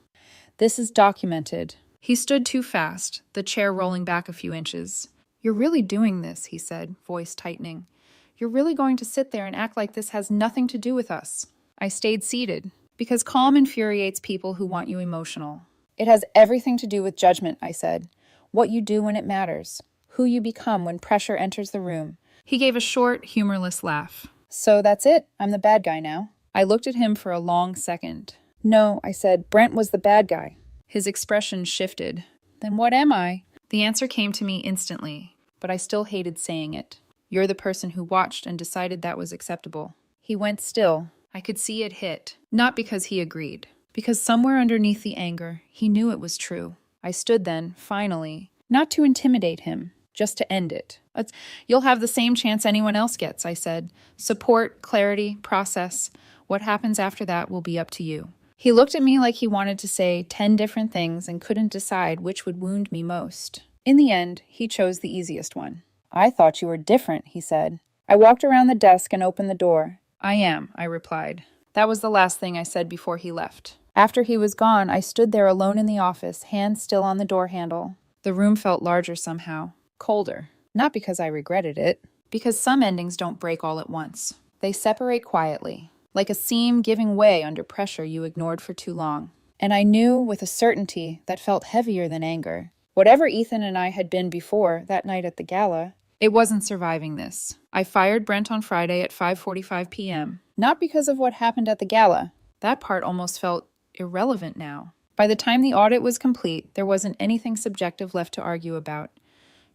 This is documented." He stood too fast, the chair rolling back a few inches. "You're really doing this," he said, voice tightening. "You're really going to sit there and act like this has nothing to do with us." I stayed seated, because calm infuriates people who want you emotional. "It has everything to do with judgment," I said. "What you do when it matters. Who you become when pressure enters the room." He gave a short, humorless laugh. "So that's it? I'm the bad guy now?" I looked at him for a long second. "No," I said. "Brent was the bad guy." His expression shifted. "Then what am I?" The answer came to me instantly, but I still hated saying it. "You're the person who watched and decided that was acceptable." He went still. I could see it hit. Not because he agreed. Because somewhere underneath the anger, he knew it was true. I stood then, finally, not to intimidate him, just to end it. "You'll have the same chance anyone else gets," I said. "Support, clarity, process. What happens after that will be up to you." He looked at me like he wanted to say 10 different things and couldn't decide which would wound me most. In the end, he chose the easiest one. "I thought you were different," he said. I walked around the desk and opened the door. "I am," I replied. That was the last thing I said before he left. After he was gone, I stood there alone in the office, hand still on the door handle. The room felt larger somehow. Colder. Not because I regretted it. Because some endings don't break all at once. They separate quietly. Like a seam giving way under pressure you ignored for too long. And I knew with a certainty that felt heavier than anger. Whatever Ethan and I had been before that night at the gala, it wasn't surviving this. I fired Brent on Friday at 5:45 p.m. Not because of what happened at the gala. That part almost felt irrelevant now. By the time the audit was complete, there wasn't anything subjective left to argue about.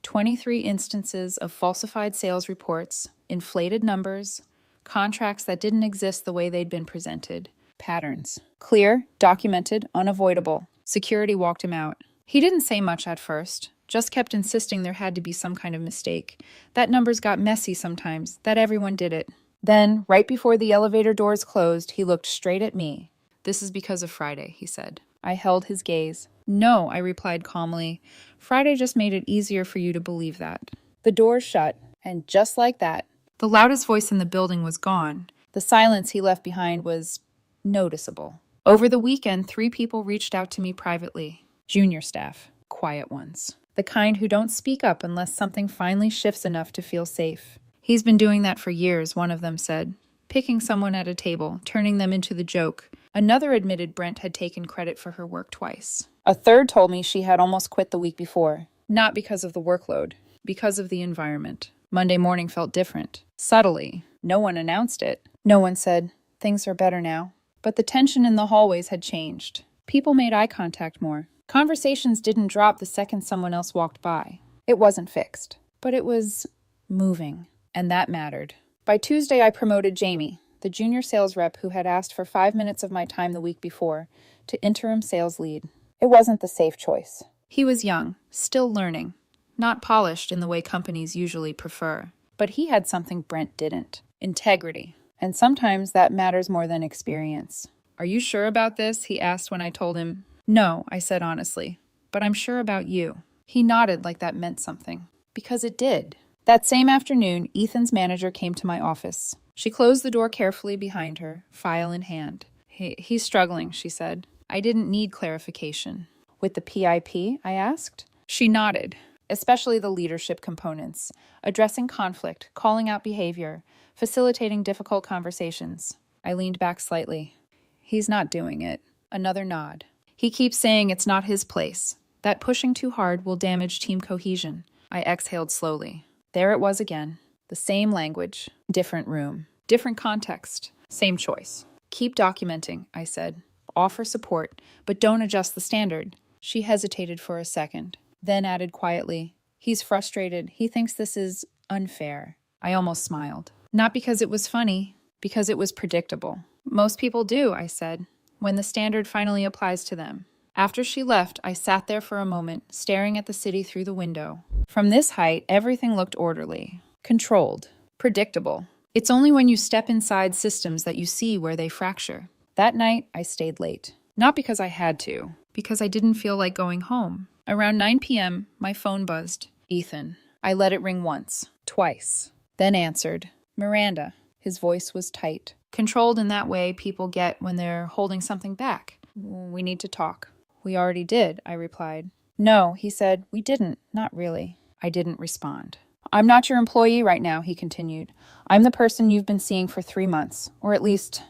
23 instances of falsified sales reports, inflated numbers, contracts that didn't exist the way they'd been presented. Patterns. Clear, documented, unavoidable. Security walked him out. He didn't say much at first, just kept insisting there had to be some kind of mistake, that numbers got messy sometimes, that everyone did it. Then, right before the elevator doors closed, he looked straight at me. "This is because of Friday," he said. I held his gaze. "No," I replied calmly. "Friday just made it easier for you to believe that." The doors shut, and just like that, the loudest voice in the building was gone. The silence he left behind was noticeable. Over the weekend, 3 people reached out to me privately. Junior staff, quiet ones. The kind who don't speak up unless something finally shifts enough to feel safe. "He's been doing that for years," one of them said. Picking someone at a table, turning them into the joke. Another admitted Brent had taken credit for her work twice. A third told me she had almost quit the week before. Not because of the workload, because of the environment. Monday morning felt different. Subtly. No one announced it. No one said, "Things are better now." But the tension in the hallways had changed. People made eye contact more. Conversations didn't drop the second someone else walked by. It wasn't fixed, but it was moving, and that mattered. By Tuesday, I promoted Jamie, the junior sales rep who had asked for 5 minutes of my time the week before, to interim sales lead. It wasn't the safe choice. He was young, still learning, not polished in the way companies usually prefer. But he had something Brent didn't: integrity. And sometimes that matters more than experience. "Are you sure about this?" he asked when I told him. "No," I said honestly, "but I'm sure about you." He nodded like that meant something. Because it did. That same afternoon, Ethan's manager came to my office. She closed the door carefully behind her, file in hand. He's struggling," she said. I didn't need clarification. "With the PIP?" I asked. She nodded. "Especially the leadership components. Addressing conflict, calling out behavior, facilitating difficult conversations." I leaned back slightly. "He's not doing it." Another nod. "He keeps saying it's not his place, that pushing too hard will damage team cohesion." I exhaled slowly. There it was again. The same language, different room, different context, same choice. "Keep documenting," I said. "Offer support, but don't adjust the standard." She hesitated for a second, then added quietly, "He's frustrated. He thinks this is unfair." I almost smiled. Not because it was funny, because it was predictable. "Most people do," I said, "when the standard finally applies to them." After she left, I sat there for a moment, staring at the city through the window. From this height, everything looked orderly, controlled, predictable. It's only when you step inside systems that you see where they fracture. That night, I stayed late. Not because I had to, because I didn't feel like going home. Around 9 p.m., my phone buzzed. Ethan. I let it ring once, twice, then answered. "Miranda." His voice was tight, controlled in that way people get when they're holding something back. "We need to talk." "We already did," I replied. "No," he said. "We didn't. Not really." I didn't respond. "I'm not your employee right now," he continued. "I'm the person you've been seeing for 3 months, or at least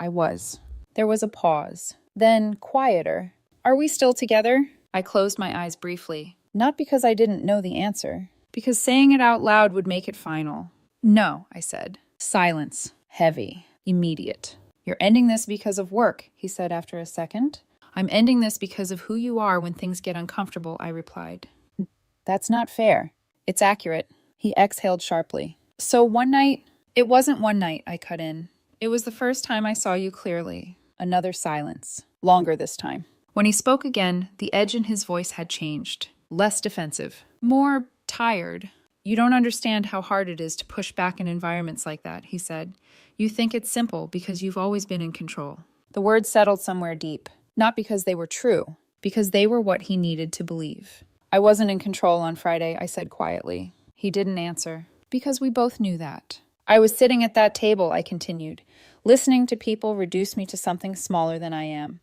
I was." There was a pause. Then, quieter. "Are we still together?" I closed my eyes briefly. Not because I didn't know the answer, because saying it out loud would make it final. "No," I said. Silence. Heavy. Immediate. "You're ending this because of work," he said after a second. "I'm ending this because of who you are when things get uncomfortable," I replied. "That's not fair." "It's accurate." He exhaled sharply. "So one night—" "It wasn't one night," I cut in. "It was the first time I saw you clearly." Another silence. Longer this time. When he spoke again, the edge in his voice had changed. Less defensive. More tired. "You don't understand how hard it is to push back in environments like that," he said. "You think it's simple because you've always been in control." The words settled somewhere deep. Not because they were true, because they were what he needed to believe. "I wasn't in control on Friday," I said quietly. He didn't answer. Because we both knew that. "I was sitting at that table," I continued, "listening to people reduce me to something smaller than I am.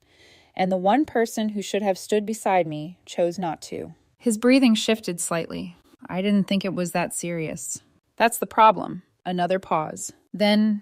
And the one person who should have stood beside me chose not to." His breathing shifted slightly. I didn't think it was that serious. "That's the problem." Another pause. Then,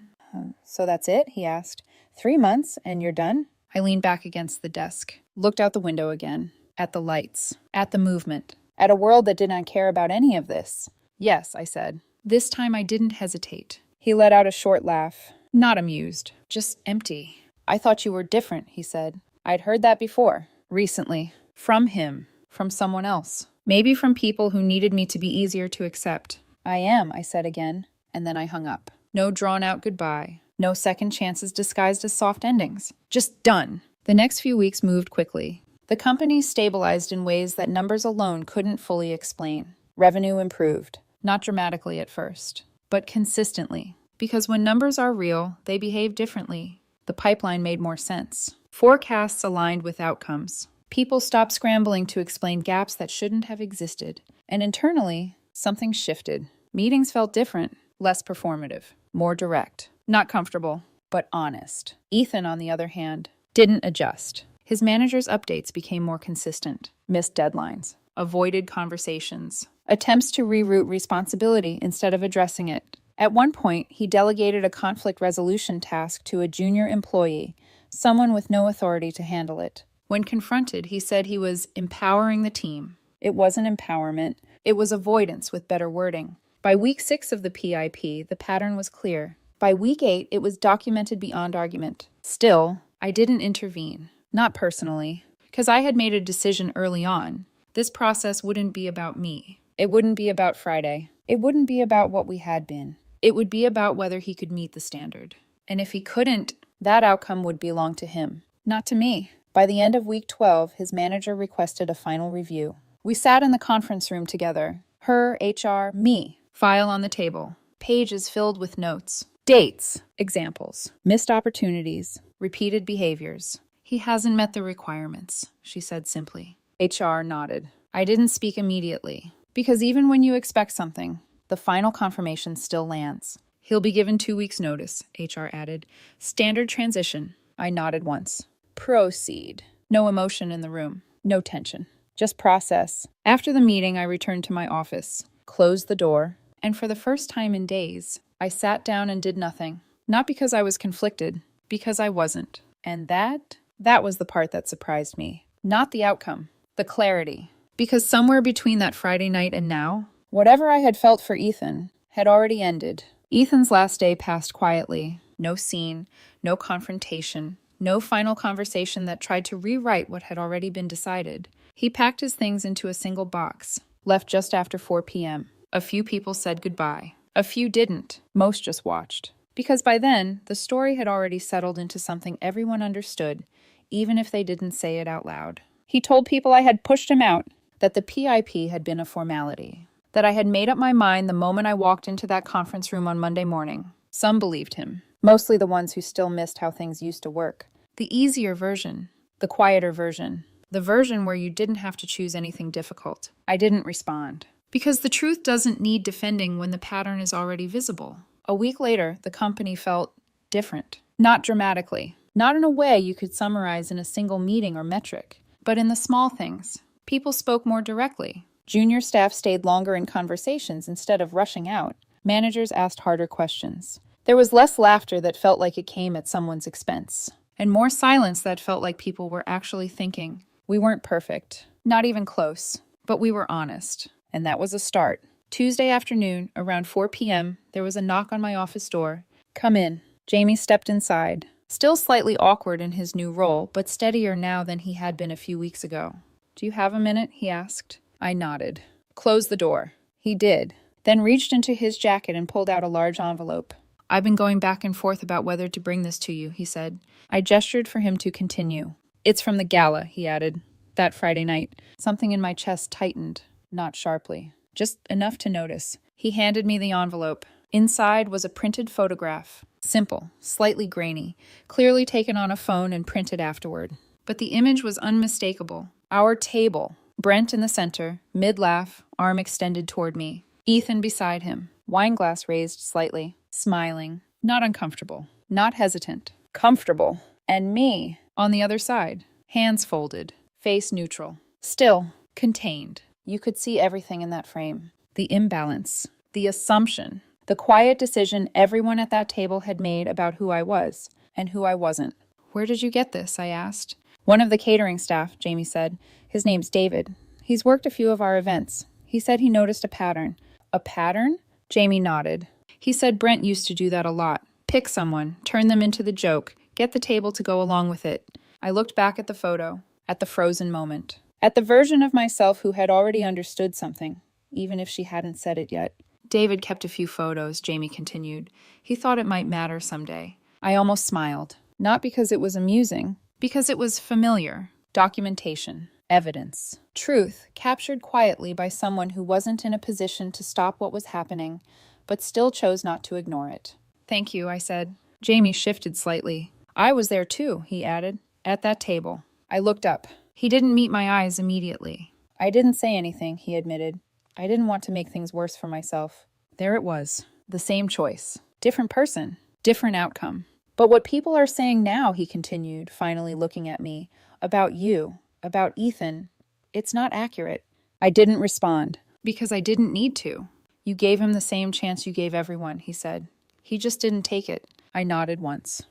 "So that's it?" he asked. 3 months, and you're done?" I leaned back against the desk, looked out the window again, at the lights, at the movement, at a world that did not care about any of this. "Yes," I said. This time I didn't hesitate. He let out a short laugh. Not amused, just empty. I thought you were different, he said. I'd heard that before, recently, from him, from someone else. Maybe from people who needed me to be easier to accept. I am, I said again, and then I hung up. No drawn-out goodbye. No second chances disguised as soft endings. Just done. The next few weeks moved quickly. The company stabilized in ways that numbers alone couldn't fully explain. Revenue improved. Not dramatically at first, but consistently. Because when numbers are real, they behave differently. The pipeline made more sense. Forecasts aligned with outcomes. People stopped scrambling to explain gaps that shouldn't have existed. And internally, something shifted. Meetings felt different, less performative, more direct. Not comfortable, but honest. Ethan, on the other hand, didn't adjust. His manager's updates became more consistent. Missed deadlines. Avoided conversations. Attempts to reroute responsibility instead of addressing it. At one point, he delegated a conflict resolution task to a junior employee, someone with no authority to handle it. When confronted, he said he was empowering the team. It wasn't empowerment. It was avoidance with better wording. By week 6 of the PIP, the pattern was clear. By week 8, it was documented beyond argument. Still, I didn't intervene. Not personally, because I had made a decision early on. This process wouldn't be about me. It wouldn't be about Friday. It wouldn't be about what we had been. It would be about whether he could meet the standard. And if he couldn't, that outcome would belong to him, not to me. By the end of week 12, his manager requested a final review. We sat in the conference room together. Her, HR, me. File on the table. Pages filled with notes. Dates. Examples. Missed opportunities. Repeated behaviors. He hasn't met the requirements, she said simply. HR nodded. I didn't speak immediately. Because even when you expect something, the final confirmation still lands. He'll be given 2 weeks' notice, HR added. Standard transition. I nodded once. Proceed. No emotion in the room. No tension. Just process. After the meeting, I returned to my office, closed the door, and for the first time in days, I sat down and did nothing. Not because I was conflicted, because I wasn't. And that was the part that surprised me. Not the outcome, the clarity. Because somewhere between that Friday night and now, whatever I had felt for Ethan had already ended. Ethan's last day passed quietly. No scene, no confrontation, no final conversation that tried to rewrite what had already been decided. He packed his things into a single box, left just after 4 p.m. A few people said goodbye. A few didn't. Most just watched. Because by then, the story had already settled into something everyone understood, even if they didn't say it out loud. He told people I had pushed him out, that the PIP had been a formality, that I had made up my mind the moment I walked into that conference room on Monday morning. Some believed him, mostly the ones who still missed how things used to work. The easier version, the quieter version, the version where you didn't have to choose anything difficult. I didn't respond. Because the truth doesn't need defending when the pattern is already visible. A week later, the company felt different. Not dramatically. Not in a way you could summarize in a single meeting or metric, but in the small things. People spoke more directly. Junior staff stayed longer in conversations instead of rushing out. Managers asked harder questions. There was less laughter that felt like it came at someone's expense, and more silence that felt like people were actually thinking. We weren't perfect, not even close, but we were honest, and that was a start. Tuesday afternoon, around 4 p.m., there was a knock on my office door. Come in. Jamie stepped inside, still slightly awkward in his new role, but steadier now than he had been a few weeks ago. Do you have a minute? He asked. I nodded. Close the door. He did, then reached into his jacket and pulled out a large envelope. I've been going back and forth about whether to bring this to you, he said. I gestured for him to continue. It's from the gala, he added. That Friday night. Something in my chest tightened, not sharply, just enough to notice. He handed me the envelope. Inside was a printed photograph. Simple, slightly grainy, clearly taken on a phone and printed afterward. But the image was unmistakable. Our table. Brent in the center, mid-laugh, arm extended toward me. Ethan beside him, wineglass raised slightly, smiling, not uncomfortable, not hesitant, comfortable. And me, on the other side, hands folded, face neutral, still, contained. You could see everything in that frame. The imbalance, the assumption, the quiet decision everyone at that table had made about who I was and who I wasn't. Where did you get this? I asked. One of the catering staff, Jamie said. His name's David. He's worked a few of our events. He said he noticed a pattern. A pattern? Jamie nodded. He said Brent used to do that a lot. Pick someone, turn them into the joke, get the table to go along with it. I looked back at the photo, at the frozen moment, at the version of myself who had already understood something, even if she hadn't said it yet. David kept a few photos, Jamie continued. He thought it might matter someday. I almost smiled. Not because it was amusing, because it was familiar. Documentation, evidence, truth captured quietly by someone who wasn't in a position to stop what was happening, but still chose not to ignore it. Thank you, I said. Jamie shifted slightly. I was there too, he added, at that table. I looked up. He didn't meet my eyes immediately. I didn't say anything, he admitted. I didn't want to make things worse for myself. There it was. The same choice. Different person. Different outcome. But what people are saying now, he continued, finally looking at me, about you, about Ethan, it's not accurate. I didn't respond. Because I didn't need to. You gave him the same chance you gave everyone, he said. He just didn't take it. I nodded once.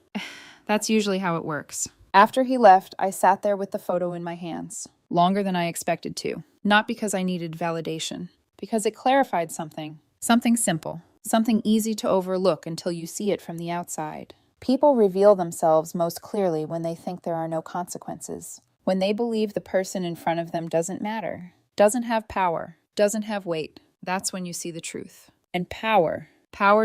That's usually how it works. After he left, I sat there with the photo in my hands, longer than I expected to. Not because I needed validation, because it clarified something. Something simple, something easy to overlook until you see it from the outside. People reveal themselves most clearly when they think there are no consequences, when they believe the person in front of them doesn't matter, doesn't have power, doesn't have weight. That's when you see the truth. And power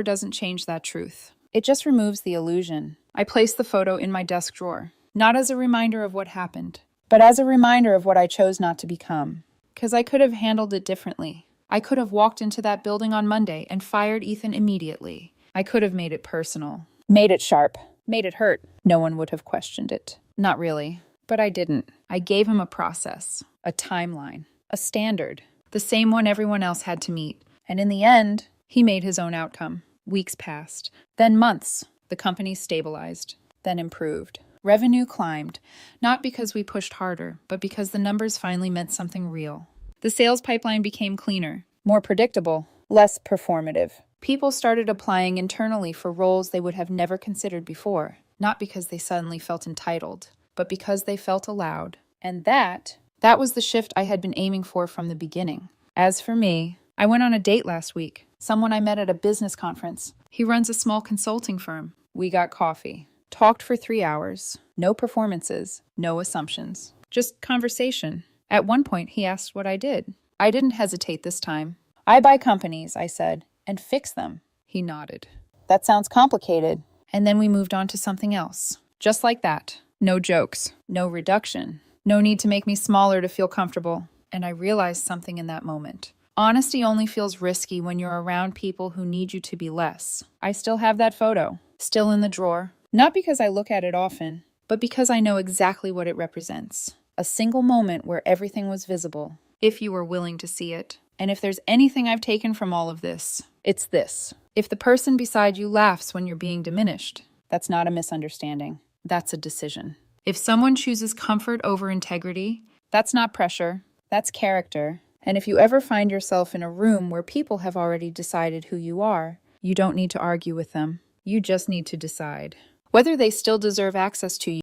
doesn't change that truth. It just removes the illusion. I placed the photo in my desk drawer, not as a reminder of what happened, but as a reminder of what I chose not to become. Because I could have handled it differently. I could have walked into that building on Monday and fired Ethan immediately. I could have made it personal. Made it sharp. Made it hurt. No one would have questioned it. Not really. But I didn't. I gave him a process, a timeline, a standard, the same one everyone else had to meet. And in the end, he made his own outcome. Weeks passed. Then months. The company stabilized. Then improved. Revenue climbed, not because we pushed harder, but because the numbers finally meant something real. The sales pipeline became cleaner, more predictable, less performative. People started applying internally for roles they would have never considered before, not because they suddenly felt entitled, but because they felt allowed. And that was the shift I had been aiming for from the beginning. As for me, I went on a date last week, someone I met at a business conference. He runs a small consulting firm. We got coffee. Talked for 3 hours. No performances. No assumptions. Just conversation. At one point, he asked what I did. I didn't hesitate this time. I buy companies, I said, and fix them. He nodded. That sounds complicated. And then we moved on to something else. Just like that. No jokes. No reduction. No need to make me smaller to feel comfortable. And I realized something in that moment. Honesty only feels risky when you're around people who need you to be less. I still have that photo. Still in the drawer. Not because I look at it often, but because I know exactly what it represents. A single moment where everything was visible, if you were willing to see it. And if there's anything I've taken from all of this, it's this. If the person beside you laughs when you're being diminished, that's not a misunderstanding. That's a decision. If someone chooses comfort over integrity, that's not pressure. That's character. And if you ever find yourself in a room where people have already decided who you are, you don't need to argue with them. You just need to decide whether they still deserve access to you.